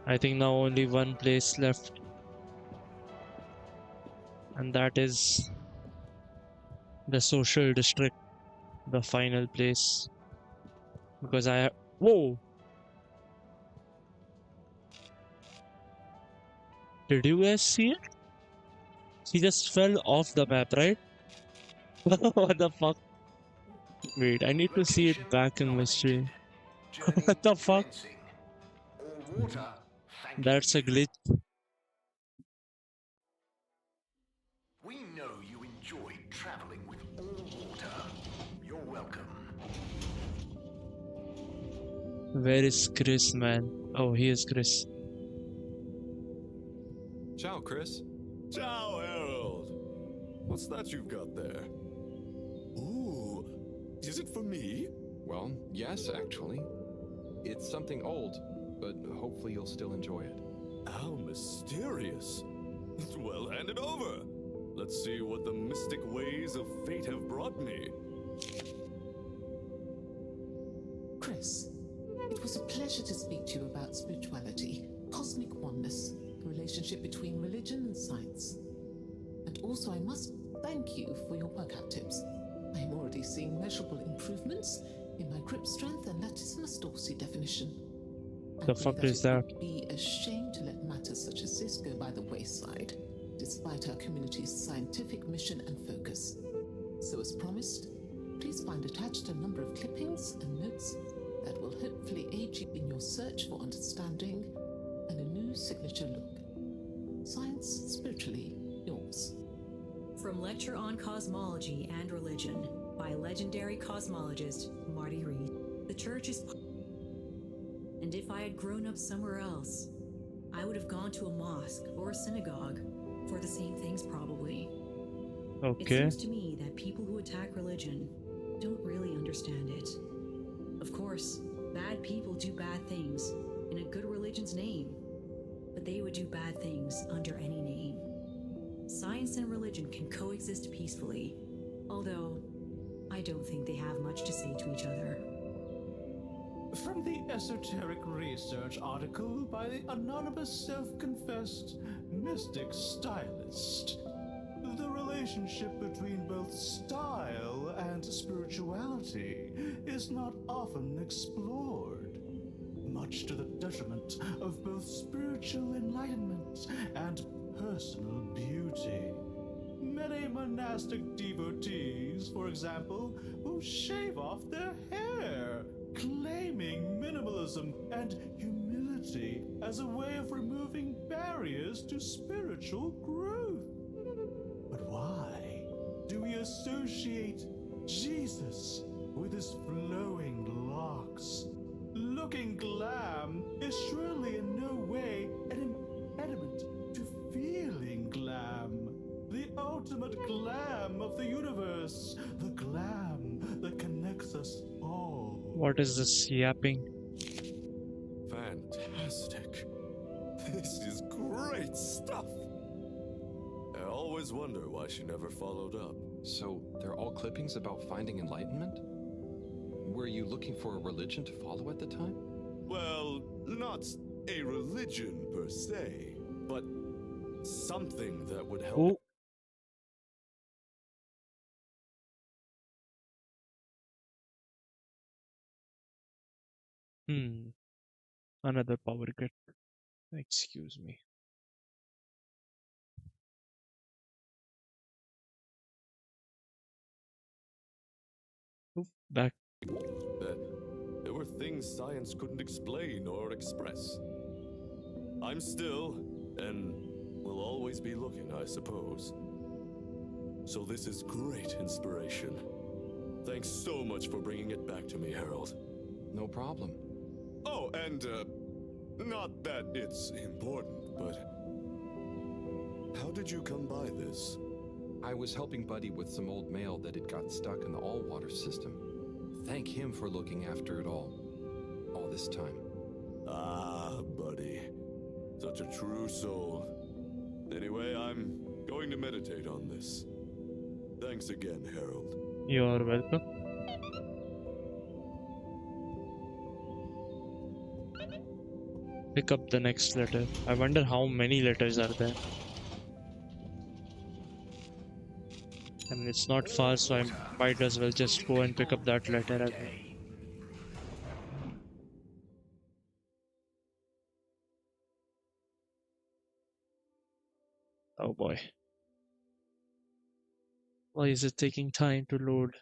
I think now only one place left. And that is the social district, the final place. Because I have... Whoa! Did you guys see it? He just fell off the map, right? What the fuck? Wait, I need to see it back in mystery. What the fuck? That's a glitch. We know you enjoy traveling with all water. You're welcome. Where is Chris, man? Oh, here's Chris. Ciao, Chris. Ciao, Harold. What's that you've got there? Ooh, is it for me? Well, yes, actually. It's something old, but hopefully you'll still enjoy it. How mysterious. Well, hand it over. Let's see what the mystic ways of fate have brought me. Chris, it was a pleasure to speak to you about spirituality, cosmic oneness, the relationship between religion and science. And also, I must thank you for your workout tips. I am already seeing measurable improvements in my grip strength and latissimus dorsi definition. The fuck is that? It would be a shame to let matters such as this go by the wayside, despite our community's scientific mission and focus. So as promised, please find attached a number of clippings and notes that will hopefully aid you in your search for understanding and a new signature look. Science spiritually yours. From Lecture on Cosmology and Religion by legendary cosmologist Marty Reed. The church is... And if I had grown up somewhere else, I would have gone to a mosque or a synagogue for the same things probably. Okay. It seems to me that people who attack religion don't really understand it. Of course, bad people do bad things in a good religion's name, but they would do bad things under any name. Science and religion can coexist peacefully, although I don't think they have much to say to each other. From the esoteric research article by the anonymous self-confessed mystic stylist, the relationship between both style and spirituality is not often explored, much to the detriment of both spiritual enlightenment and personal beauty. Many monastic devotees, for example, will shave off their hair, claiming minimalism and humility as a way of removing barriers to spiritual growth. But why do we associate Jesus with his flowing locks? Looking glam is surely in no way an impediment to feeling glam. The ultimate glam of the universe, the glam that connects us all. What is this yapping? Fantastic. This is great stuff. I always wonder why she never followed up. So, they're all clippings about finding enlightenment? Were you looking for a religion to follow at the time? Well, not a religion per se, but something that would help. Oh. Another power cut. Excuse me. Oof, back. That there were things science couldn't explain or express. I'm still, and will always be looking, I suppose. So this is great inspiration. Thanks so much for bringing it back to me, Harold. No problem. Oh, and, not that it's important, but how did you come by this? I was helping Buddy with some old mail that had got stuck in the all-water system. Thank him for looking after it all this time. Ah, Buddy. Such a true soul. Anyway, I'm going to meditate on this. Thanks again, Harold. You're welcome. Pick up the next letter. I wonder how many letters are there. I mean, it's not far, so I might as well just go and pick up that letter as well. Oh boy. Why is it taking time to load?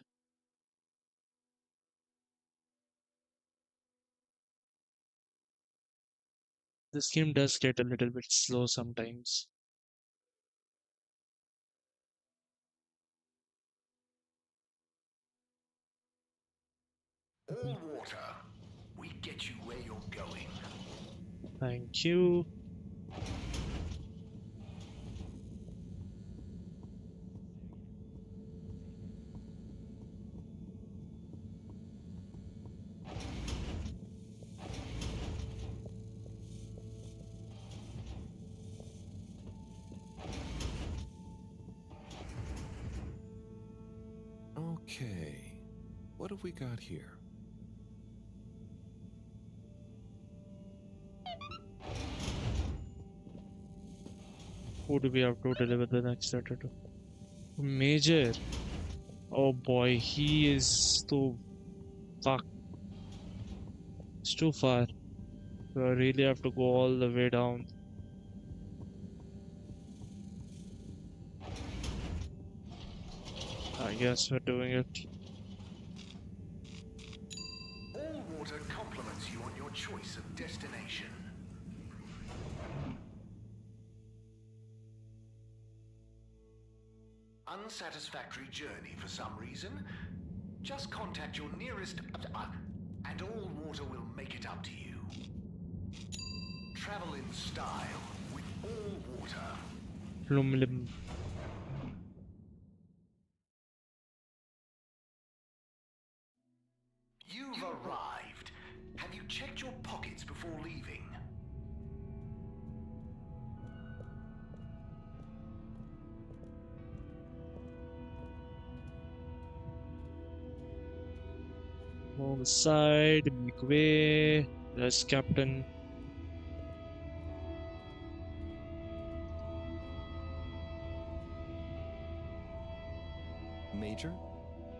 This game does get a little bit slow sometimes. All water. We get you where you're going. Thank you. Okay, what have we got here? Who do we have to deliver the next letter to? Major. Oh boy, he is too... Fuck. It's too far. So I really have to go all the way down. I guess we're doing it. All water compliments you on your choice of destination. Unsatisfactory journey for some reason? Just contact your nearest and all water will make it up to you. Travel in style with all water. Lumlim. You've arrived. Have you checked your pockets before leaving? Move aside, make way. There's Captain. Major,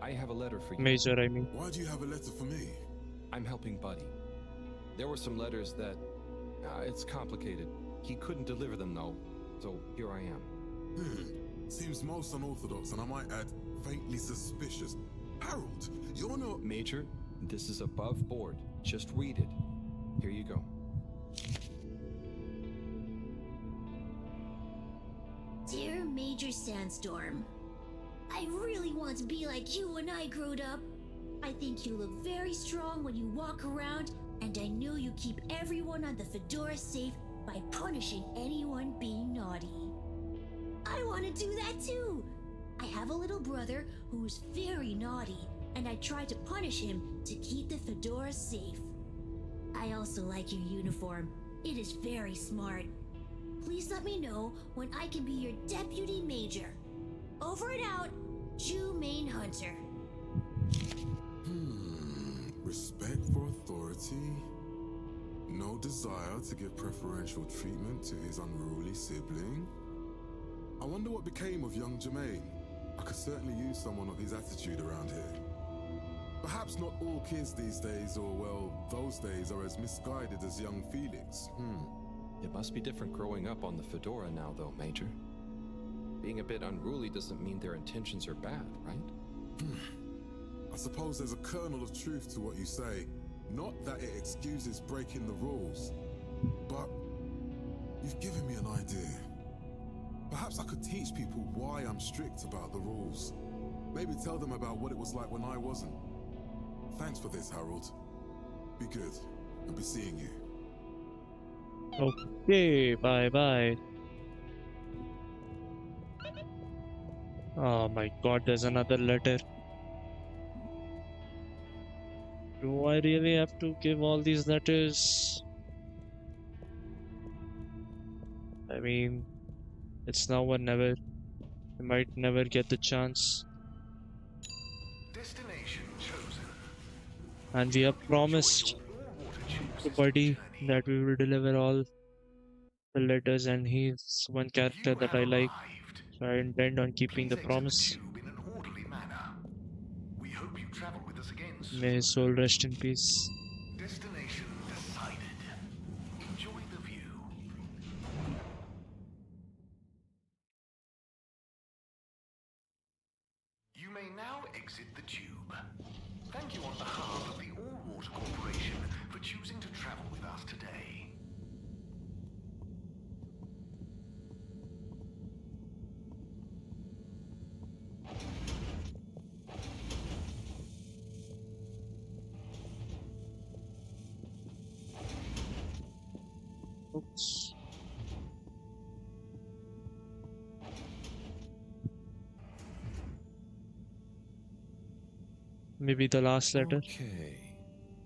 I have a letter for you. Major, I mean. Why do you have a letter for me? I'm helping Buddy. There were some letters that... it's complicated. He couldn't deliver them, though. So here I am. Seems most unorthodox, and I might add, faintly suspicious. Harold, you're not... Major, this is above board. Just read it. Here you go. Dear Major Sandstorm, I really want to be like you when I growed up. I think you look very strong when you walk around, and I know you keep everyone on the Fedora safe by punishing anyone being naughty. I want to do that too. I have a little brother who is very naughty, and I try to punish him to keep the Fedora safe. I also like your uniform. It is very smart. Please let me know when I can be your deputy major. Over and out, Jew main hunter. Respect for authority. No desire to give preferential treatment to his unruly sibling. I wonder what became of young Jermaine. I could certainly use someone of his attitude around here. Perhaps not all kids these days, or well, those days, are as misguided as young Felix. It must be different growing up on the Fedora now, though, Major. Being a bit unruly doesn't mean their intentions are bad, right? I suppose there's a kernel of truth to what you say. Not that it excuses breaking the rules, but you've given me an idea. Perhaps I could teach people why I'm strict about the rules. Maybe tell them about what it was like when I wasn't. Thanks for this, Harold. Be good. I'll be seeing you. Okay, bye-bye. Oh my god, there's another letter. Do I really have to give all these letters? I mean, it's now or never. I might never get the chance. Destination chosen. And we have promised to Buddy that we will deliver all the letters, and he's one character that I like. So I intend on keeping the promise. In an orderly manner. We hope you travel with us again soon. May his soul rest in peace. Destination decided. Enjoy the view. You may now exit the tube. Thank you on behalf of the All-Water Corporation for choosing to travel with us today. Oops. Maybe the last letter. Okay.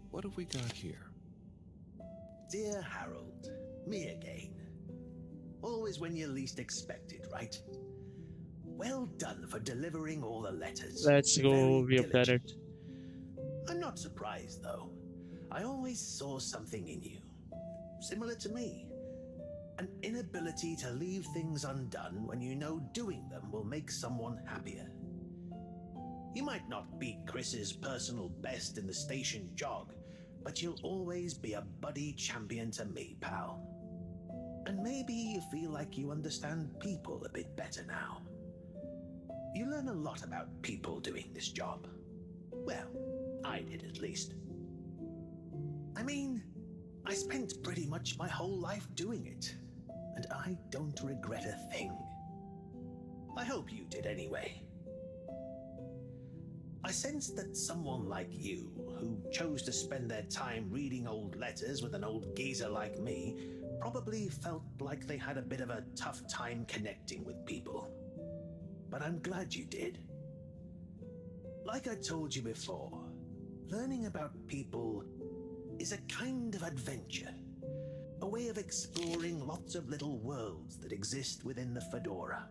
What have we got here? Dear Harold, me again. Always when you least expect it, right? Well done for delivering all the letters. Let's go, we have done it. I'm not surprised, though. I always saw something in you. Similar to me. An inability to leave things undone when you know doing them will make someone happier. You might not beat Chris's personal best in the station jog, but you'll always be a buddy champion to me, pal. And maybe you feel like you understand people a bit better now. You learn a lot about people doing this job. Well, I did at least. I mean, I spent pretty much my whole life doing it, and I don't regret a thing. I hope you did anyway. I sensed that someone like you, who chose to spend their time reading old letters with an old geezer like me, probably felt like they had a bit of a tough time connecting with people. But I'm glad you did. Like I told you before, learning about people is a kind of adventure, a way of exploring lots of little worlds that exist within the Fedora.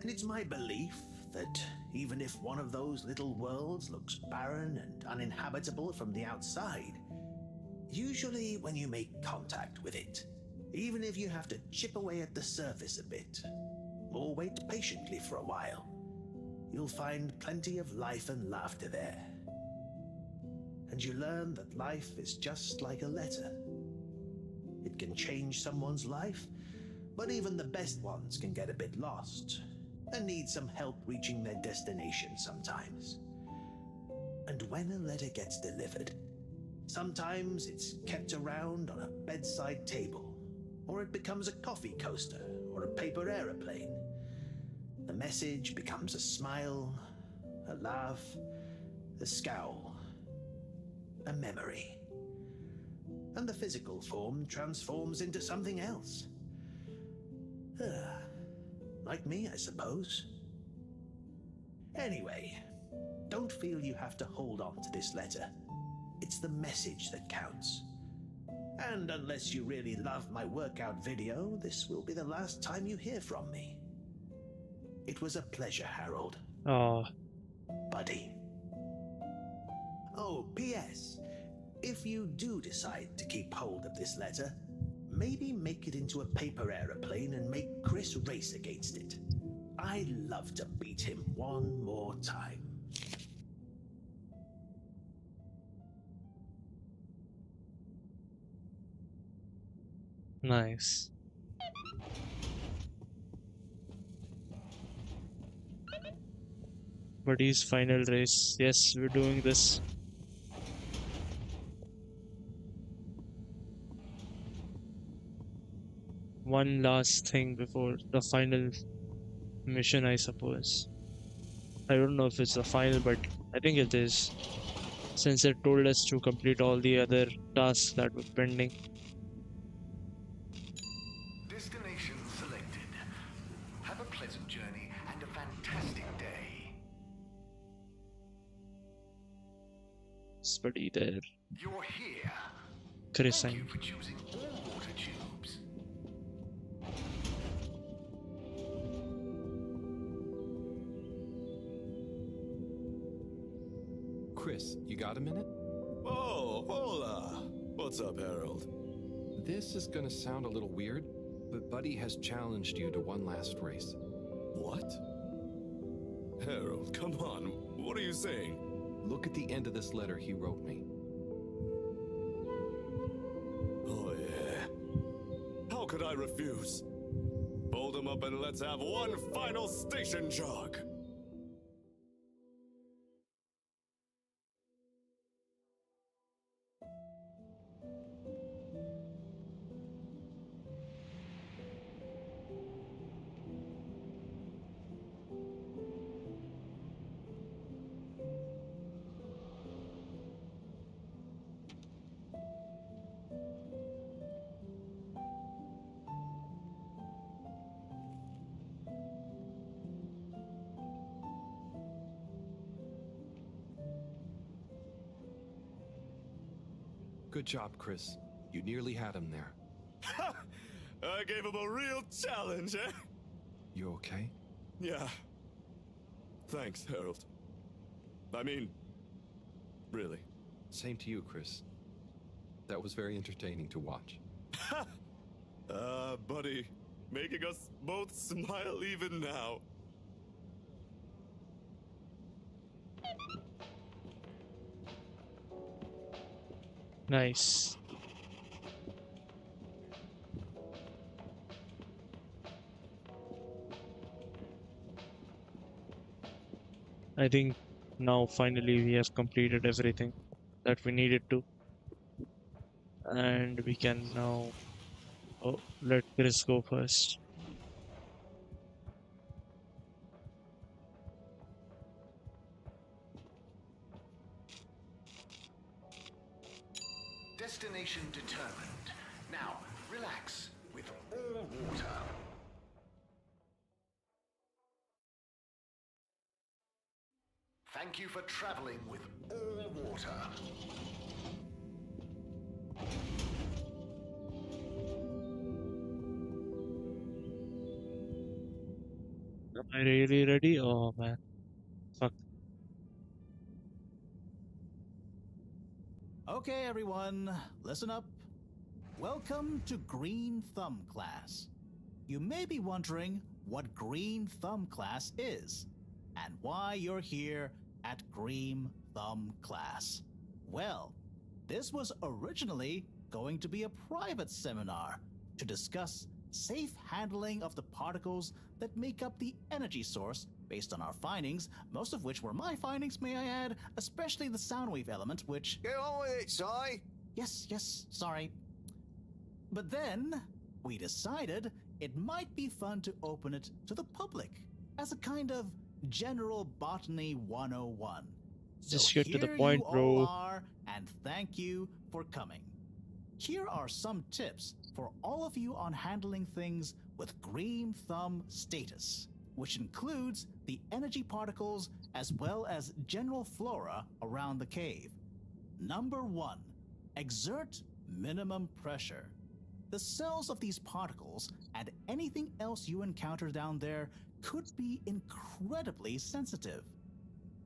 And it's my belief that even if one of those little worlds looks barren and uninhabitable from the outside, usually when you make contact with it, even if you have to chip away at the surface a bit, or wait patiently for a while, you'll find plenty of life and laughter there. And you learn that life is just like a letter. It can change someone's life, but even the best ones can get a bit lost and need some help reaching their destination sometimes. And when a letter gets delivered, sometimes it's kept around on a bedside table, or it becomes a coffee coaster or a paper aeroplane. The message becomes a smile, a laugh, a scowl, a memory. And the physical form transforms into something else. Like me, I suppose. Anyway, don't feel you have to hold on to this letter. It's the message that counts. And unless you really love my workout video, this will be the last time you hear from me. It was a pleasure, Harold. Oh, Buddy. Oh, P.S. If you do decide to keep hold of this letter, maybe make it into a paper aeroplane and make Chris race against it. I'd love to beat him one more time. nice. Buddy's final race. Yes, we're doing this. One last thing before the final mission, I suppose. I don't know if it's the final, but I think it is, since it told us to complete all the other tasks that were pending. Destination selected. Have a pleasant journey and a fantastic day. It's Buddy there. You're here. Chris Thank and you for choosing all water tubes. Chris, you got a minute? Oh, hola! What's up, Harold? This is gonna sound a little weird, but Buddy has challenged you to one last race. What? Harold, come on. What are you saying? Look at the end of this letter he wrote me. Oh, yeah. How could I refuse? Fold him up and let's have one final station jog. Good job, Chris. You nearly had him there. I gave him a real challenge, eh? You okay? Yeah. Thanks, Harold. I mean, really. Same to you, Chris. That was very entertaining to watch. Buddy, making us both smile even now. nice. I think now finally we have completed everything that we needed to, and we can now let Chris go first. Destination determined. Now, relax with all water. Thank you for traveling with all water. Am I really ready? Oh man. Fuck. Okay, everyone, listen up. Welcome to Green Thumb class. You may be wondering what Green Thumb class is and why you're here at Green Thumb class. Well, this was originally going to be a private seminar to discuss safe handling of the particles that make up the energy source based on our findings, most of which were my findings, may I add, especially the sound wave element, which... Get on with it, Si! Yes, sorry. But then, we decided it might be fun to open it to the public as a kind of general botany 101. Just So get to the here point, you bro. all are, and thank you for coming. Here are some tips for all of you on handling things with Green Thumb status, which includes the energy particles as well as general flora around the cave. Number 1, exert minimum pressure. The cells of these particles and anything else you encounter down there could be incredibly sensitive.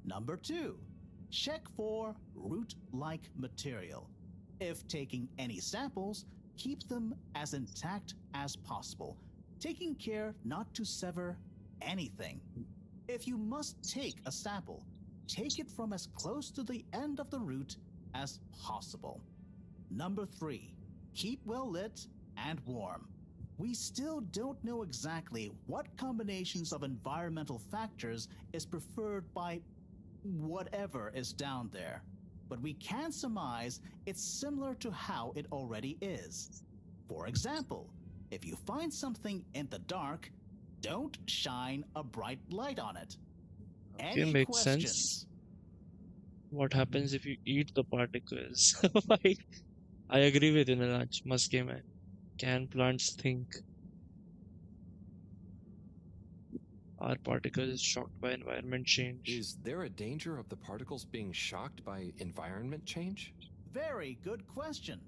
Number 2, check for root-like material. If taking any samples, keep them as intact as possible, taking care not to sever anything. If you must take a sample, take it from as close to the end of the root as possible. Number 3, keep well lit and warm. We still don't know exactly what combinations of environmental factors is preferred by whatever is down there, but we can surmise it's similar to how it already is. For example, if you find something in the dark, don't shine a bright light on it. Okay, Any makes questions? sense. What happens if you eat the particles? I agree with you, Niraj. Musky man. Can plants think? Are particles shocked by environment change? Is there a danger of the particles being shocked by environment change? Very good question.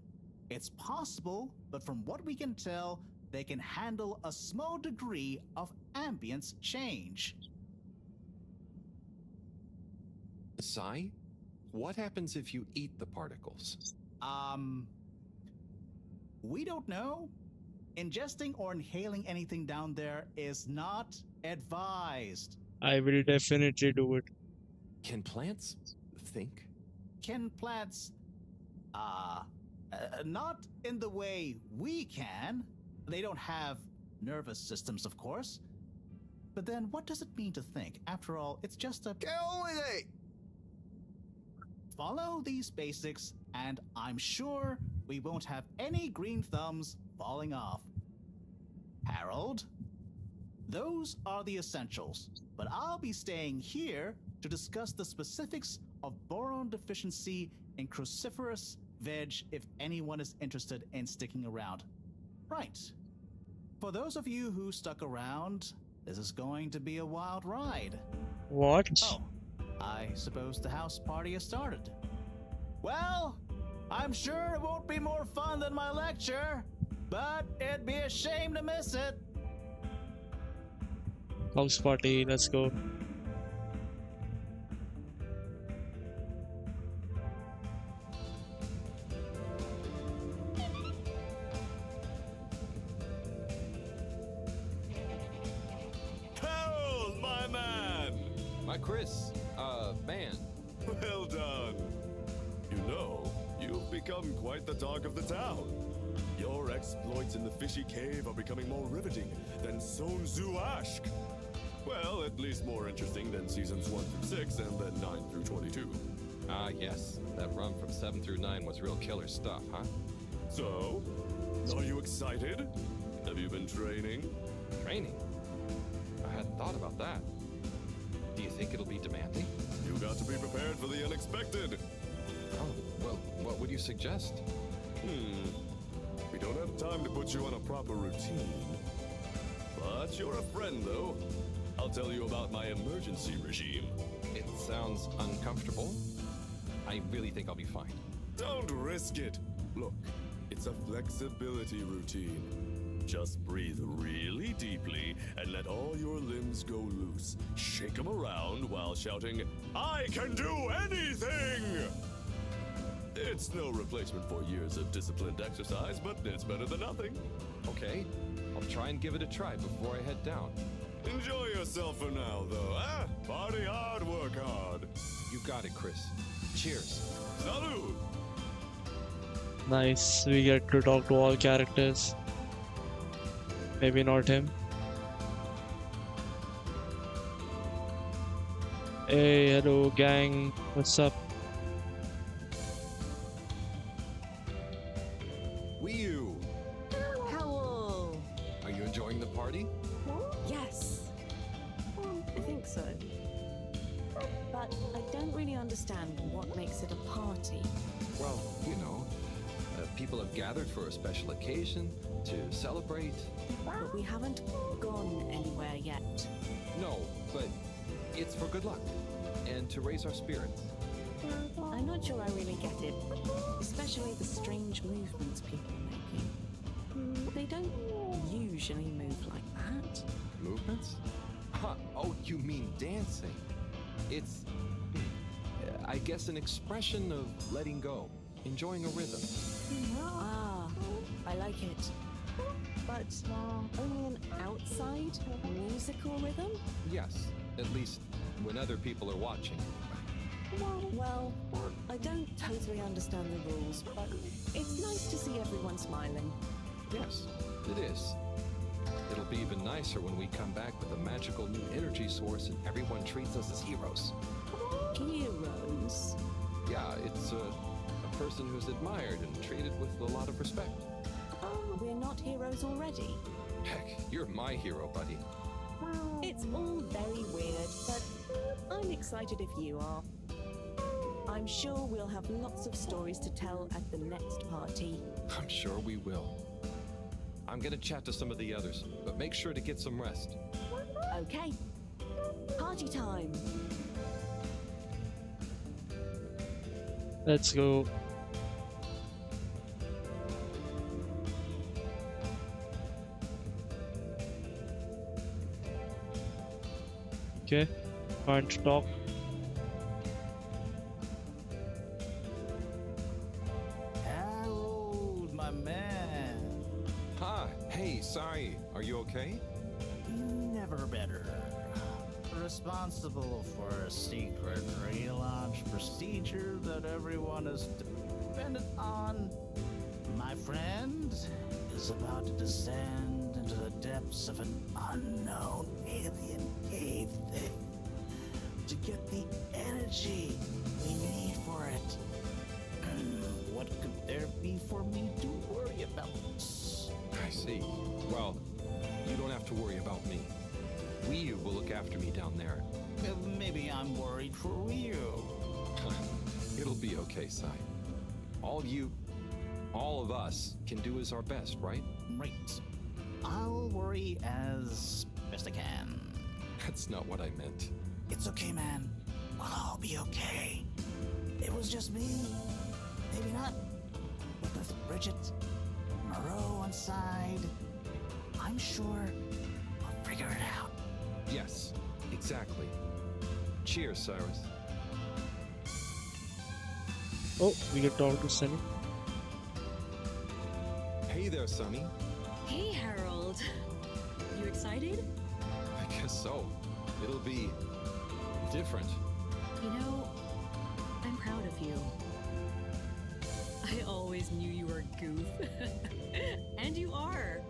It's possible, but from what we can tell, they can handle a small degree of ambience change. Sai, what happens if you eat the particles? We don't know. Ingesting or inhaling anything down there is not advised. I will definitely do it. Can plants think? Can plants, not in the way we can. They don't have nervous systems, of course. But then what does it mean to think? After all, it's just a... Get on with it! Follow these basics, and I'm sure we won't have any green thumbs falling off. Harold? Those are the essentials, but I'll be staying here to discuss the specifics of boron deficiency in cruciferous veg if anyone is interested in sticking around. Right. For those of you who stuck around, this is going to be a wild ride. What? Oh, I suppose the house party has started. Well, I'm sure it won't be more fun than my lecture, but it'd be a shame to miss it. House party, let's go. Harold, my man! My Chris, man. Well done. You know, you've become quite the talk of the town. Your exploits in the fishy cave are becoming more riveting than Sun Tzu Ashk. Well, at least more interesting than seasons 1 through 6 and then 9 through 22. Yes. That run from 7 through 9 was real killer stuff, huh? So, are you excited? Have you been training? Training? I hadn't thought about that. Do you think it'll be demanding? You got to be prepared for the unexpected. Oh, well, what would you suggest? We don't have time to put you on a proper routine. But you're a friend, though. I'll tell you about my emergency regime. It sounds uncomfortable. I really think I'll be fine. Don't risk it. Look, it's a flexibility routine. Just breathe really deeply and let all your limbs go loose. Shake them around while shouting, "I can do anything!" It's no replacement for years of disciplined exercise, but it's better than nothing. Okay, I'll try and give it a try before I head down. Enjoy yourself for now, though, eh? Party hard, work hard. You got it, Chris. Cheers. Salud! Nice, we get to talk to all characters. Maybe not him. Hey, hello gang, what's up? Wii-U! Howl! Are you enjoying the party? Yes. I think so. But I don't really understand what makes it a party. Well, you know, people have gathered for a special occasion to celebrate. But we haven't gone anywhere yet. No, but it's for good luck and to raise our spirits. I'm not sure I really get it, especially the strange movements people are making. They don't usually move like that. Movements? Huh, oh, you mean dancing. It's, I guess, an expression of letting go, enjoying a rhythm. Ah, I like it. But only an outside musical rhythm? Yes, at least when other people are watching. Well, I don't totally understand the rules, but it's nice to see everyone smiling. Yes, it is. It'll be even nicer when we come back with a magical new energy source and everyone treats us as heroes. Heroes? Yeah, it's a person who's admired and treated with a lot of respect. Oh, we're not heroes already? Heck, you're my hero, buddy. It's all very weird, but I'm excited if you are. I'm sure we'll have lots of stories to tell at the next party. I'm sure we will. I'm gonna chat to some of the others, but make sure to get some rest. Okay. Party time. Let's go. Okay, can't talk. Harold, my man. Hi, hey, sorry, are you okay? Never better. Responsible for a secret relaunch procedure that everyone is dependent on. My friend is about to descend into the depths of an unknown alien cave thing to get the energy we need for it. What could there be for me to worry about? I see. Well, you don't have to worry about me. Ryu will look after me down there. Maybe I'm worried for Ryu. It'll be okay, Sai. All of us can do is our best, right? Right. I'll worry as best I can. That's not what I meant. It's okay, man. We'll all be okay. It was just me. Maybe not. But with Bridget, Moreau on side, I'm sure we'll figure it out. Yes, exactly. Cheers, Cyrus. Oh, we can talk to Sunny. Hey there, Sonny. Hey, Harold. You excited? I guess so. It'll be different. You know, I'm proud of you. I always knew you were a goof. And you are.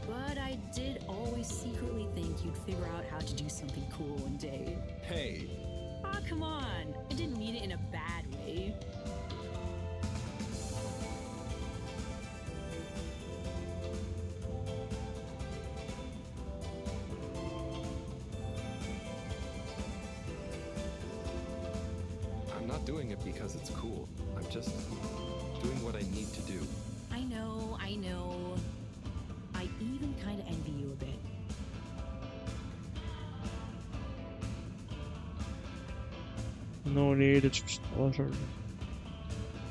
But I did always secretly think you'd figure out how to do something cool one day. Hey. Ah, come on. I didn't mean it in a bad way. I'm not doing it because it's cool. I'm just doing what I need to do. I know. I even kind of envy you a bit. No need, it's just water.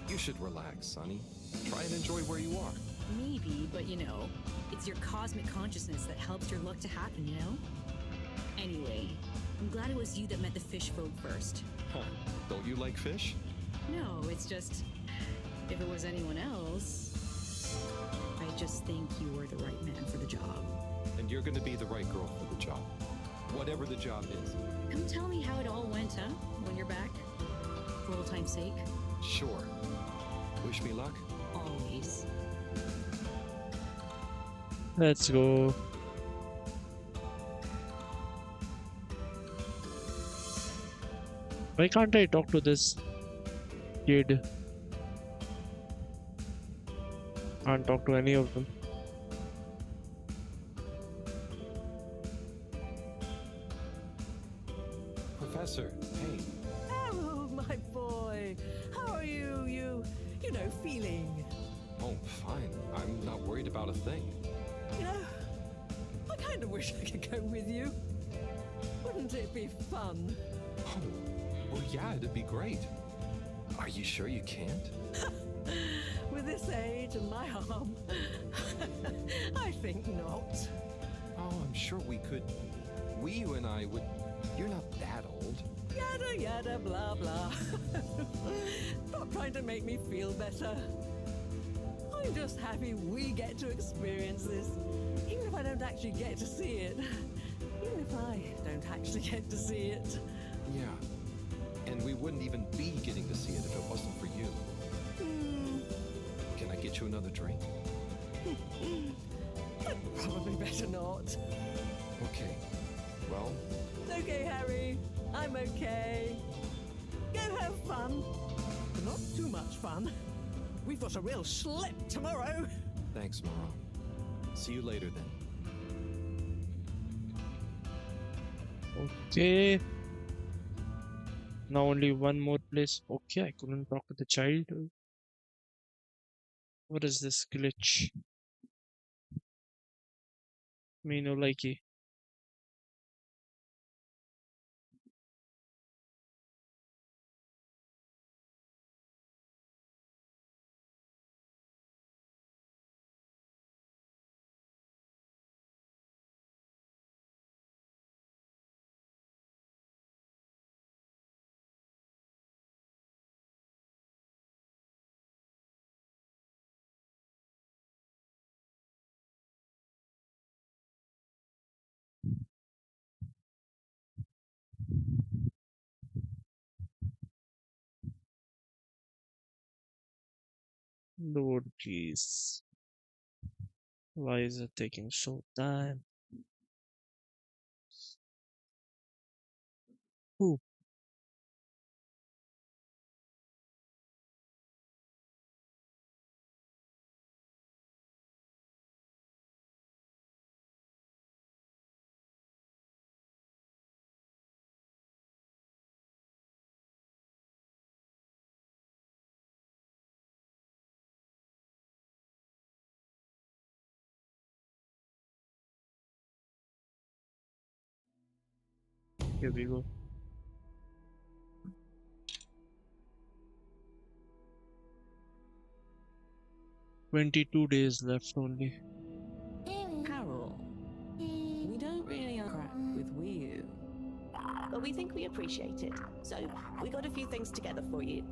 You should relax, Sonny. Try and enjoy where you are. Maybe, but you know, it's your cosmic consciousness that helps your luck to happen, you know? Anyway, I'm glad it was you that met the fish folk first. Huh. Don't you like fish? No, it's just, if it was anyone else, I just think you were the right man for the job. And you're gonna be the right girl for the job. Whatever the job is. Come tell me how it all went, huh? When you're back? For old time's sake? Sure. Wish me luck? Always. Let's go. Why can't I talk to this kid? Can't talk to any of them. Professor, hey. Harold, my boy. How are you? You know, feeling? Oh, fine. I'm not worried about a thing. You know, I kind of wish I could go with you. Wouldn't it be fun? Oh, well, yeah, it'd be great. Are you sure you can't? With this age and my arm, I think not. Oh, I'm sure we could. You and I would. You're not that old. Yada yada blah blah. Stop trying to make me feel better. I'm just happy we get to experience this, even if I don't actually get to see it. Even if I don't actually get to see it. Yeah. And we wouldn't even be getting to see it if it wasn't for you. Can I get you another drink? Probably better not. Okay. Well. Okay, Harry. I'm okay. Go have fun. But not too much fun. We've got a real schlep tomorrow. Thanks, Moreau. See you later then. Okay. Now only one more place. Okay, I couldn't talk to the child. What is this glitch? Me no likey. Lord, please. Why is it taking so time? Ooh. Here we go. 22 days left only. Carol, we don't really crack with you. But we think we appreciate it. So, we got a few things together for you.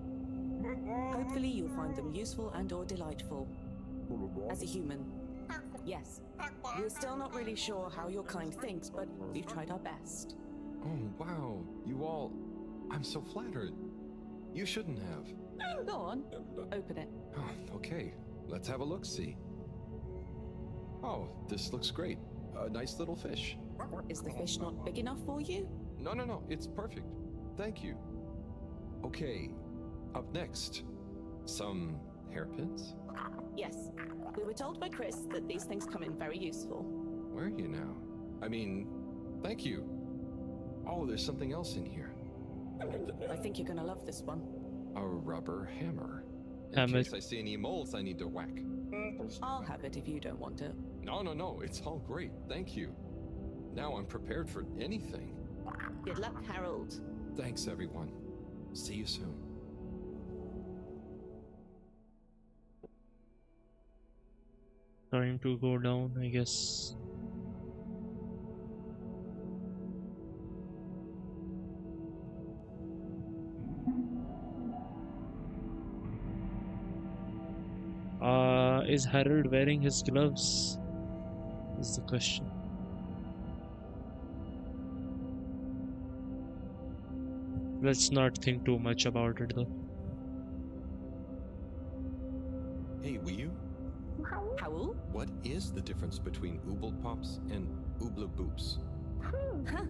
Hopefully you'll find them useful and or delightful. As a human. Yes, we're still not really sure how your kind thinks, but we've tried our best. Oh, wow. You all. I'm so flattered. You shouldn't have. Go on, open it. Oh, okay. Let's have a look-see. Oh, this looks great. A nice little fish. Is the fish not big enough for you? No, it's perfect. Thank you. Okay, up next, some hairpins? Yes. We were told by Chris that these things come in very useful. Where are you now? I mean, thank you. Oh, there's something else in here. I think you're gonna love this one. A rubber hammer. In Hammer. case I see any moles I need to whack. I'll have it if you don't want it. No, it's all great. Thank you. Now I'm prepared for anything. Good luck, Harold. Thanks, everyone. See you soon. Time to go down, I guess. Is Harold wearing his gloves? Is the question. Let's not think too much about it though. Hey, will you? Howl? What is the difference between Ooble Pops and Ooble Boops? Huh.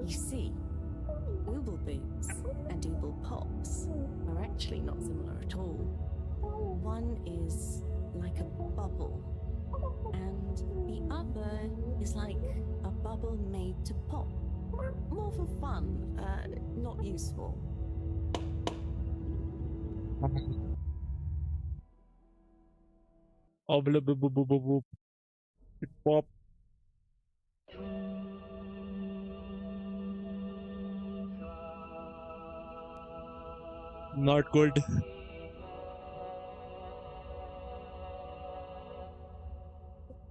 You see, Ooble Boots and Ooble Pops are actually not similar at all. One is like a bubble, and the other is like a bubble made to pop. More for fun, not useful. Oh, blah, blah, blah, blah, blah, blah. It pop. Not good.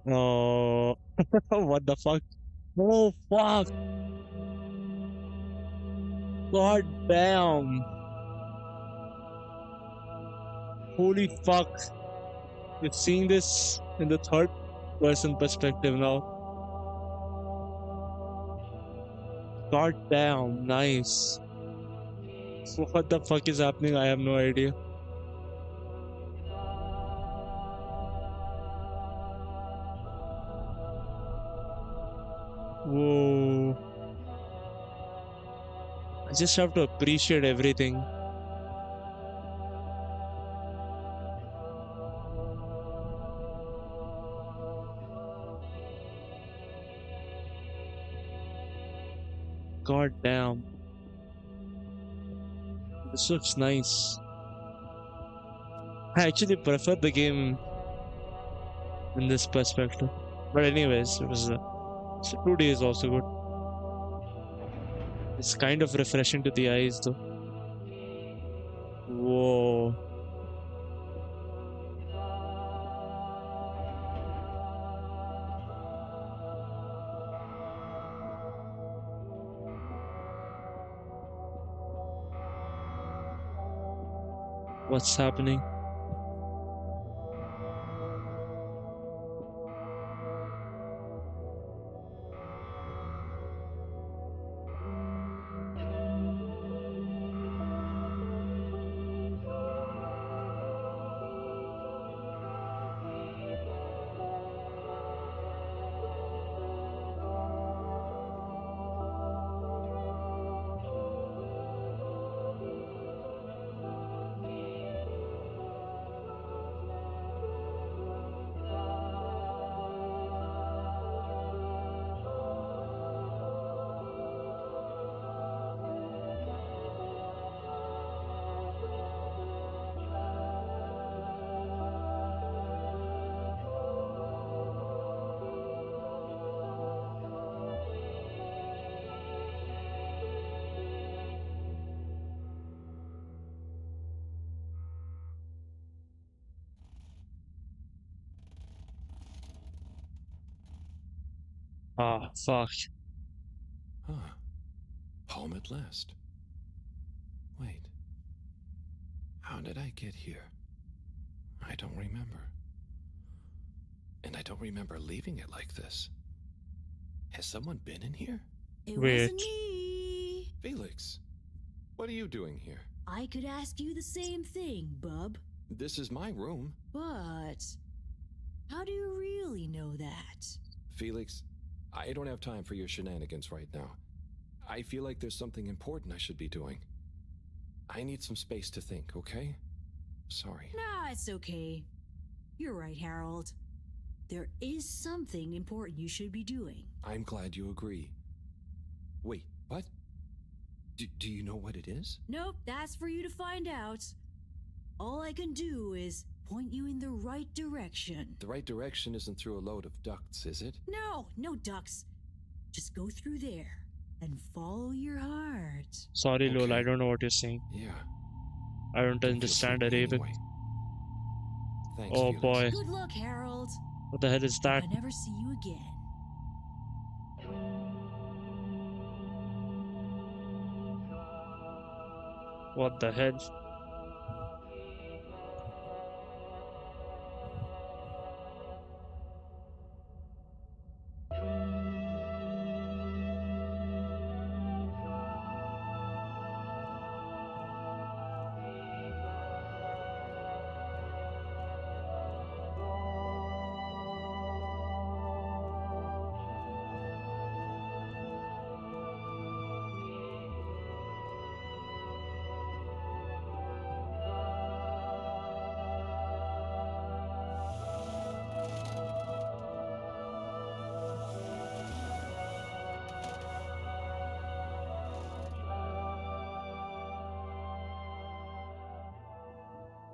Oh, what the fuck? Oh, fuck. God damn. Holy fuck. We're seeing this in the third person perspective now. God damn, nice. What the fuck is happening? I have no idea. Whoa. I just have to appreciate everything. God damn. This looks nice. I actually prefer the game in this perspective. But anyways, it was 2D is also good. It's kind of refreshing to the eyes though. Whoa. What's happening? Ah, fuck. Huh. Home at last. Wait. How did I get here? I don't remember. And I don't remember leaving it like this. Has someone been in here? It wasn't me. Felix, what are you doing here? I could ask you the same thing, bub. This is my room. But how do you really know that? Felix, I don't have time for your shenanigans right now. I feel like there's something important I should be doing. I need some space to think, okay? Sorry. Nah, it's okay. You're right, Harold. There is something important you should be doing. I'm glad you agree. Wait, what? Do you know what it is? Nope, that's for you to find out. All I can do is point you in the right direction. The right direction isn't through a load of ducts, is it? No, no ducks. Just go through there and follow your heart. Sorry, Lola, I don't know what you're saying. Yeah. I don't understand Arabic. Anyway. Thanks, Oh Felix. boy. Good luck, Harold. What the hell is that? If I never see you again. What the hell?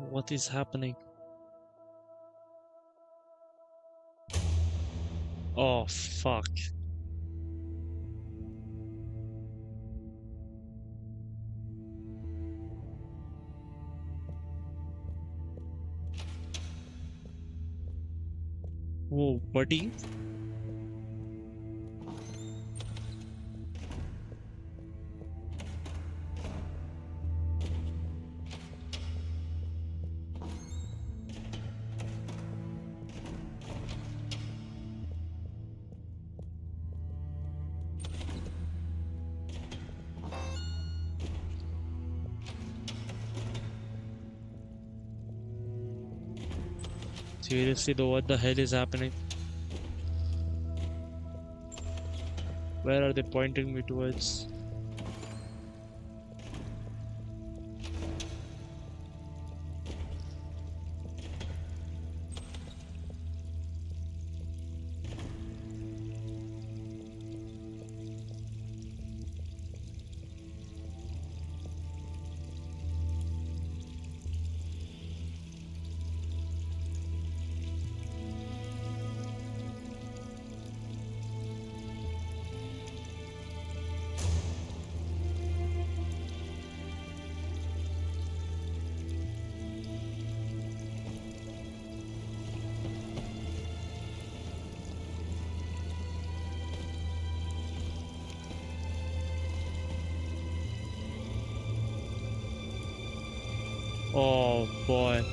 What is happening? Oh, fuck. Whoa, buddy. Seriously though, what the hell is happening? Where are they pointing me towards? Oh boy.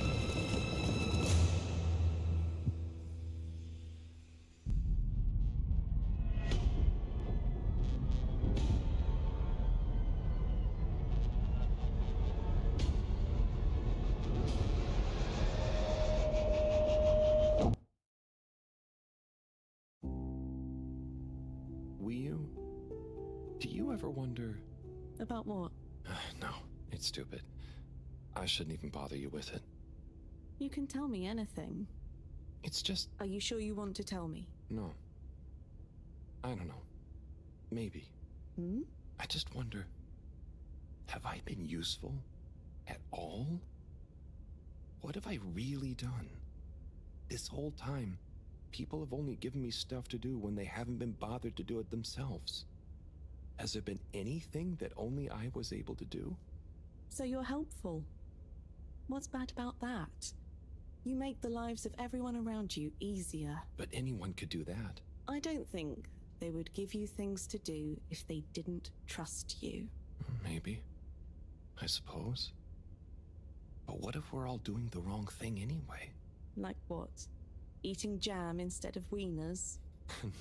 Do you ever wonder? About what? No, it's stupid. I shouldn't even bother you with it. You can tell me anything. It's just... Are you sure you want to tell me? No. I don't know. Maybe. Hmm? I just wonder, have I been useful at all? What have I really done? This whole time, people have only given me stuff to do when they haven't been bothered to do it themselves. Has there been anything that only I was able to do? So you're helpful. What's bad about that? You make the lives of everyone around you easier. But anyone could do that. I don't think they would give you things to do if they didn't trust you. Maybe. I suppose. But what if we're all doing the wrong thing anyway? Like what? Eating jam instead of wieners?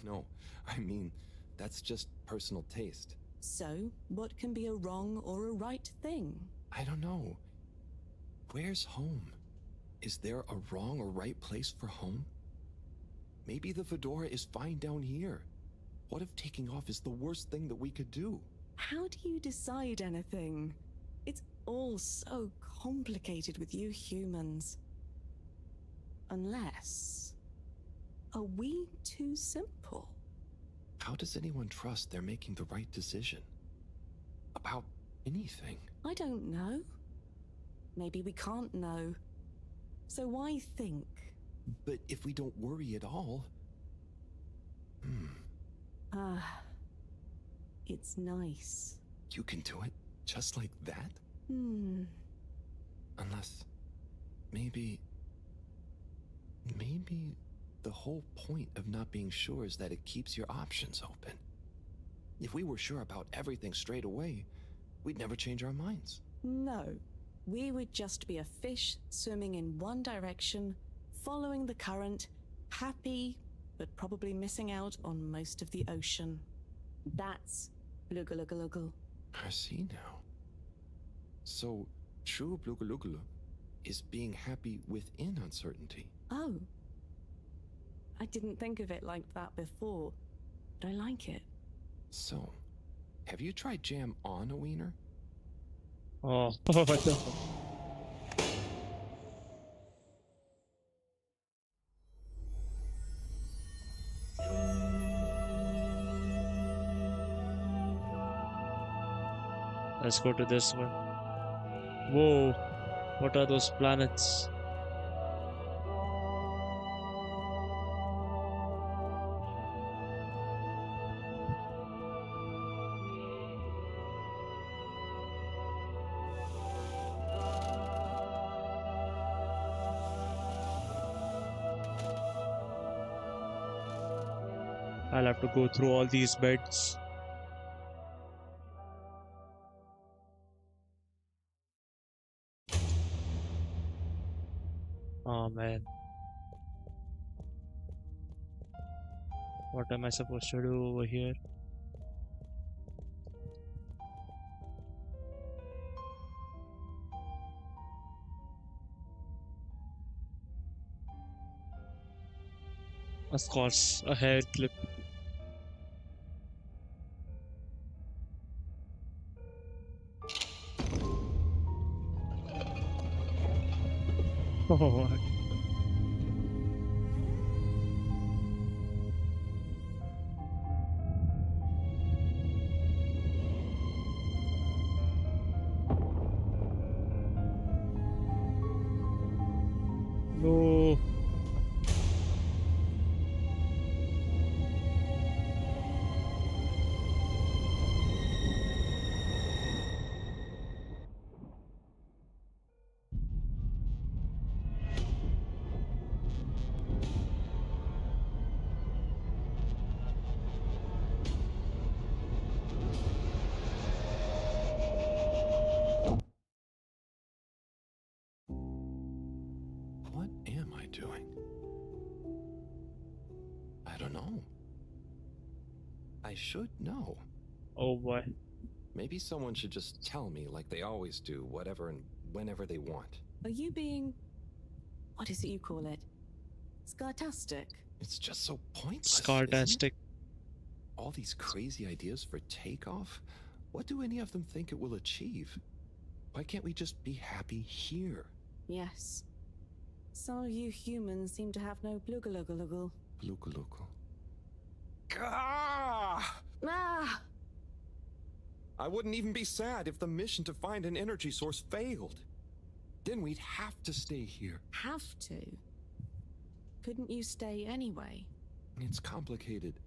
No, I mean, that's just personal taste. So, what can be a wrong or a right thing? I don't know. Where's home? Is there a wrong or right place for home? Maybe the fedora is fine down here. What if taking off is the worst thing that we could do? How do you decide anything? It's all so complicated with you humans. Unless... Are we too simple? How does anyone trust they're making the right decision? About anything? I don't know. Maybe we can't know. So why think? But if we don't worry at all... It's nice. You can do it just like that? Unless... Maybe the whole point of not being sure is that it keeps your options open. If we were sure about everything straight away, we'd never change our minds. No. We would just be a fish swimming in one direction, following the current, happy, but probably missing out on most of the ocean. That's Bluggaluggaluggal. I see now. So, true Bluggaluggal is being happy within uncertainty. Oh. I didn't think of it like that before, but I like it. So, have you tried jam on a wiener? Oh, what the... Let's go to this one. Whoa, what are those planets? I'll have to go through all these beds. Oh man. What am I supposed to do over here? Of course, a hair clip. Oh, what? No. What am I doing? I don't know. I should know. Oh boy. Maybe someone should just tell me like they always do, whatever and whenever they want. Are you being. What is it you call it? Scartastic? It's just so pointless. Isn't it? Scartastic. All these crazy ideas for takeoff? What do any of them think it will achieve? Why can't we just be happy here? Yes. Some of you humans seem to have no blugaluggaluggle. Blugaluggal. Ah! Ah! I wouldn't even be sad if the mission to find an energy source failed. Then we'd have to stay here. Have to? Couldn't you stay anyway? It's complicated.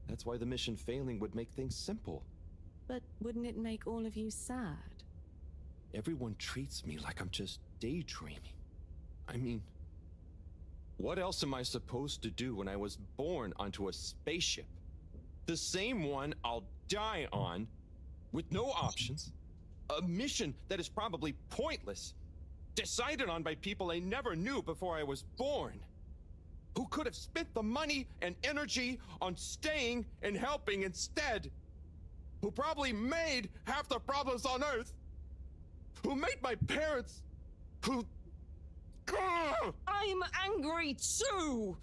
That's why the mission failing would make things simple. But wouldn't it make all of you sad? Everyone treats me like I'm just daydreaming. I mean, what else am I supposed to do when I was born onto a spaceship? The same one I'll die on, with no options. A mission that is probably pointless, decided on by people I never knew before I was born. Who could have spent the money and energy on staying and helping instead. Who probably made half the problems on Earth. Who made my parents. Who... I'm angry too!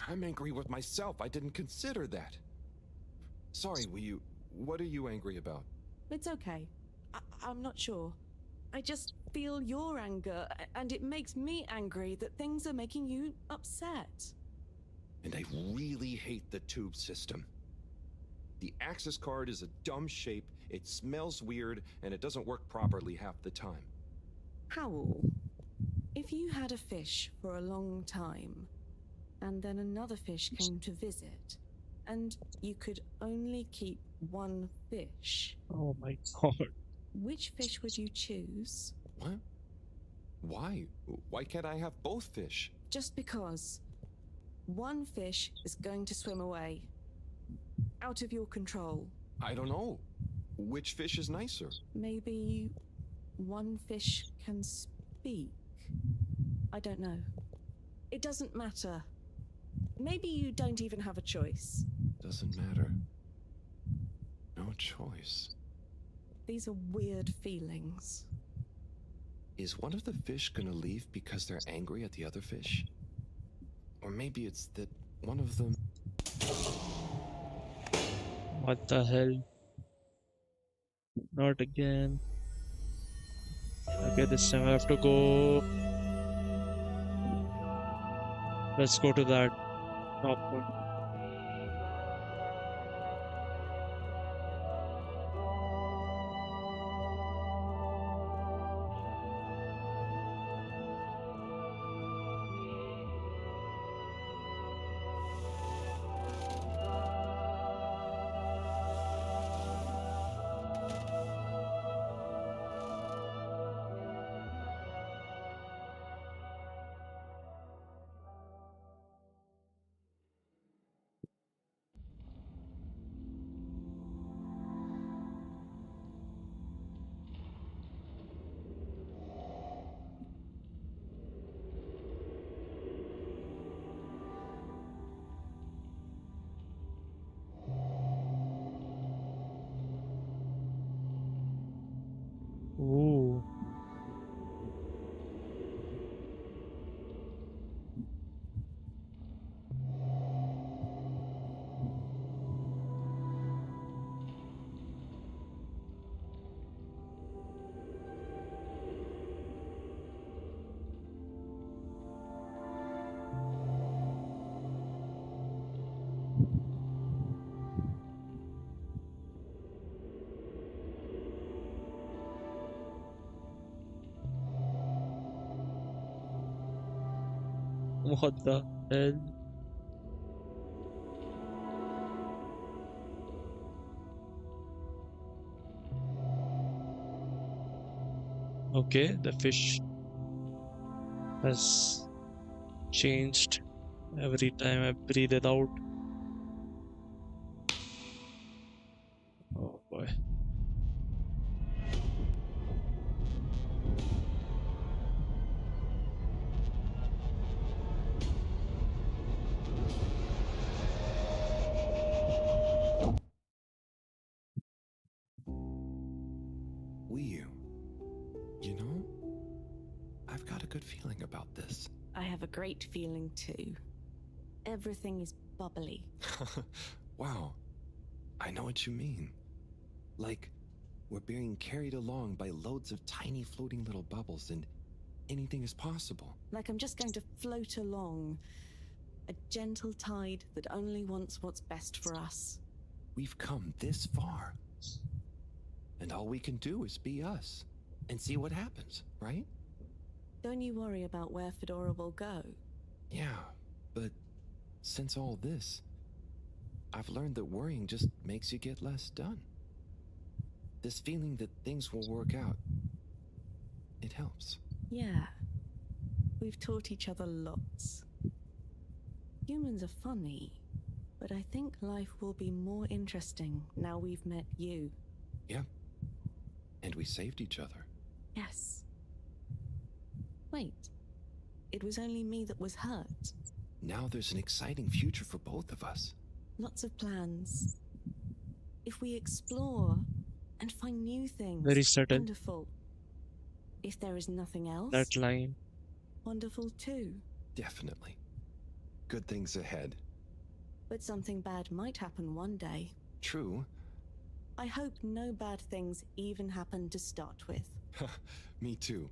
I'm angry with myself. I didn't consider that. Sorry, what are you angry about? It's okay. I'm not sure. I just feel your anger, and it makes me angry that things are making you upset. And I really hate the tube system. The access card is a dumb shape, it smells weird, and it doesn't work properly half the time. Howl, if you had a fish for a long time, and then another fish came to visit, and you could only keep one fish. Oh my god. Which fish would you choose? What? Why? Why can't I have both fish? Just because. One fish is going to swim away. Out of your control. I don't know. Which fish is nicer? Maybe one fish can speak. I don't know. It doesn't matter. Maybe you don't even have a choice. Doesn't matter. No choice. These are weird feelings. Is one of the fish gonna leave because they're angry at the other fish? Or maybe it's that one of them... What the hell? Not again. Okay, this time I have to go. Let's go to that top one. What the hell? Okay, the fish has changed every time I breathe it out. Oh boy. You know, I've got a good feeling about this. I have a great feeling too. Everything is bubbly. Wow, I know what you mean. Like, we're being carried along by loads of tiny floating little bubbles and anything is possible. Like I'm just going to float along. A gentle tide that only wants what's best for us. We've come this far. And all we can do is be us and see what happens, right? Don't you worry about where Fedora will go. Yeah, but since all this, I've learned that worrying just makes you get less done. This feeling that things will work out, it helps. Yeah. We've taught each other lots. Humans are funny, but I think life will be more interesting now we've met you. Yep. And we saved each other. Yes. Wait. It was only me that was hurt. Now there's an exciting future for both of us. Lots of plans. If we explore and find new things, Very subtle. wonderful. If there is nothing else, That line. wonderful too. Definitely. Good things ahead. But something bad might happen one day. True. I hope no bad things even happen to start with. Me too.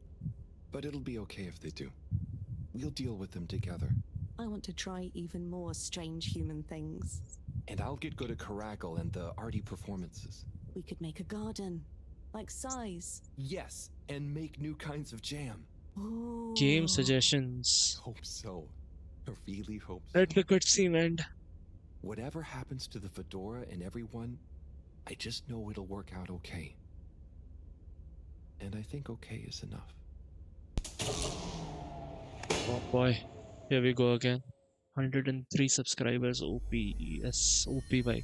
But it'll be okay if they do. We'll deal with them together. I want to try even more strange human things. And I'll get good at Caracal and the arty performances. We could make a garden, like size. Yes, and make new kinds of jam. Ooh. Game suggestions. I hope so. I really hope so. Let the cutscene end. Whatever happens to the Fedora and everyone, I just know it'll work out okay. And I think okay is enough. Oh boy. Here we go again. 103 subscribers. OP. Yes, OP bhai.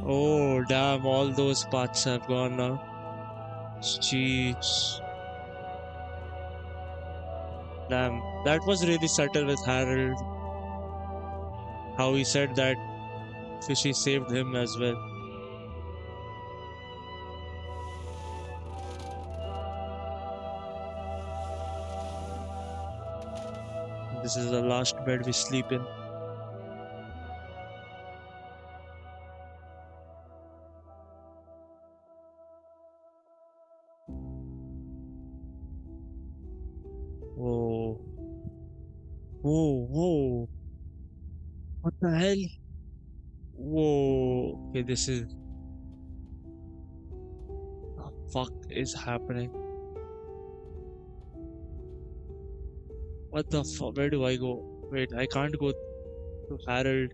Oh damn, all those parts have gone now. Jeez. Damn, that was really subtle with Harold. How he said that Fishy saved him as well. This is the last bed we sleep in. Whoa. Whoa, whoa. What the hell? Whoa. Okay, this is... What the fuck is happening? What the fuck? Where do I go? Wait, I can't go to Harold.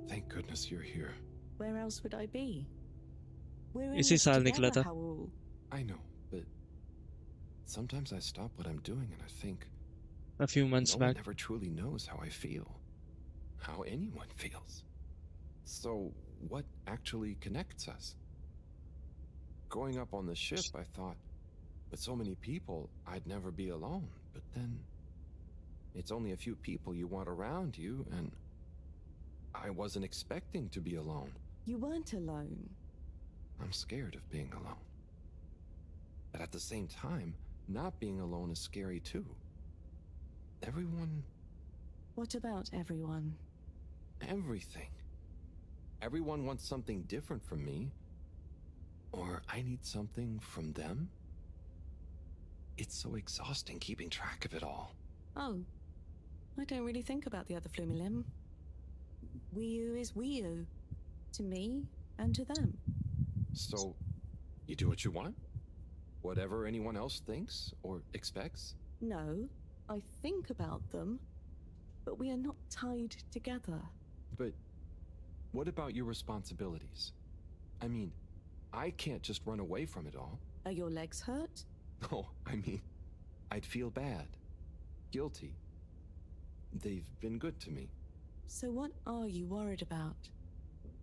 Thank goodness you're here. Where else would I be? We're in इसी this साल निकला together, था. Howell. I know, but sometimes I stop what I'm doing and I think A few months no back. one ever truly knows how I feel, how anyone feels. So what actually connects us? Growing up on the ship, I thought, with so many people, I'd never be alone. But then, It's only a few people you want around you, and I wasn't expecting to be alone. You weren't alone. I'm scared of being alone. But at the same time, not being alone is scary too. Everyone... What about everyone? Everything. Everyone wants something different from me. Or I need something from them. It's so exhausting keeping track of it all. Oh, I don't really think about the other Flumilim. Wii-U is Wii-U. To me and to them. So, you do what you want? Whatever anyone else thinks or expects? No, I think about them, but we are not tied together. But what about your responsibilities? I mean, I can't just run away from it all. Are your legs hurt? No, I mean, I'd feel bad. Guilty. They've been good to me. So what are you worried about?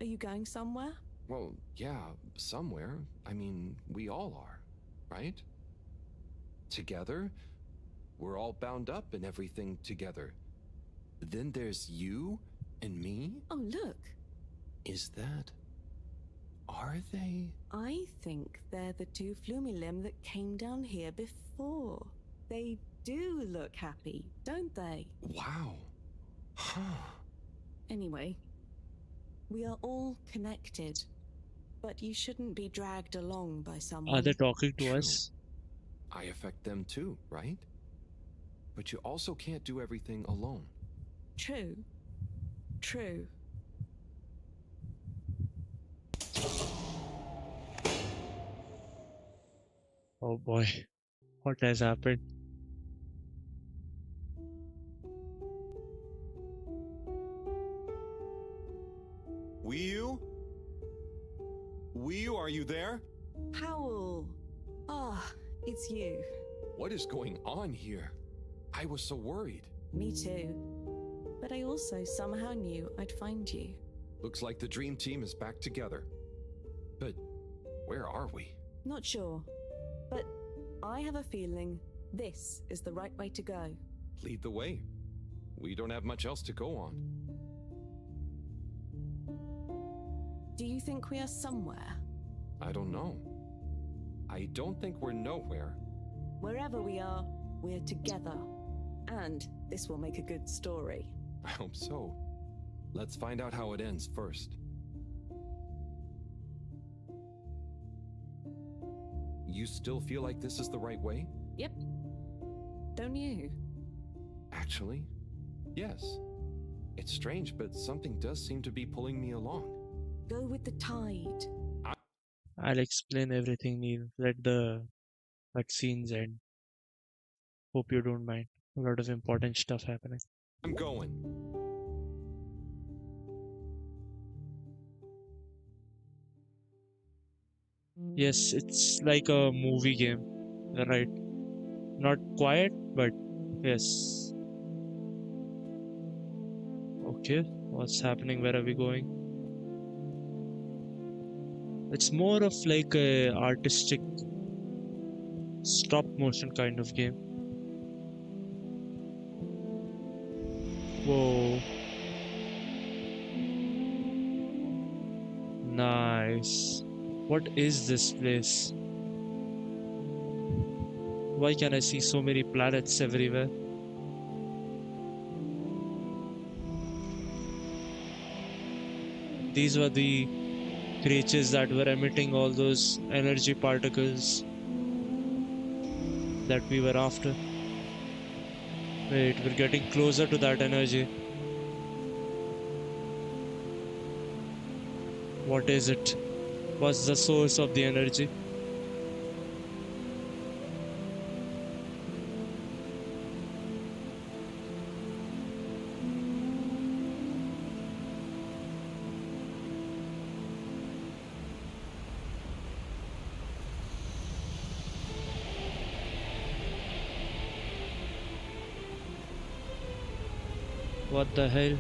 Are you going somewhere? Well, yeah, somewhere. I mean, we all are, right? Together, we're all bound up in everything together. Then there's you and me? Oh, look. Is that... Are they? I think they're the two Flumilim that came down here before. They do look happy, don't they? Wow. Huh. Anyway, we are all connected, but you shouldn't be dragged along by someone. Are they talking to us? I affect them too, right? But you also can't do everything alone. True. True. Oh boy, what has happened? Wii-U? Wii-U, are you there? Powell! Ah, it's you. What is going on here? I was so worried. Me too. But I also somehow knew I'd find you. Looks like the dream team is back together. But where are we? Not sure. But I have a feeling this is the right way to go. Lead the way. We don't have much else to go on. Do you think we are somewhere? I don't know. I don't think we're nowhere. Wherever we are, we're together. And this will make a good story. I hope so. Let's find out how it ends first. You still feel like this is the right way? Yep. Don't you? Actually, yes. It's strange, but something does seem to be pulling me along. Go with the tide. I'll explain everything, Neil. Let the cutscenes end. Hope you don't mind. A lot of important stuff happening. I'm going. Yes, it's like a movie game, right? Not quiet, but yes. Okay, what's happening? Where are we going? It's more of like a artistic stop motion kind of game. Whoa. Nice. What is this place? Why can I see so many planets everywhere? These were the creatures that were emitting all those energy particles that we were after. Wait, we're getting closer to that energy. What is it? What's the source of the energy? What the hell?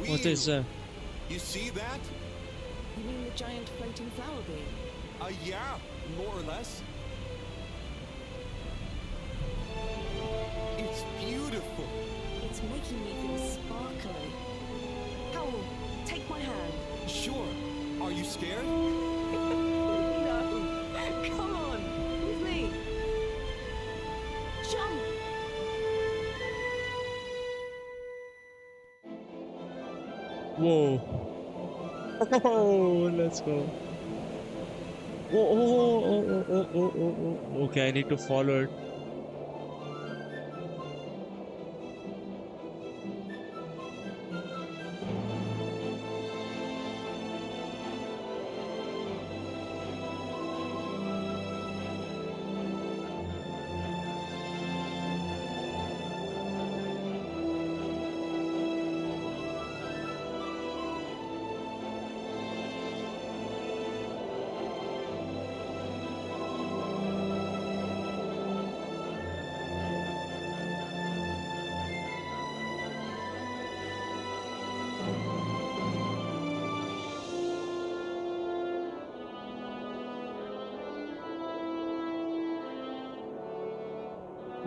What is that? You see that? You mean the giant floating flower beam? Yeah, more or less. It's beautiful. making me feel sparkly. Harold, take my hand. Sure. Are you scared? No. Come on, with me. Jump. Whoa. Oh, let's go. Oh. Okay, I need to follow it.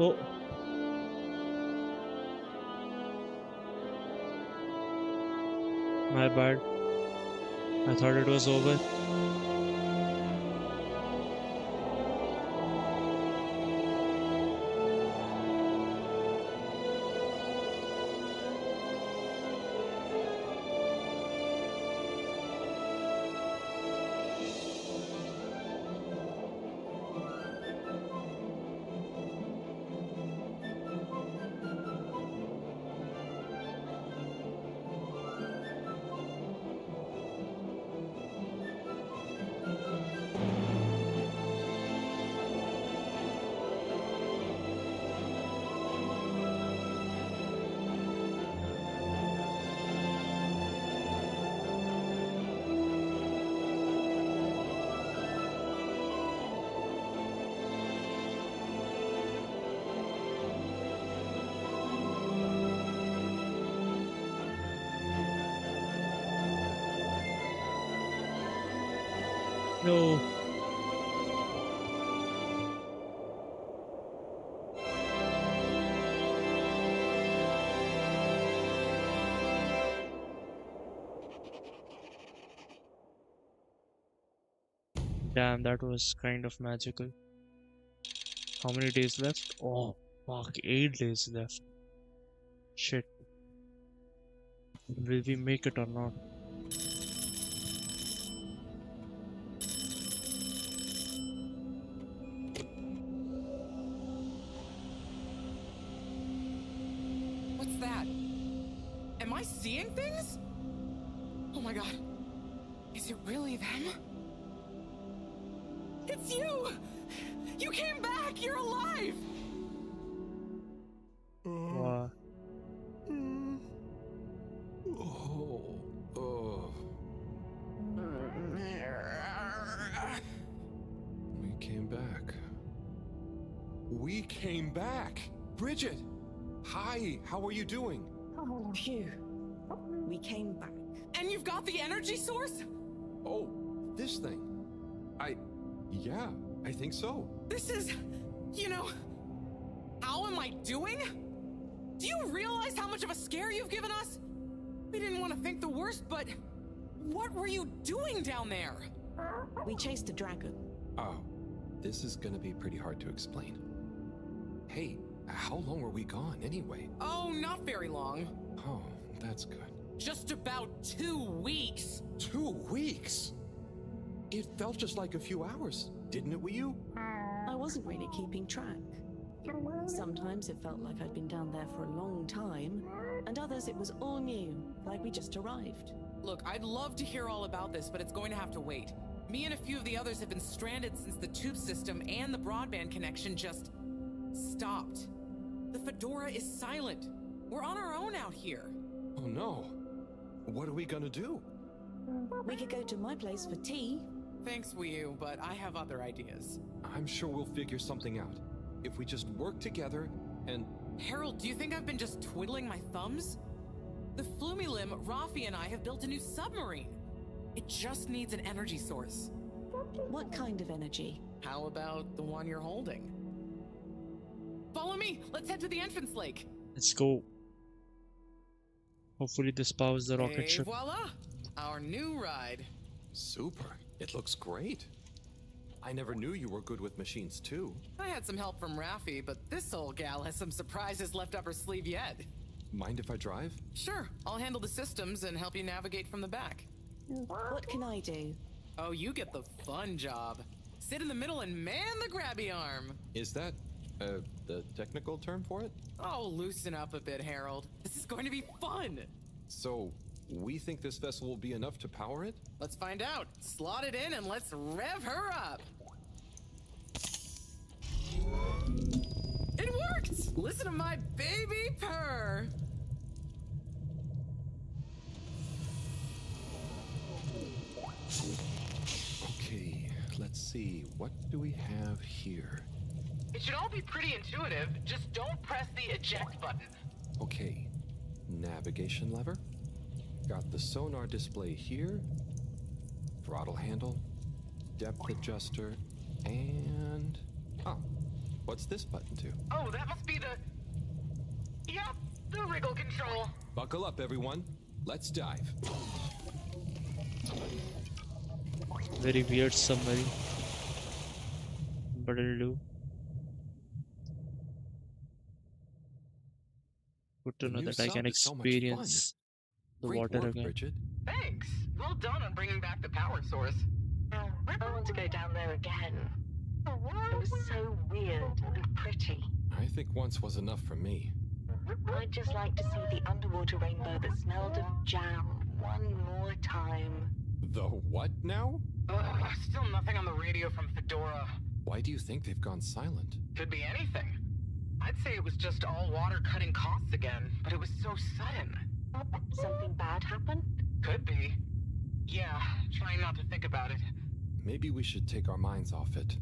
Oh. My bad. I thought it was over. No. Damn, that was kind of magical. How many days left? Oh, fuck, 8 days left. Shit. Will we make it or not? What's that? Am I seeing things? Oh my god. Is it really them? It's you! You came back! You're alive! Wow. We came back. We came back! Bridget! Hi, how are you doing? Oh, phew. We came back. And you've got the energy source? Oh, this thing. Yeah, I think so. This is, how am I doing? Do you realize how much of a scare you've given us? We didn't want to think the worst, but what were you doing down there? We chased a dragon. Oh, this is gonna be pretty hard to explain. Hey, how long were we gone anyway? Oh, not very long. Oh, that's good. Just about 2 weeks. 2 weeks? It felt just like a few hours, didn't it with you? I wasn't really keeping track. Sometimes it felt like I'd been down there for a long time, and others it was all new, like we just arrived. Look, I'd love to hear all about this, but it's going to have to wait. Me and a few of the others have been stranded since the tube system and the broadband connection just stopped. The Fedora is silent. We're on our own out here. Oh no. What are we gonna do? We could go to my place for tea. Thanks, Wii, but I have other ideas. I'm sure we'll figure something out. If we just work together and... Harold, do you think I've been just twiddling my thumbs? The Flumilim, Rafi, and I have built a new submarine. It just needs an energy source. What kind of energy? How about the one you're holding? Follow me! Let's head to the entrance lake! Let's go. Hopefully this powers the rocket Hey, ship. voila! Our new ride. Super. It looks great. I never knew you were good with machines too. I had some help from Raffi, but this old gal has some surprises left up her sleeve yet. Mind if I drive? Sure, I'll handle the systems and help you navigate from the back. What can I do? Oh, you get the fun job. Sit in the middle and man the grabby arm. Is that, the technical term for it? Oh, loosen up a bit, Harold. This is going to be fun. So, we think this vessel will be enough to power it? Let's find out. Slot it in and let's rev her up. It worked! Listen to my baby purr. Okay, let's see. What do we have here? It should all be pretty intuitive. Just don't press the eject button. Okay, navigation lever. Got the sonar display here. Throttle handle. Depth adjuster. And... oh, what's this button to? Oh, that must be the... Yep, the wriggle control. Buckle up, everyone. Let's dive. Very weird submarine, but it'll do. Good to The know new that I sub can is so much experience the Great water work, again. Bridget. Thanks. Well done on bringing back the power source. I want to go down there again. It was so weird and pretty. I think once was enough for me. I'd just like to see the underwater rainbow that smelled of jam one more time. The what now? Still nothing on the radio from Fedora. Why do you think they've gone silent? Could be anything. I'd say it was just all water cutting costs again, but it was so sudden. Something bad happened? Could be. Yeah, trying not to think about it. Maybe we should take our minds off it.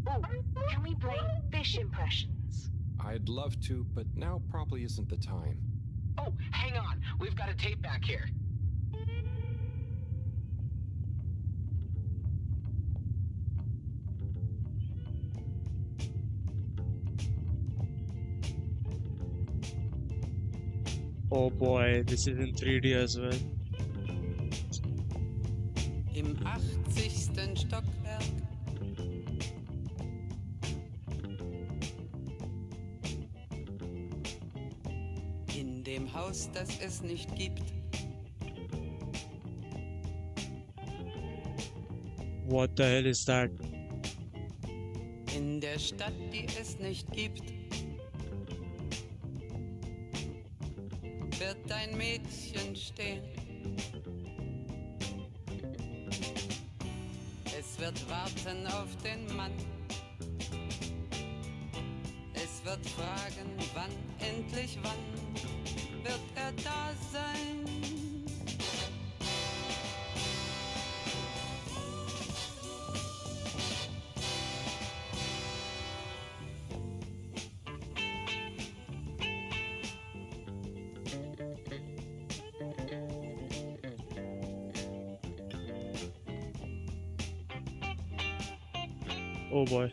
Oh, can we play fish impressions? I'd love to, but now probably isn't the time. Oh, hang on. We've got a tape back here. Oh boy, this is in 3D as well. Im 80. Stockwerk. In dem Haus, das es nicht gibt. What the hell is that? In der Stadt, die es nicht gibt. Wird ein Mädchen stehen. Es wird warten auf den Mann. Es wird fragen, wann, endlich wann wird er da sein. Oh boy.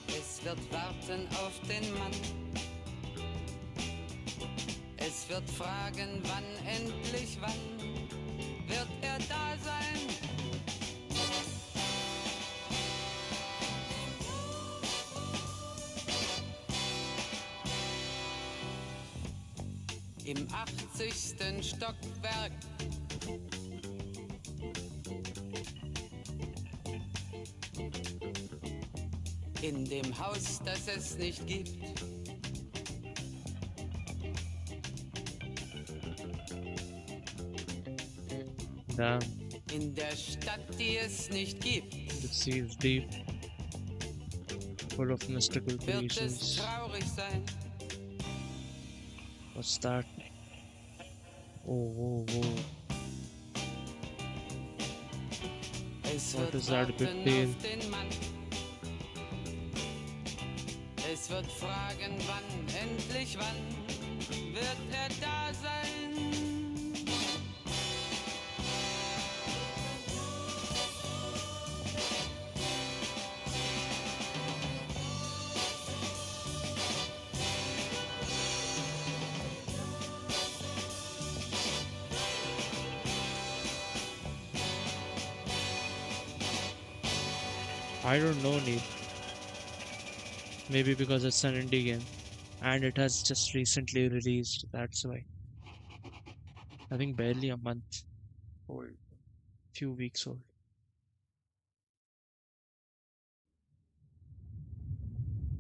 Es wird warten auf den Mann. Es wird fragen, wann, endlich wann wird er da sein. Im 80. Stockwerk. In dem Haus, das es nicht gibt. Damn, In der Stadt, die es nicht gibt. the sea is deep, full of mystical Wird es creatures. traurig sein. What's that? Oh, whoa, whoa. Es What wird is that warten big tail? auf den Mann. Es wird fragen, wann, endlich wann wird er da sein? I don't know, Neil. Maybe because it's an indie game and it has just recently released, that's why. I think barely a month old, few weeks old.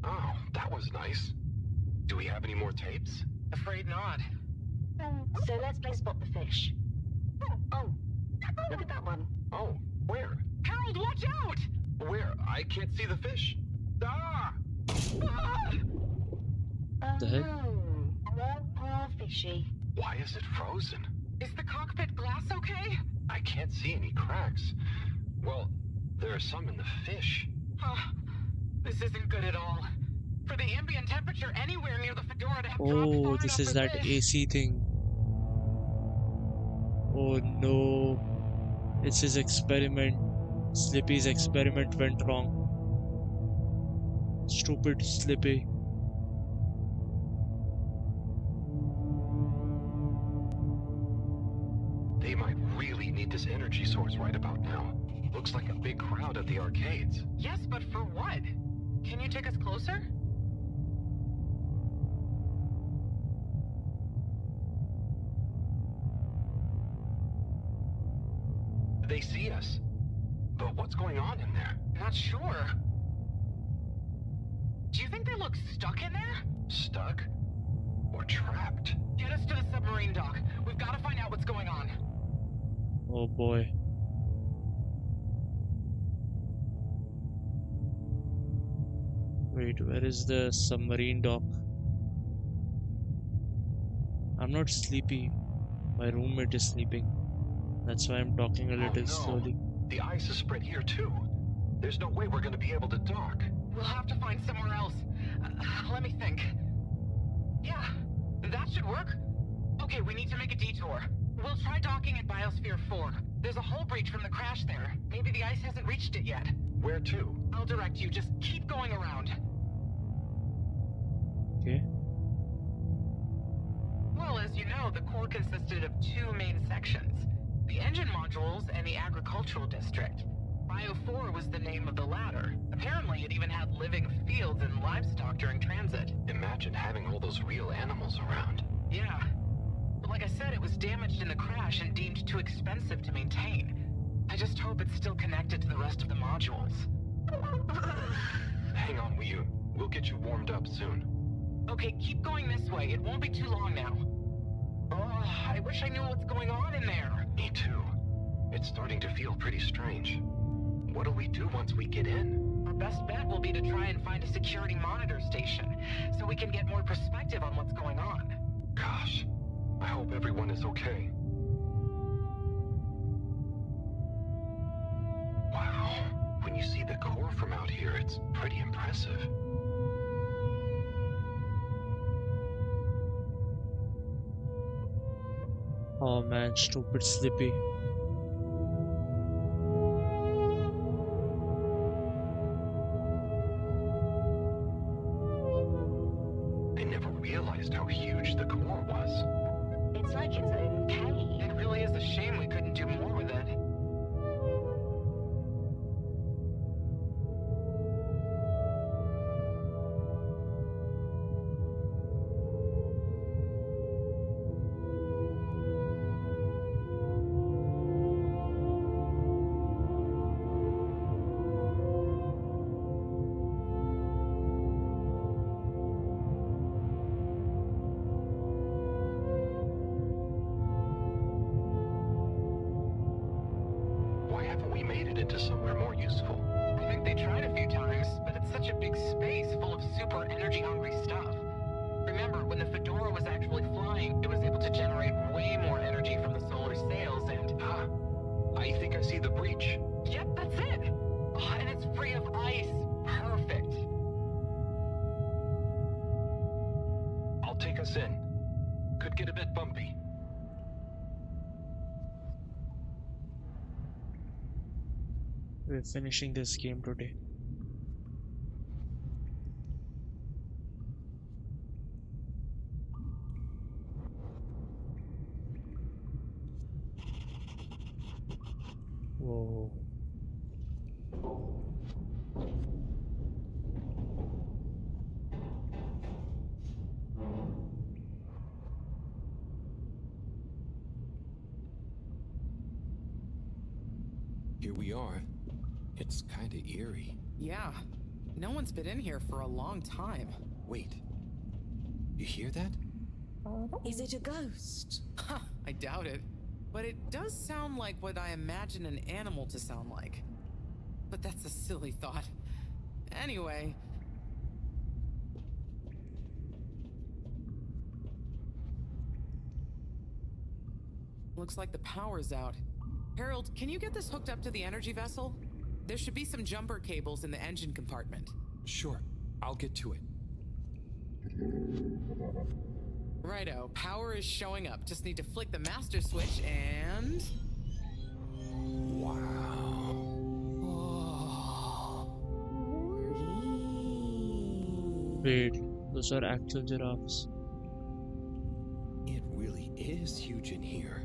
Oh, that was nice. Do we have any more tapes? Afraid not. So let's play Spot the Fish. Oh, look at that one. Oh, where? Harold, watch out! Where? I can't see the fish. Ah! The heck? Poor fishy. Why is it frozen? Is the cockpit glass okay? I can't see any cracks. Well, there are some in the fish. This isn't good at all. For the ambient temperature anywhere near the Fedora to have dropped Oh, far this enough is for that this. AC thing. Oh no. It's his experiment. Slippy's experiment went wrong. Stupid Slippy. They might really need this energy source right about now. Looks like a big crowd at the arcades. Yes, but for what? Can you take us closer? They see us. But what's going on in there? Not sure. Do you think they look stuck in there? Stuck? Or trapped? Get us to the submarine dock. We've got to find out what's going on. Oh boy. Wait, where is the submarine dock? I'm not sleepy. My roommate is sleeping. That's why I'm talking a little slowly. The ice is spread here too. There's no way we're gonna be able to dock. We'll have to find somewhere else. Let me think. Yeah, that should work. Okay, we need to make a detour. We'll try docking at Biosphere 4. There's a hull breach from the crash there. Maybe the ice hasn't reached it yet. Where to? I'll direct you. Just keep going around. Okay. Well, as you know, the core consisted of two main sections. The engine modules and the agricultural district. Bio 4 was the name of the latter. Apparently, it even had living fields and livestock during transit. Imagine having all those real animals around. Yeah. But like I said, it was damaged in the crash and deemed too expensive to maintain. I just hope it's still connected to the rest of the modules. Hang on, we'll get you warmed up soon. Okay, keep going this way. It won't be too long now. Oh, I wish I knew what's going on in there. Me too. It's starting to feel pretty strange. What'll we do once we get in? Our best bet will be to try and find a security monitor station, so we can get more perspective on what's going on. Gosh, I hope everyone is okay. Wow, when you see the core from out here, it's pretty impressive. Oh man, stupid Slippy. I never realized how huge the core was. It's like its own cave. It really is a shame we couldn't do more with it. Why haven't we made it into somewhere more useful? I think they tried a few times, but it's such a big space full of super energy-hungry stuff. Remember, when the Fedora was actually flying, it was able to generate way more energy from the solar sails and... I think I see the breach. Yep, that's it! Oh, and it's free of ice. Perfect. I'll take us in. Could get a bit bumpy. We're finishing this game today. Whoa. Here we are. It's kinda eerie. Yeah. No one's been in here for a long time. Wait. You hear that? Is it a ghost? I doubt it. But it does sound like what I imagine an animal to sound like. But that's a silly thought. Anyway. Looks like the power's out. Harold, can you get this hooked up to the energy vessel? There should be some jumper cables in the engine compartment. Sure, I'll get to it. Righto, power is showing up. Just need to flick the master switch and... Wow. Wait, those are actual giraffes. It really is huge in here.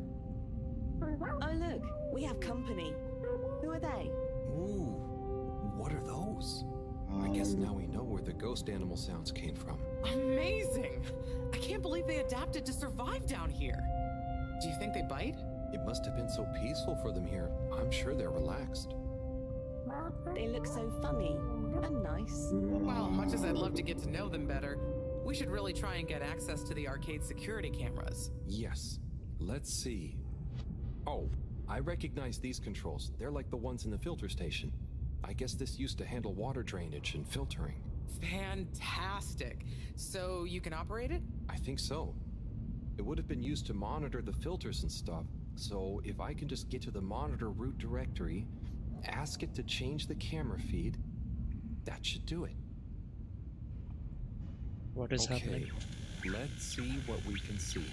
Oh look, we have company. Who are they? Ooh, what are those? I guess now we know where the ghost animal sounds came from. Amazing! I can't believe they adapted to survive down here. Do you think they bite? It must have been so peaceful for them here. I'm sure they're relaxed. They look so funny and nice. Well, much as I'd love to get to know them better, we should really try and get access to the arcade security cameras. Yes. Let's see. Oh, I recognize these controls. They're like the ones in the filter station. I guess this used to handle water drainage and filtering. Fantastic. So you can operate it? I think so. It would have been used to monitor the filters and stuff. So if I can just get to the monitor root directory, ask it to change the camera feed, that should do it. What is happening? Let's see what we can see.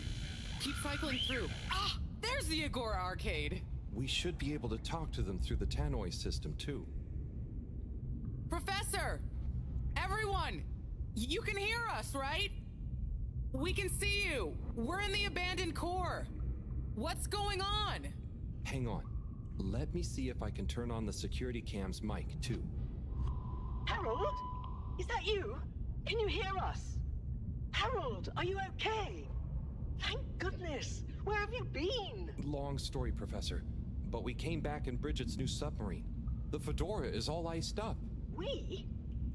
Keep cycling through. Ah, there's the Agora arcade. We should be able to talk to them through the tannoy system too. Professor! Everyone! You can hear us, right? We can see you! We're in the abandoned core! What's going on? Hang on. Let me see if I can turn on the security cam's mic too. Harold? Is that you? Can you hear us? Harold, are you okay? Thank goodness! Where have you been? Long story, Professor. But we came back in Bridget's new submarine. The Fedora is all iced up. We?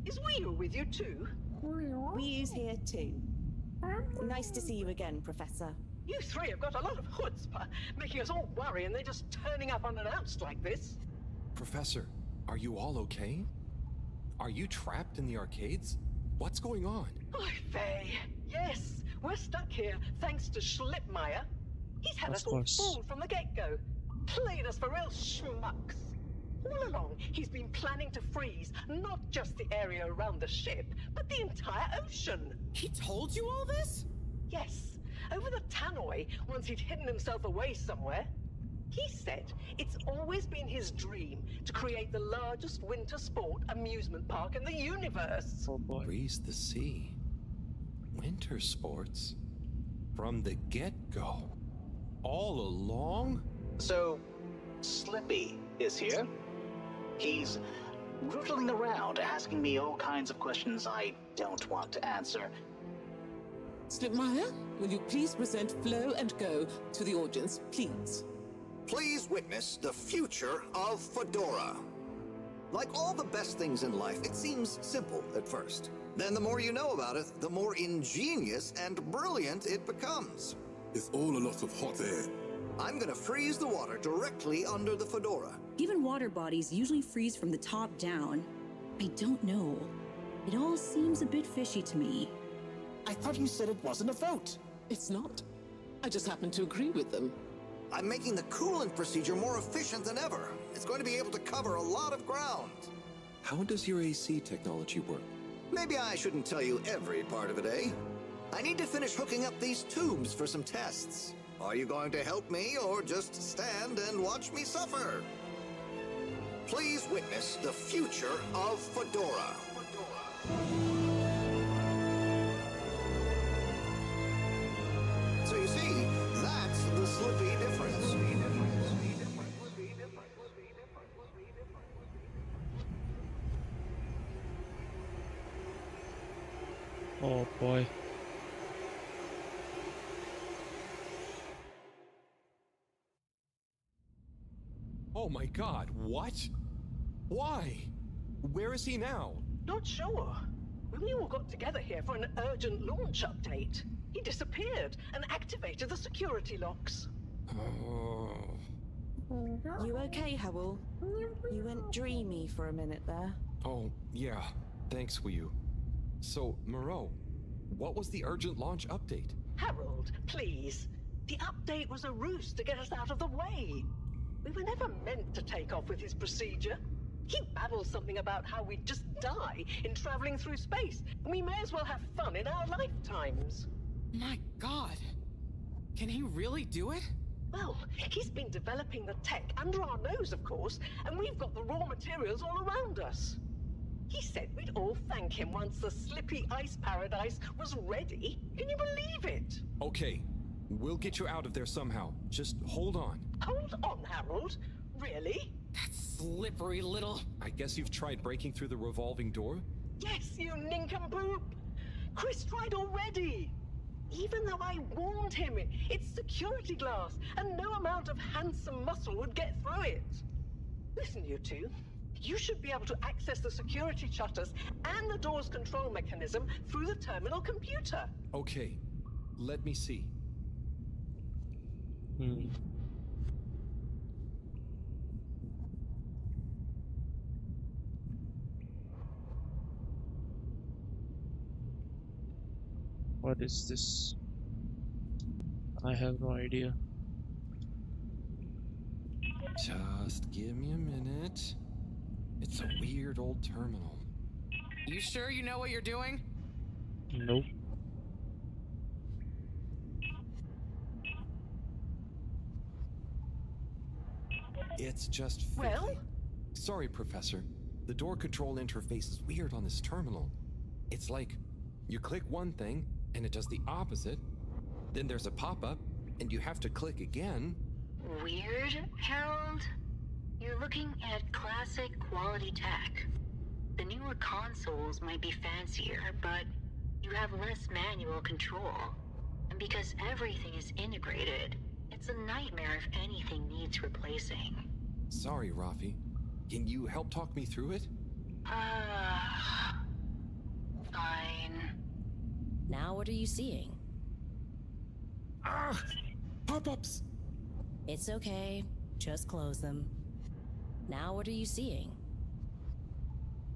Is Wheel with you too? We's here too. Nice to see you again, Professor. You three have got a lot of chutzpah, making us all worry and they're just turning up unannounced like this. Professor, are you all okay? Are you trapped in the arcades? What's going on? Oy vey. Yes, we're stuck here thanks to Schlipmeyer. He's had us all fooled from the get-go. Played us for real schmucks. All along, he's been planning to freeze not just the area around the ship, but the entire ocean. He told you all this? Yes, over the tannoy, once he'd hidden himself away somewhere. He said it's always been his dream to create the largest winter sport amusement park in the universe. Oh boy. Freeze the sea. Winter sports? From the get-go? All along? So, Slippy is here. He's rootling around, asking me all kinds of questions I don't want to answer. Slipmeyer, will you please present Flow and Go to the audience, please? Please witness the future of Fedora. Like all the best things in life, it seems simple at first. Then the more you know about it, the more ingenious and brilliant it becomes. It's all a lot of hot air. I'm gonna freeze the water directly under the Fedora. Given water bodies usually freeze from the top down, I don't know. It all seems a bit fishy to me. I thought you said it wasn't a vote. It's not. I just happen to agree with them. I'm making the coolant procedure more efficient than ever. It's going to be able to cover a lot of ground. How does your AC technology work? Maybe I shouldn't tell you every part of it, eh? I need to finish hooking up these tubes for some tests. Are you going to help me or just stand and watch me suffer? Please witness the future of Fedora. So you see, that's the Slippy difference. Oh boy. Oh my god, what? Why? Where is he now? Not sure. We all got together here for an urgent launch update. He disappeared and activated the security locks. You okay, Howell? You went dreamy for a minute there. Oh, yeah. Thanks, Wii. So, Moreau, what was the urgent launch update? Harold, please. The update was a ruse to get us out of the way. We were never meant to take off with his procedure. He babbles something about how we'd just die in traveling through space, and we may as well have fun in our lifetimes. My god. Can he really do it? Well, he's been developing the tech under our nose, of course, and we've got the raw materials all around us. He said we'd all thank him once the Slippy Ice Paradise was ready. Can you believe it? Okay, we'll get you out of there somehow. Just hold on. Hold on, Harold. Really? That slippery little... I guess you've tried breaking through the revolving door? Yes, you nincompoop! Chris tried already! Even though I warned him, it's security glass, and no amount of handsome muscle would get through it. Listen, you two. You should be able to access the security shutters and the door's control mechanism through the terminal computer. Okay, let me see. What is this? I have no idea. Just give me a minute. It's a weird old terminal. You sure you know what you're doing? Nope. It's just fiddly. Well? Sorry, Professor. The door control interface is weird on this terminal. It's like you click one thing and it does the opposite. Then there's a pop-up and you have to click again. Weird, Harold? You're looking at classic quality tech. The newer consoles might be fancier, but you have less manual control. And because everything is integrated, it's a nightmare if anything needs replacing. Sorry, Rafi. Can you help talk me through it? Fine. Now what are you seeing? Ah! Pop-ups! It's okay. Just close them. Now what are you seeing?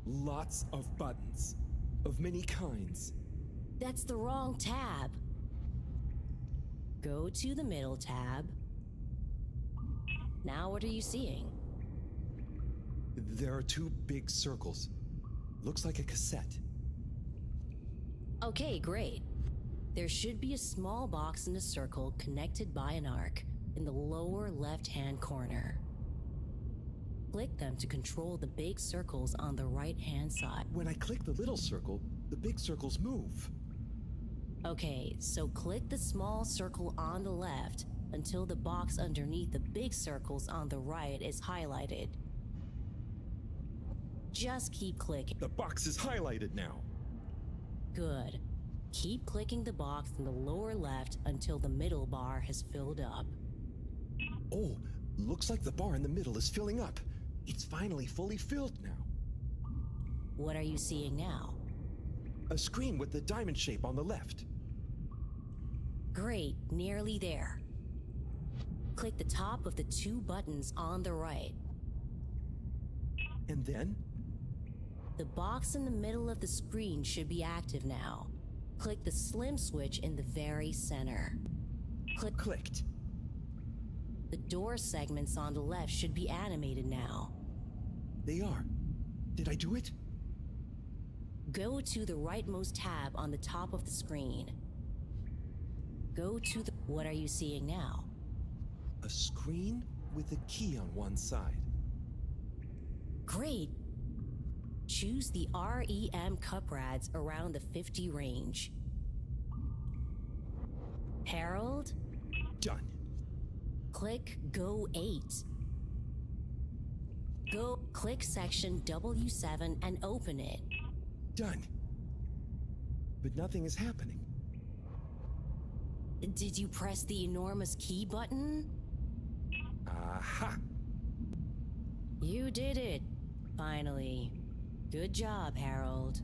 Lots of buttons. Of many kinds. That's the wrong tab. Go to the middle tab. Now what are you seeing? There are two big circles. Looks like a cassette. Okay, great. There should be a small box in a circle connected by an arc in the lower left-hand corner. Click them to control the big circles on the right-hand side. When I click the little circle, the big circles move. Okay, so click the small circle on the left until the box underneath the big circles on the right is highlighted. Just keep clicking. The box is highlighted now. Good. Keep clicking the box in the lower left until the middle bar has filled up. Oh, looks like the bar in the middle is filling up. It's finally fully filled now. What are you seeing now? A screen with the diamond shape on the left. Great, nearly there. Click the top of the two buttons on the right. And then? The box in the middle of the screen should be active now. Click the slim switch in the very center. Clicked. The door segments on the left should be animated now. They are. Did I do it? Go to the rightmost tab on the top of the screen. Go to the... What are you seeing now? A screen with a key on one side. Great. Choose the REM cup rads around the 50 range. Harold? Done. Click Go 8. Go click section W7 and open it. Done. But nothing is happening. Did you press the enormous key button? Aha! You did it, finally. Good job, Harold.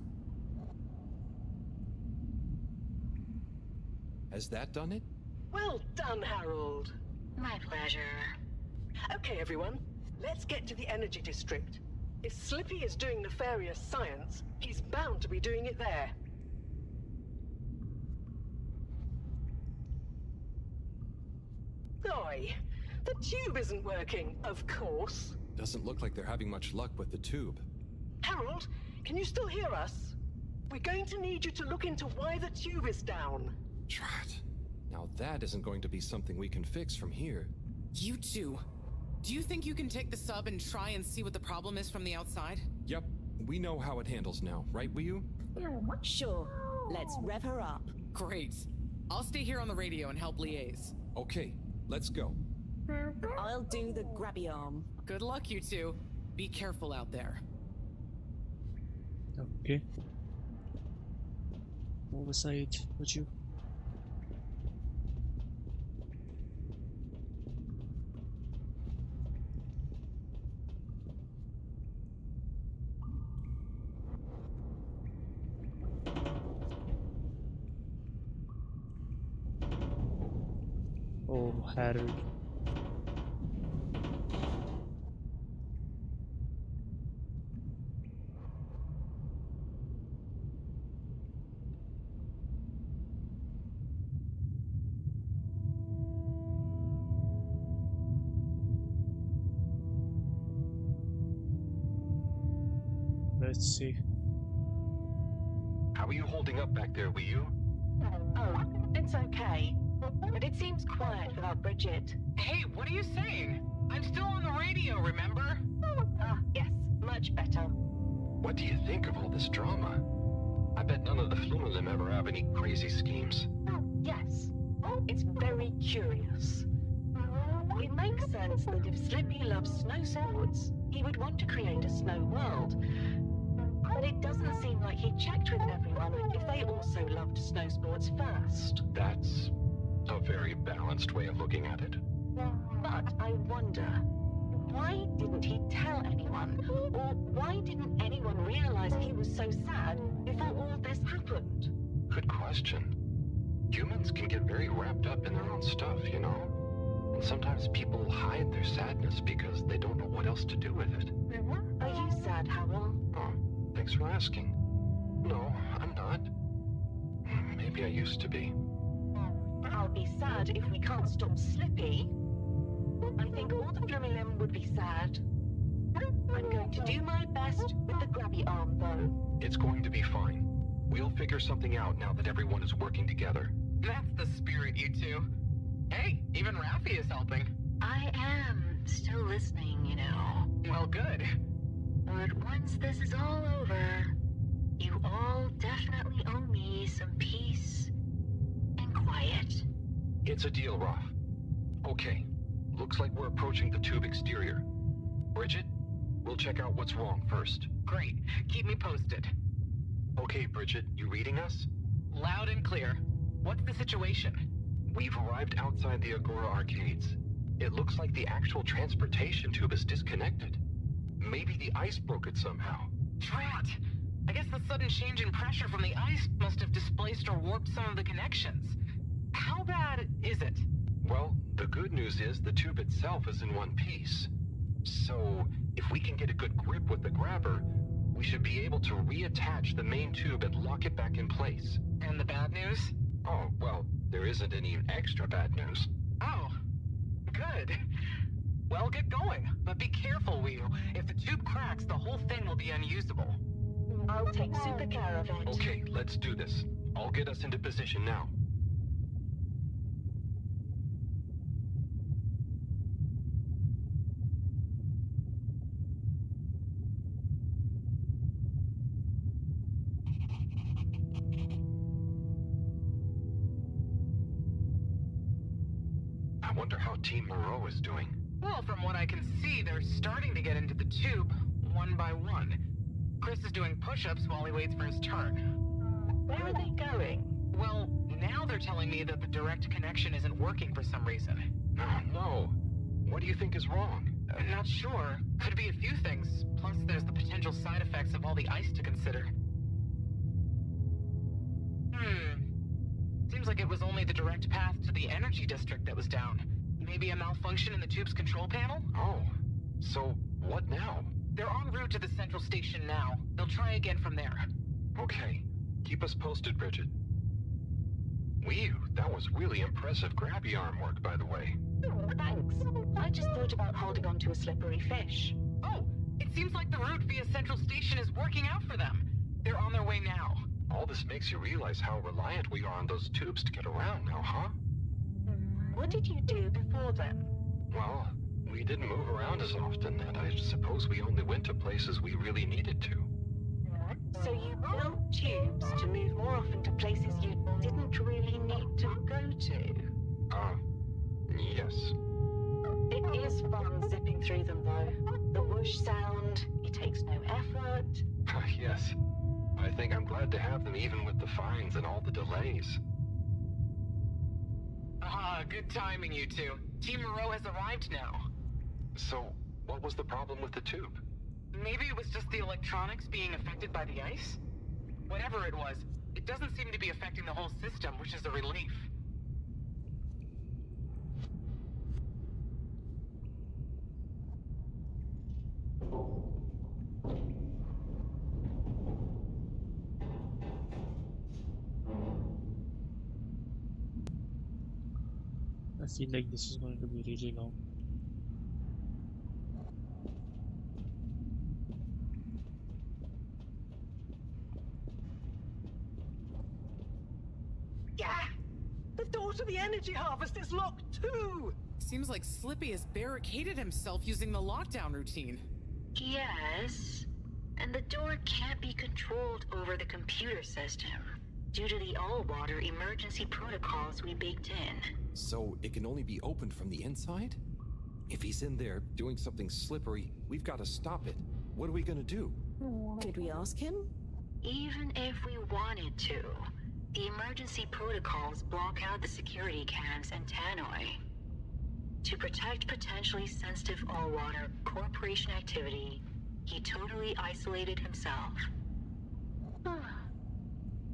Has that done it? Well done, Harold. My pleasure. Okay, everyone. Let's get to the energy district. If Slippy is doing nefarious science, he's bound to be doing it there. Oi! The tube isn't working, of course. Doesn't look like they're having much luck with the tube. Harold, can you still hear us? We're going to need you to look into why the tube is down. Drat. Now that isn't going to be something we can fix from here. You two. Do you think you can take the sub and try and see what the problem is from the outside? Yep, we know how it handles now, right, Wii-U? Sure. Let's rev her up. Great. I'll stay here on the radio and help liaise. Okay, let's go. I'll do the grabby arm. Good luck, you two. Be careful out there. Okay. Move aside, would you? Oh, Harold. Let's see. How are you holding up back there, Wii-U? Oh, it's okay. But it seems quiet without Bridget. Hey, what are you saying? I'm still on the radio, remember? Yes, much better. What do you think of all this drama? I bet none of the Flumalim ever have any crazy schemes. Yes, it's very curious. It makes sense that if Slippy loves snow sports, he would want to create a snow world. But it doesn't seem like he checked with everyone if they also loved snow sports first. That's a very balanced way of looking at it. But I wonder, why didn't he tell anyone? Or why didn't anyone realize he was so sad before all this happened? Good question. Humans can get very wrapped up in their own stuff, you know? And sometimes people hide their sadness because they don't know what else to do with it. Are you sad, Harold? Oh, thanks for asking. No, I'm not. Maybe I used to be. I'll be sad if we can't stop Slippy. I think all the Flumalim would be sad. I'm going to do my best with the grabby arm, though. It's going to be fine. We'll figure something out now that everyone is working together. That's the spirit, you two. Hey, even Raffi is helping. I am still listening, you know. Well, good. But once this is all over, you all definitely owe me some peace and quiet. It's a deal, Raph. Okay, looks like we're approaching the tube exterior. Bridget, we'll check out what's wrong first. Great. Keep me posted. Okay, Bridget, you reading us? Loud and clear. What's the situation? We've arrived outside the Agora arcades. It looks like the actual transportation tube is disconnected. Maybe the ice broke it somehow. Drat! I guess the sudden change in pressure from the ice must have displaced or warped some of the connections. How bad is it? Well, the good news is the tube itself is in one piece. So, if we can get a good grip with the grabber, we should be able to reattach the main tube and lock it back in place. And the bad news? Oh, well, there isn't any extra bad news. Oh, good. Well, get going, but be careful, Wii-U. If the tube cracks, the whole thing will be unusable. I'll take super care of it. Okay, let's do this. I'll get us into position now. Wonder how Team Moreau is doing. Well, from what I can see, they're starting to get into the tube, one by one. Chris is doing push-ups while he waits for his turn. Where are they going? Well, now they're telling me that the direct connection isn't working for some reason. Oh, no. What do you think is wrong? Not sure. Could be a few things. Plus, there's the potential side effects of all the ice to consider. Seems like it was only the direct path to the energy district that was down. Maybe a malfunction in the tube's control panel? Oh, so what now? They're en route to the central station now. They'll try again from there. Okay. Keep us posted, Bridget. Whew, that was really impressive grabby arm work, by the way. Oh, thanks. I just thought about holding on to a slippery fish. Oh, it seems like the route via Central Station is working out for them. They're on their way now. All this makes you realize how reliant we are on those tubes to get around now, huh? What did you do before then? Well, we didn't move around as often, and I suppose we only went to places we really needed to. So you built tubes to move more often to places you didn't really need to go to? Yes. It is fun zipping through them, though. The whoosh sound, it takes no effort. Yes. I think I'm glad to have them even with the fines and all the delays. Good timing, you two. Team Moreau has arrived now. So, what was the problem with the tube? Maybe it was just the electronics being affected by the ice? Whatever it was, it doesn't seem to be affecting the whole system, which is a relief. I feel like this is going to be really long. Yeah! The door to the energy harvest is locked too! Seems like Slippy has barricaded himself using the lockdown routine. Yes, and the door can't be controlled over the computer system due to the all-water emergency protocols we baked in. So it can only be opened from the inside? If he's in there doing something slippery, we've got to stop it. What are we gonna do? Could we ask him? Even if we wanted to, the emergency protocols block out the security cams and tannoy. To protect potentially sensitive all-water corporation activity, he totally isolated himself.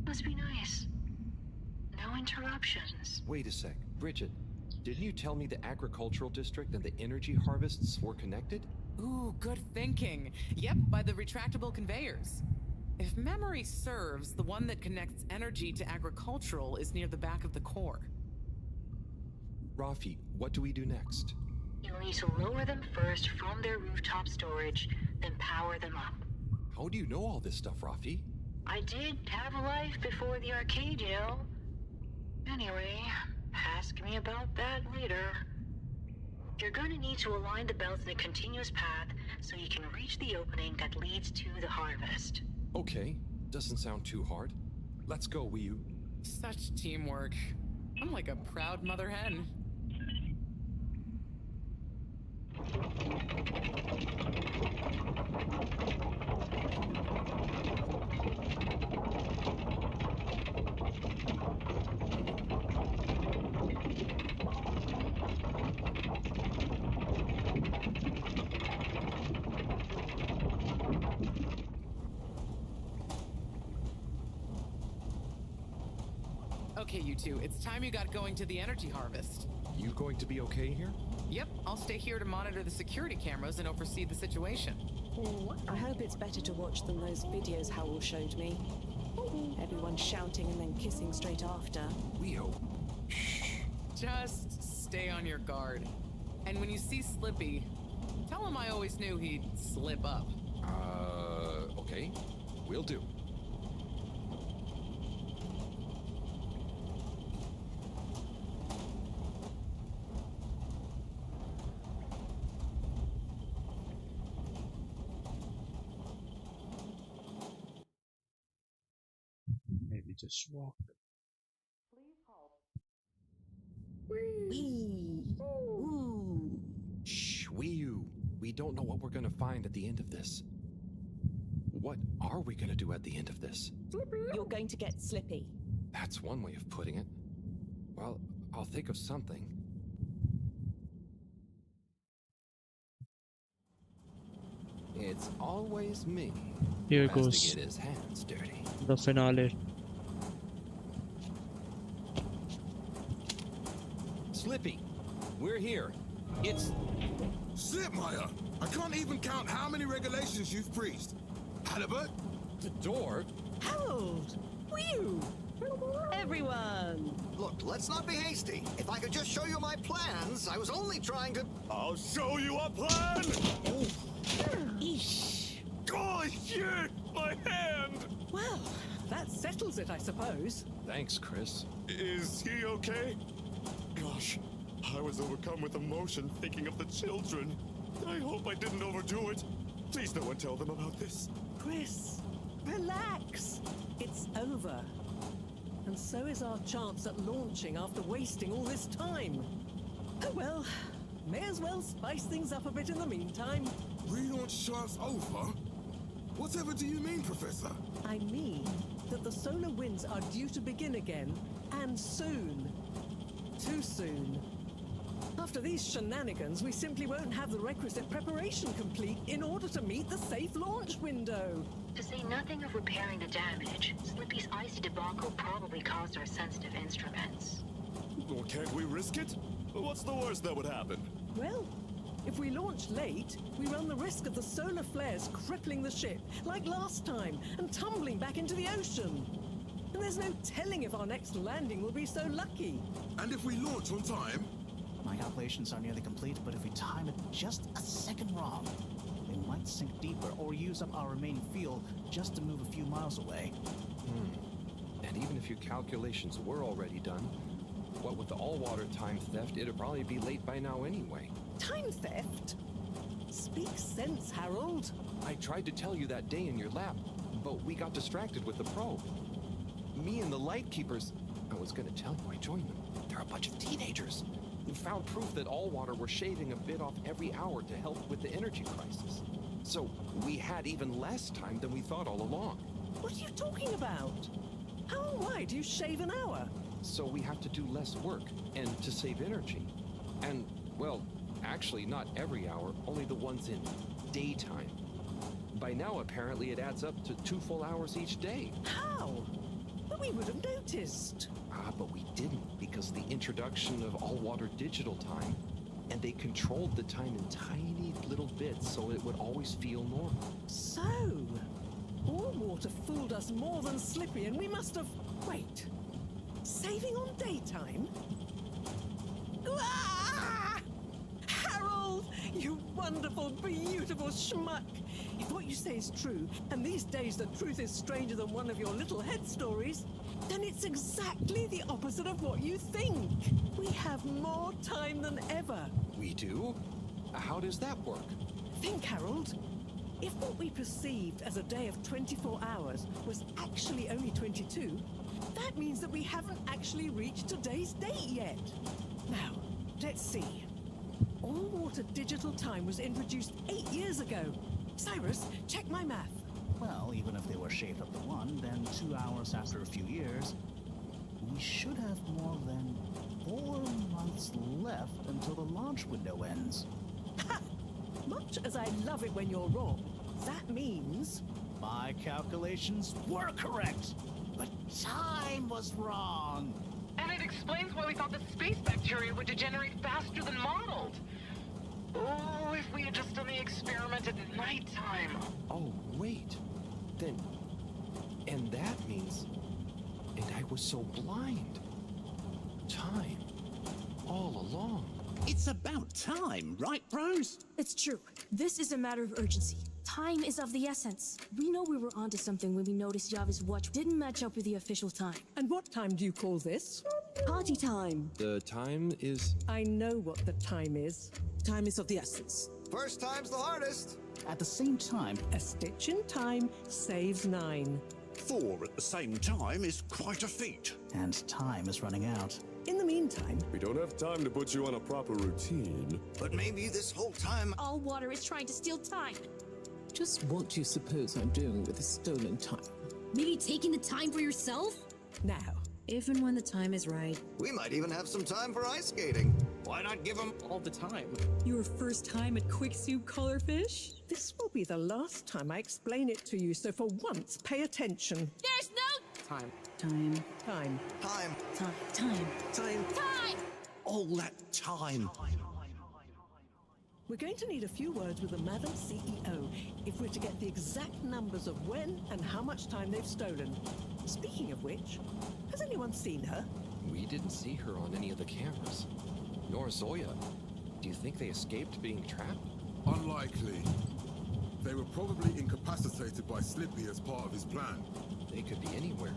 Must be nice. No interruptions. Wait a sec. Bridget, didn't you tell me the agricultural district and the energy harvests were connected? Ooh, good thinking. Yep, by the retractable conveyors. If memory serves, the one that connects energy to agricultural is near the back of the core. Rafi, what do we do next? You'll need to lower them first from their rooftop storage, then power them up. How do you know all this stuff, Rafi? I did have a life before the arcade, you know. Anyway, ask me about that later. You're gonna need to align the belts in a continuous path so you can reach the opening that leads to the harvest. Okay, doesn't sound too hard. Let's go, Wii. Such teamwork. I'm like a proud mother hen. Okay, you two, it's time you got going to the energy harvest. You going to be okay here? Yep, I'll stay here to monitor the security cameras and oversee the situation. I hope it's better to watch than those videos Howell showed me. Everyone shouting and then kissing straight after. We hope. Just stay on your guard. And when you see Slippy, tell him I always knew he'd slip up. Okay. Will do. Maybe just walk. Please hold. Wee. Ooh. Shh, Wee-oo. We don't know what we're gonna find at the end of this. What are we gonna do at the end of this? You're going to get slippy. That's one way of putting it. Well, I'll think of something. It's always me. Here who has goes to get his hands dirty. the finale. Slippy, we're here. It's... Slipmire! I can't even count how many regulations you've breached. Halibut? The door? Harold! Whew! Everyone! Look, let's not be hasty. If I could just show you my plans, I was only trying to... I'll show you a plan! Eesh. Oh, shit! My hand! Well, that settles it, I suppose. Thanks, Chris. Is he okay? Gosh, I was overcome with emotion thinking of the children. I hope I didn't overdo it. Please no one tell them about this. Chris, relax. It's over. And so is our chance at launching after wasting all this time. Oh well, may as well spice things up a bit in the meantime. Relaunch chance over? Whatever do you mean, Professor? I mean that the solar winds are due to begin again, and soon. Too soon. After these shenanigans, we simply won't have the requisite preparation complete in order to meet the safe launch window. To say nothing of repairing the damage, Slippy's icy debacle probably caused our sensitive instruments. Well, can't we risk it? What's the worst that would happen? Well, if we launch late, we run the risk of the solar flares crippling the ship, like last time, and tumbling back into the ocean. And there's no telling if our next landing will be so lucky. And if we launch on time? My calculations are nearly complete, but if we time it just a second wrong, they might sink deeper or use up our remaining fuel just to move a few miles away. And even if your calculations were already done, what with the all-water time theft, it'd probably be late by now anyway. Time theft? Speak sense, Harold. I tried to tell you that day in your lab, but we got distracted with the probe. Me and the Lightkeepers, I was gonna tell you I joined them. They're a bunch of teenagers who found proof that Allwater were shaving a bit off every hour to help with the energy crisis. So we had even less time than we thought all along. What are you talking about? How and why do you shave an hour? So we have to do less work, and to save energy. And, well, actually not every hour, only the ones in daytime. By now, apparently, it adds up to 2 full hours each day. How? But we would have noticed. But we didn't, because the introduction of all-water digital time, and they controlled the time in tiny little bits so it would always feel normal. So, Allwater fooled us more than Slippy, and we must have... Wait. Saving on daytime? Ah! Harold, you wonderful, beautiful schmuck! If what you say is true, and these days the truth is stranger than one of your little head stories, then it's exactly the opposite of what you think. We have more time than ever. We do? How does that work? Think, Harold. If what we perceived as a day of 24 hours was actually only 22, that means that we haven't actually reached today's date yet. Now, let's see. All-water digital time was introduced 8 years ago. Cyrus, check my math. Well, even if they were shaved up to 1, then 2 hours after a few years, we should have more than 4 months left until the launch window ends. Ha! Much as I love it when you're wrong, that means... My calculations were correct, but time was wrong. And it explains why we thought the space bacteria would degenerate faster than modeled. Oh, if we had just done the experiment at nighttime. Oh, wait. Then... And that means... And I was so blind. Time. All along. It's about time, right, bros? It's true. This is a matter of urgency. Time is of the essence. We know we were onto something when we noticed Java's watch didn't match up with the official time. And what time do you call this? Party time. The time is... I know what the time is. Time is of the essence. First time's the hardest. At the same time, a stitch in time saves 9. 4 at the same time is quite a feat. And time is running out. In the meantime, We don't have time to put you on a proper routine. But maybe this whole time All water is trying to steal time. Just what do you suppose I'm doing with the stolen time? Maybe taking the time for yourself? now, If and when the time is right. we might even have some time for ice skating. Why not give them All the time. Your first time at Quick Soup Colorfish? this will be the last time I explain it to you, so for once, pay attention. There's no Time. Time. Time. time? Time. time! All that time. We're going to need a few words with the Madam CEO if we're to get the exact numbers of when and how much time they've stolen. Speaking of which, has anyone seen her? We didn't see her on any of the cameras. Nor Zoya. Do you think they escaped being trapped? Unlikely. They were probably incapacitated by Slippy as part of his plan. They could be anywhere.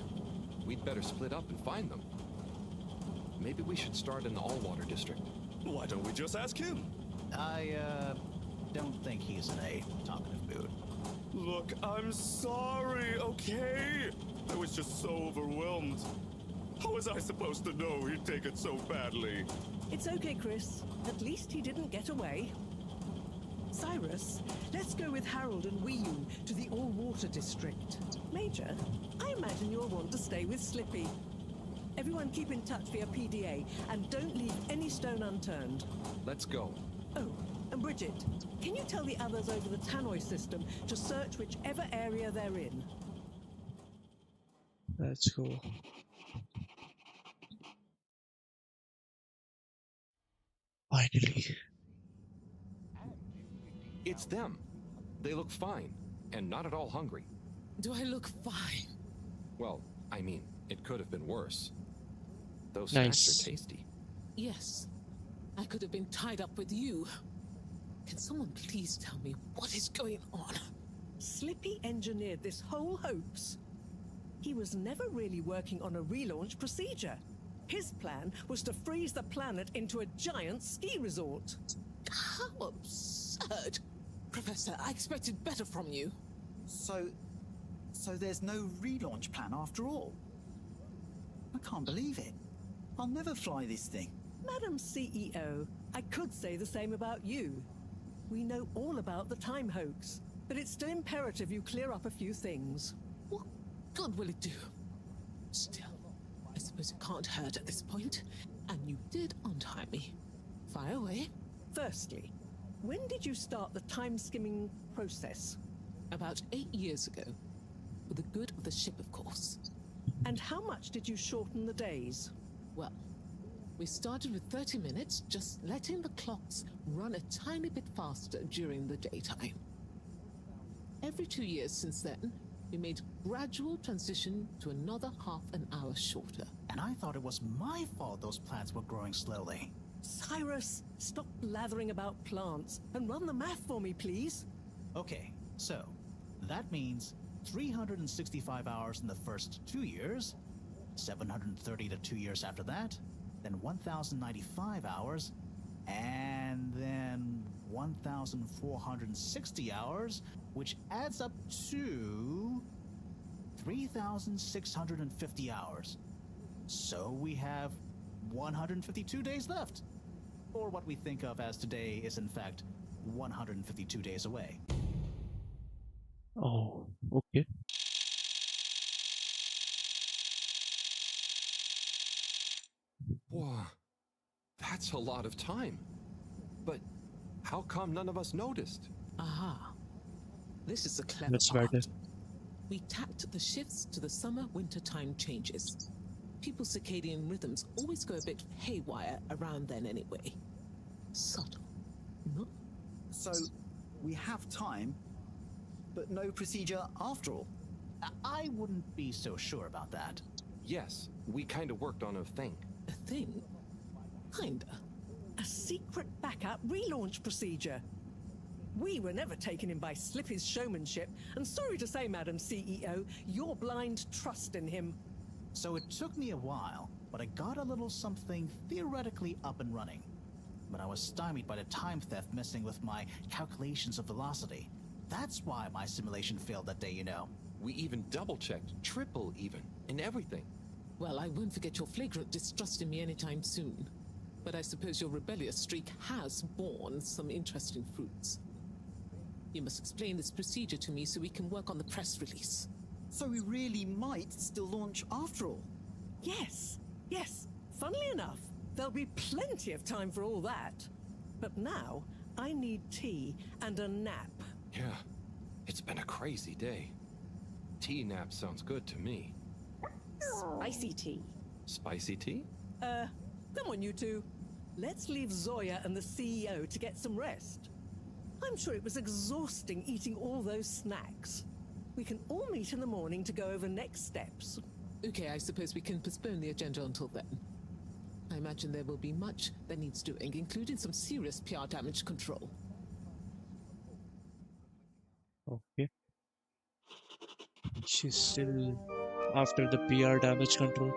We'd better split up and find them. Maybe we should start in the all-water district. Why don't we just ask him? I, don't think he's in a talkative mood. Look, I'm sorry, okay? I was just so overwhelmed. How was I supposed to know he'd take it so badly? It's okay, Chris. At least he didn't get away. Cyrus, let's go with Harold and Weeyun to the all-water district. Major, I imagine you'll want to stay with Slippy. Everyone keep in touch via PDA and don't leave any stone unturned. Let's go. Oh, and Bridget, can you tell the others over the tannoy system to search whichever area they're in? That's cool. Finally. It's them. They look fine, and not at all hungry. Do I look fine? Well, I mean, it could have been worse. Those Nice. snacks are tasty. Yes. I could have been tied up with you. Can someone please tell me what is going on? Slippy engineered this whole hoax. He was never really working on a relaunch procedure. His plan was to freeze the planet into a giant ski resort. How absurd! Professor, I expected better from you. So there's no relaunch plan after all? I can't believe it. I'll never fly this thing. Madam CEO, I could say the same about you. We know all about the time hoax, but it's still imperative you clear up a few things. What good will it do? Still, I suppose it can't hurt at this point. And you did untie me. Fire away. Firstly, when did you start the time-skimming process? About 8 years ago. For the good of the ship, of course. And how much did you shorten the days? Well, we started with 30 minutes, just letting the clocks run a tiny bit faster during the daytime. Every 2 years since then, we made gradual transition to another half an hour shorter. And I thought it was my fault those plants were growing slowly. Cyrus, stop blathering about plants and run the math for me, please. Okay, so that means 365 hours in the first 2 years, 730 to 2 years after that, then 1,095 hours, and then 1,460 hours, which adds up to 3,650 hours. So we have 152 days left. Or what we think of as today is in fact 152 days away. Oh, okay. Whoa, that's a lot of time. But how come none of us noticed? Aha. This is the clever That's part. right. We tacked the shifts to the summer-winter time changes. People's circadian rhythms always go a bit haywire around then anyway. Subtle, no? So we have time, but no procedure after all. I wouldn't be so sure about that. Yes, we kind of worked on a thing. A thing? Kinda. A secret backup relaunch procedure. We were never taken in by Slippy's showmanship, and sorry to say, Madam CEO, your blind trust in him. So it took me a while, but I got a little something theoretically up and running. But I was stymied by the time theft messing with my calculations of velocity. That's why my simulation failed that day, you know. We even double-checked, triple even, in everything. Well, I won't forget your flagrant distrust in me anytime soon. But I suppose your rebellious streak has borne some interesting fruits. You must explain this procedure to me so we can work on the press release. So we really might still launch after all? Yes, yes. Funnily enough, there'll be plenty of time for all that. But now, I need tea and a nap. Yeah, it's been a crazy day. Tea nap sounds good to me. Spicy tea. Spicy tea? Come on, you two. Let's leave Zoya and the CEO to get some rest. I'm sure it was exhausting eating all those snacks. We can all meet in the morning to go over next steps. Okay, I suppose we can postpone the agenda until then. I imagine there will be much that needs doing, including some serious PR damage control. Okay. She's still after the PR damage control.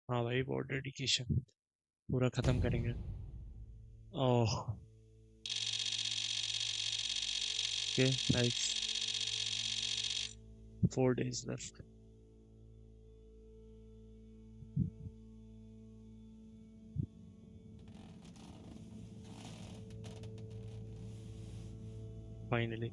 हाँ भाई बहुत dedication पूरा खत्म करेंगे oh okay nice 4 days left finally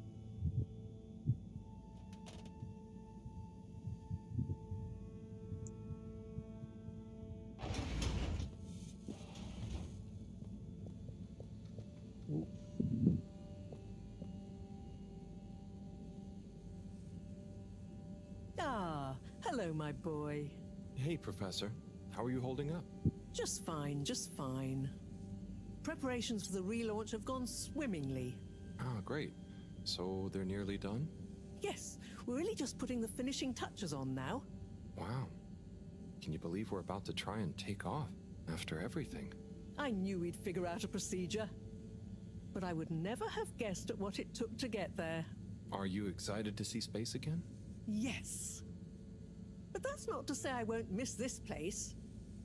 Hello, my boy. Hey, Professor. How are you holding up? Just fine, just fine. Preparations for the relaunch have gone swimmingly. Ah, great. So they're nearly done? Yes, we're really just putting the finishing touches on now. Wow. Can you believe we're about to try and take off after everything? I knew we'd figure out a procedure. But I would never have guessed at what it took to get there. Are you excited to see space again? Yes. But that's not to say I won't miss this place.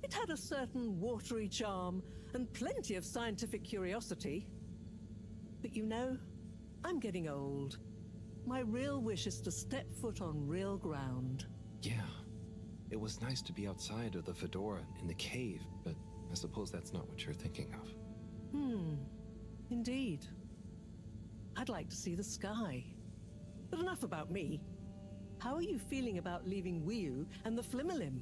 It had a certain watery charm and plenty of scientific curiosity. But you know, I'm getting old. My real wish is to step foot on real ground. Yeah. It was nice to be outside of the fedora in the cave, but I suppose that's not what you're thinking of. Indeed. I'd like to see the sky. But enough about me. How are you feeling about leaving Wiu and the Flimmerlim?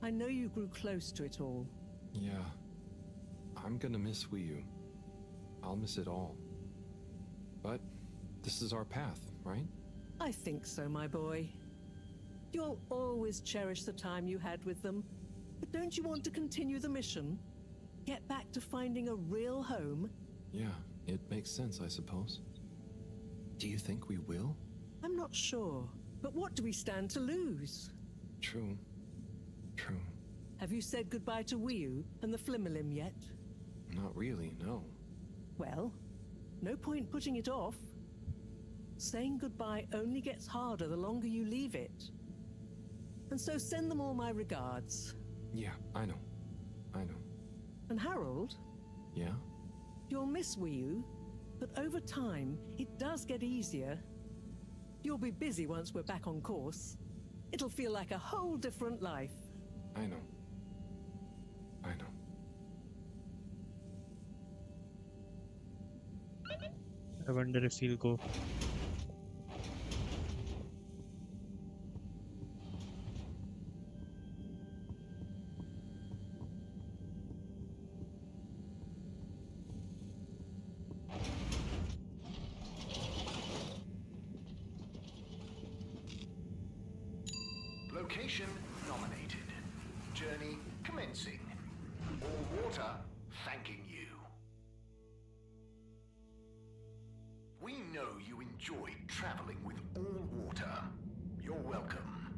I know you grew close to it all. Yeah. I'm gonna miss Wiu. I'll miss it all. But this is our path, right? I think so, my boy. You'll always cherish the time you had with them. But don't you want to continue the mission? Get back to finding a real home? Yeah, it makes sense, I suppose. Do you think we will? I'm not sure. But what do we stand to lose? True. True. Have you said goodbye to Wiu and the Flimmerlim yet? Not really, no. Well, no point putting it off. Saying goodbye only gets harder the longer you leave it. And so send them all my regards. Yeah, I know. I know. And Harold? Yeah? You'll miss Wiu, but over time, it does get easier. You'll be busy once we're back on course. It'll feel like a whole different life. I know. I know. I wonder if he'll go. Location nominated. Journey commencing. All water thanking you. We know you enjoy traveling with all water. You're welcome.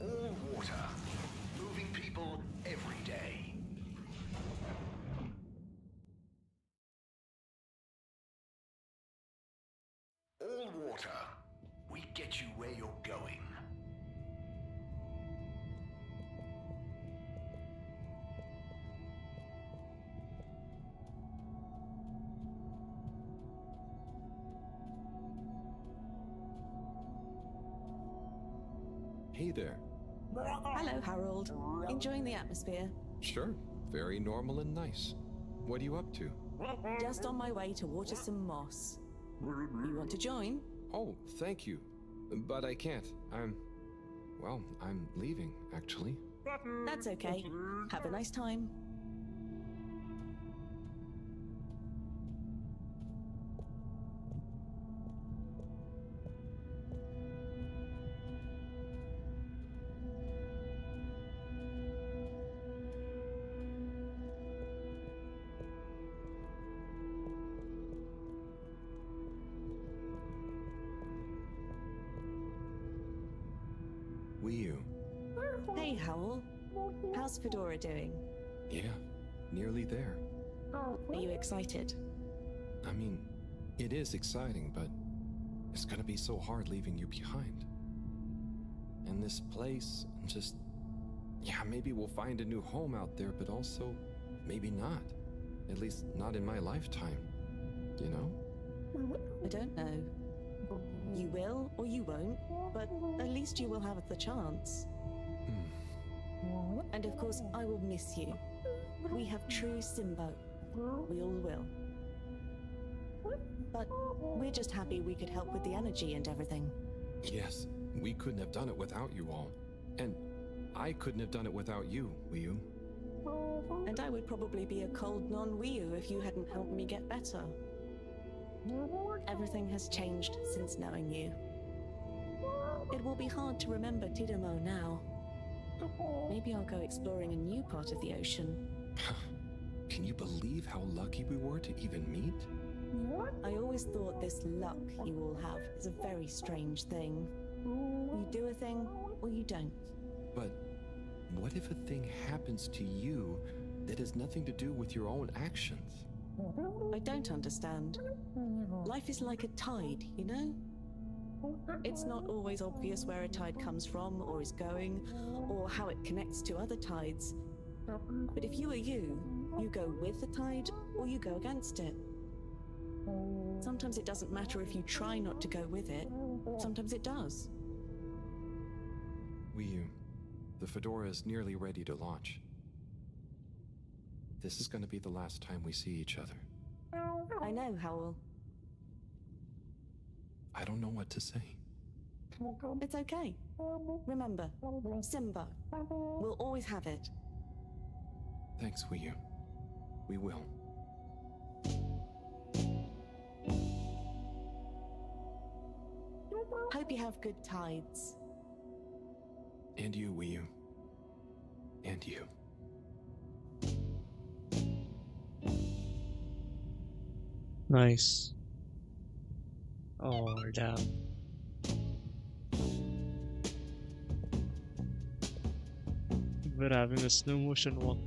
All water. Moving people every day. All water. We get you where you're going. Hey there. Hello, Harold. Enjoying the atmosphere? Sure. Very normal and nice. What are you up to? Just on my way to water some moss. You want to join? Oh, thank you. But I can't. Well, I'm leaving, actually. That's okay. Have a nice time. Wiu. Hey, Howell. How's Fedora doing? Yeah, nearly there. Are you excited? I mean, it is exciting, but it's gonna be so hard leaving you behind. And this place, just... Yeah, maybe we'll find a new home out there, but also, maybe not. At least not in my lifetime. You know? I don't know. You will or you won't, but at least you will have the chance. And of course, I will miss you. We have true Simbo. We all will. But we're just happy we could help with the energy and everything. Yes, we couldn't have done it without you all. And I couldn't have done it without you, Wiu. And I would probably be a cold non-Wiu if you hadn't helped me get better. Everything has changed since knowing you. It will be hard to remember Tidomo now. Maybe I'll go exploring a new part of the ocean. Can you believe how lucky we were to even meet? I always thought this luck you all have is a very strange thing. You do a thing, or you don't. But what if a thing happens to you that has nothing to do with your own actions? I don't understand. Life is like a tide, you know? It's not always obvious where a tide comes from, or is going, or how it connects to other tides. But if you are you, you go with the tide, or you go against it. Sometimes it doesn't matter if you try not to go with it. Sometimes it does. Wiu, the Fedora is nearly ready to launch. This is going to be the last time we see each other. I know, Howell. I don't know what to say. It's okay. Remember, Simba. We'll always have it. Thanks, Wiu. We will. Hope you have good tides. And you, Wiu. And you. Nice. Oh, damn. We're having a slow motion one.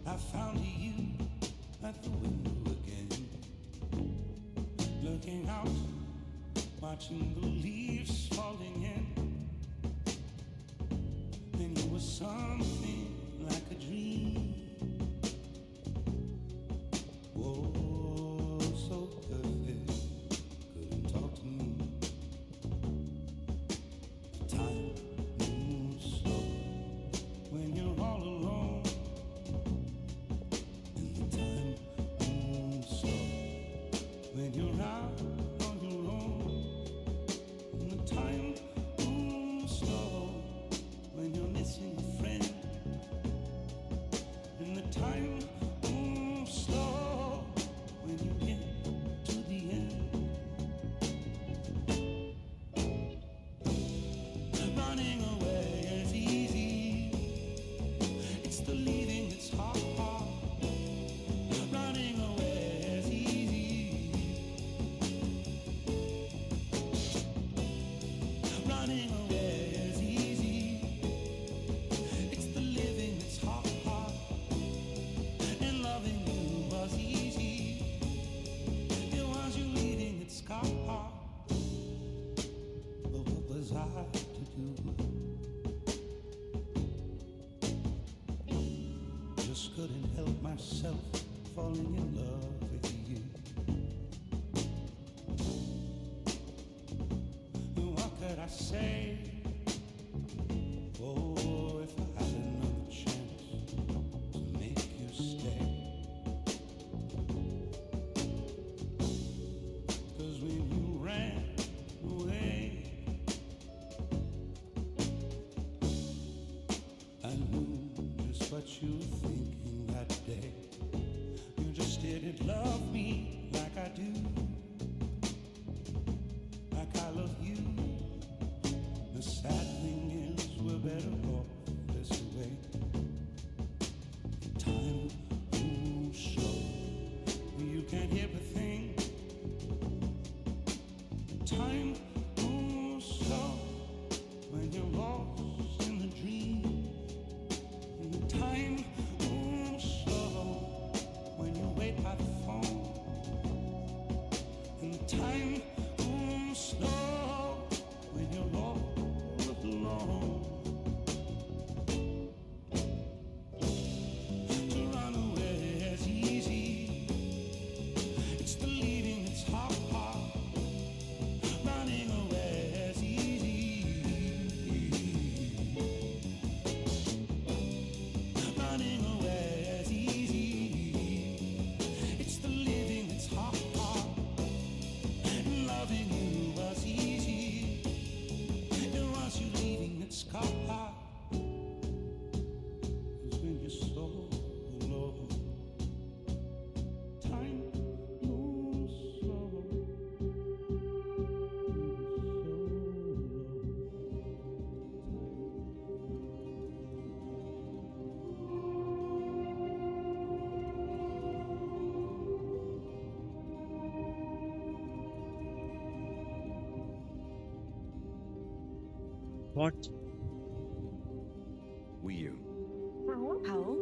I found you at the window again, looking out, watching the leaves falling in. Then you were something like a dream. Oh, so perfect, couldn't talk to me. Time moves slow when you're all alone. When you're out on your own, and the time moves slow. When you're missing a friend, and the time moves slow. When you get to the end, running away is easy. It's the leaving that's hard. Running away is easy. Running away is easy. It's the living that's hard. And loving you was easy. It was you leaving that's hard. But what was I to do? Just couldn't help myself falling in love with you. What could I say? Oh, if I had another chance to make you stay. 'Cause when you ran away, I knew just what you were thinking that day. You just didn't love me like I do, like I love you. The sad thing is we're better off this way. Time moves slow, you can't hear a thing. Time moves slow when you're lost in the dream. And the time moves slow when you wait by the phone. And the time moves slow when you're all alone. To run away is easy. It's the leaving that's hard. Running away is easy. Running away is easy. It's the living that's hard. And loving you was easy. It was you leaving that's hard. 'Cause when you're so alone, time moves slow. What? We you. Powell,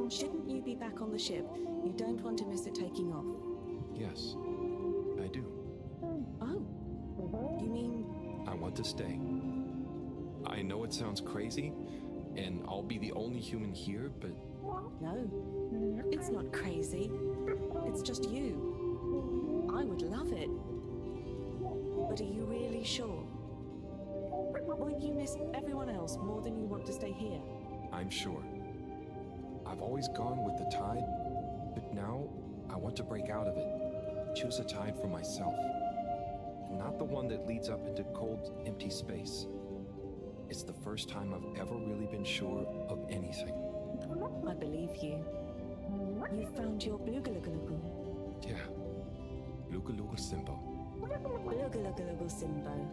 shouldn't you be back on the ship? You don't want to miss it taking off. Yes, I do. Oh, you mean... I want to stay. I know it sounds crazy, and I'll be the only human here, but... No, it's not crazy. It's just you. I would love it. But are you really sure? Won't you miss everyone else more than you want to stay here? I'm sure. I've always gone with the tide, but now I want to break out of it. Choose a tide for myself. Not the one that leads up into cold, empty space. It's the first time I've ever really been sure of anything. I believe you. You found your Blugalagalugul. Yeah. Lugaluga Simbo. Blugalagalugul Simbo.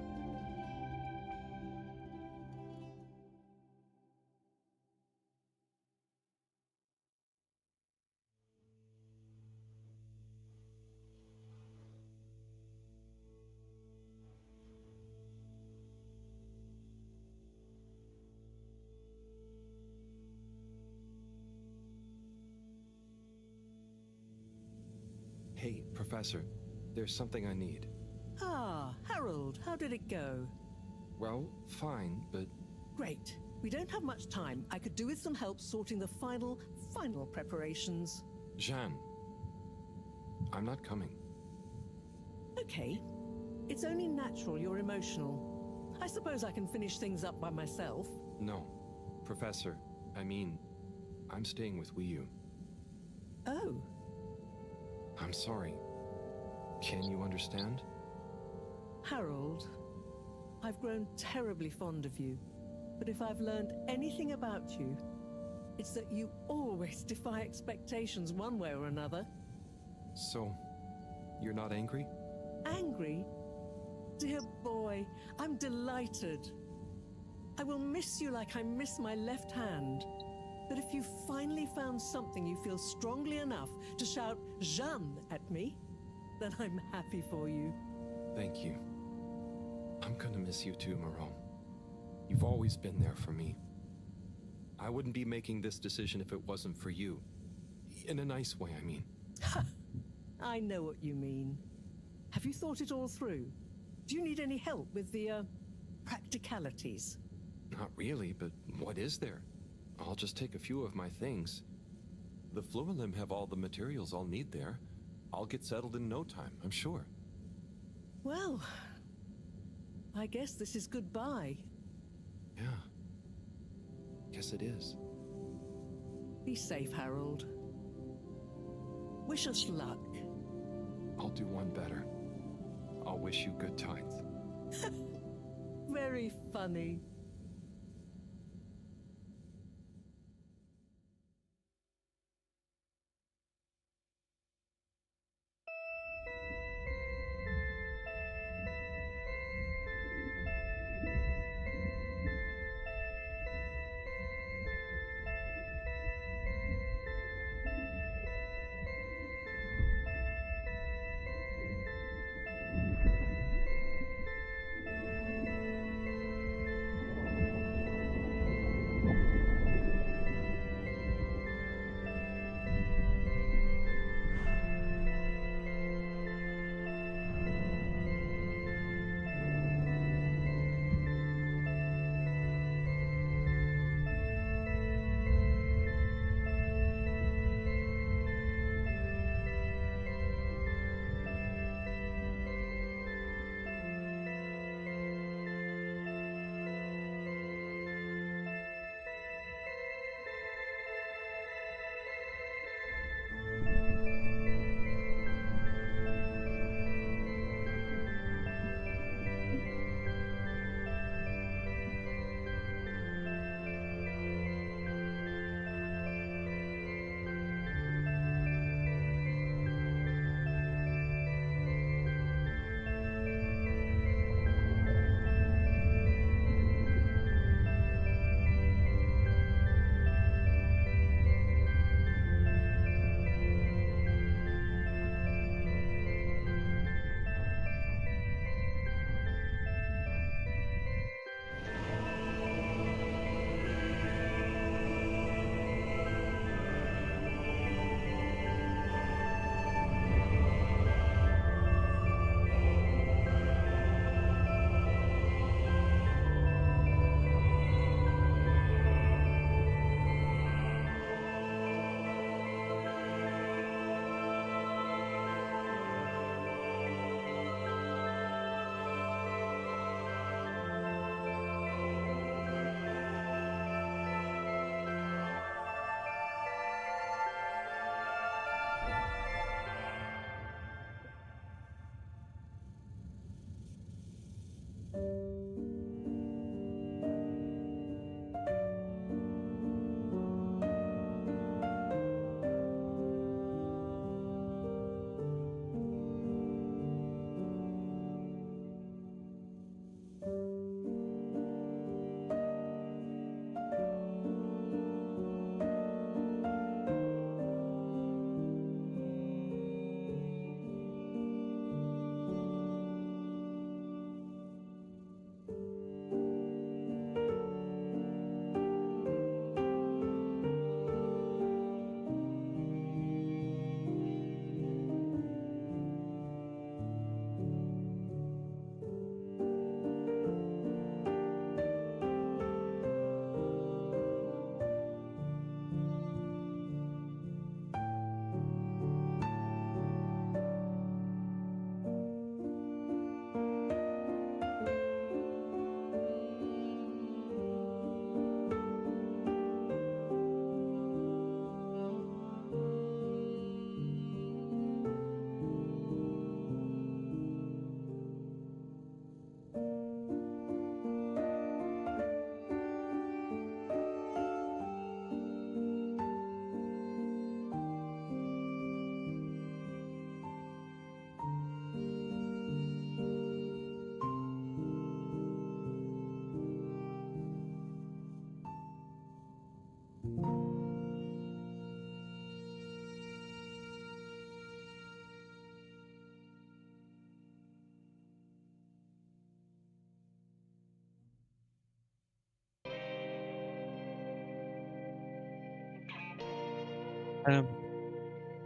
Hey, Professor, there's something I need. Ah, Harold, how did it go? Well, fine, but... Great. We don't have much time. I could do with some help sorting the final preparations. Jeanne, I'm not coming. Okay. It's only natural you're emotional. I suppose I can finish things up by myself. No. Professor, I mean, I'm staying with Wiyu. Oh. I'm sorry. Can you understand? Harold, I've grown terribly fond of you. But if I've learned anything about you, it's that you always defy expectations one way or another. So, you're not angry? Angry? Dear boy, I'm delighted. I will miss you like I miss my left hand. But if you finally found something you feel strongly enough to shout Jeanne at me, then I'm happy for you. Thank you. I'm gonna miss you too, Moreau. You've always been there for me. I wouldn't be making this decision if it wasn't for you. In a nice way, I mean. I know what you mean. Have you thought it all through? Do you need any help with the, practicalities? Not really, but what is there? I'll just take a few of my things. The Fluilim have all the materials I'll need there. I'll get settled in no time, I'm sure. Well, I guess this is goodbye. Yeah. Guess it is. Be safe, Harold. Wish us luck. I'll do one better. I'll wish you good times. Very funny.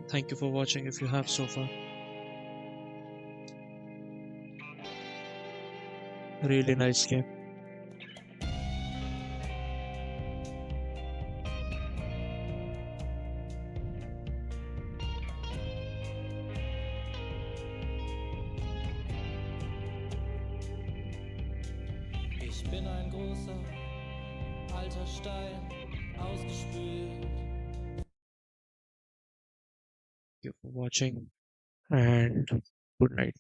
Thank you for watching if you have so far. Really nice game. Ich bin ein großer, alter Stein, ausgespült. Thank you for watching and good night.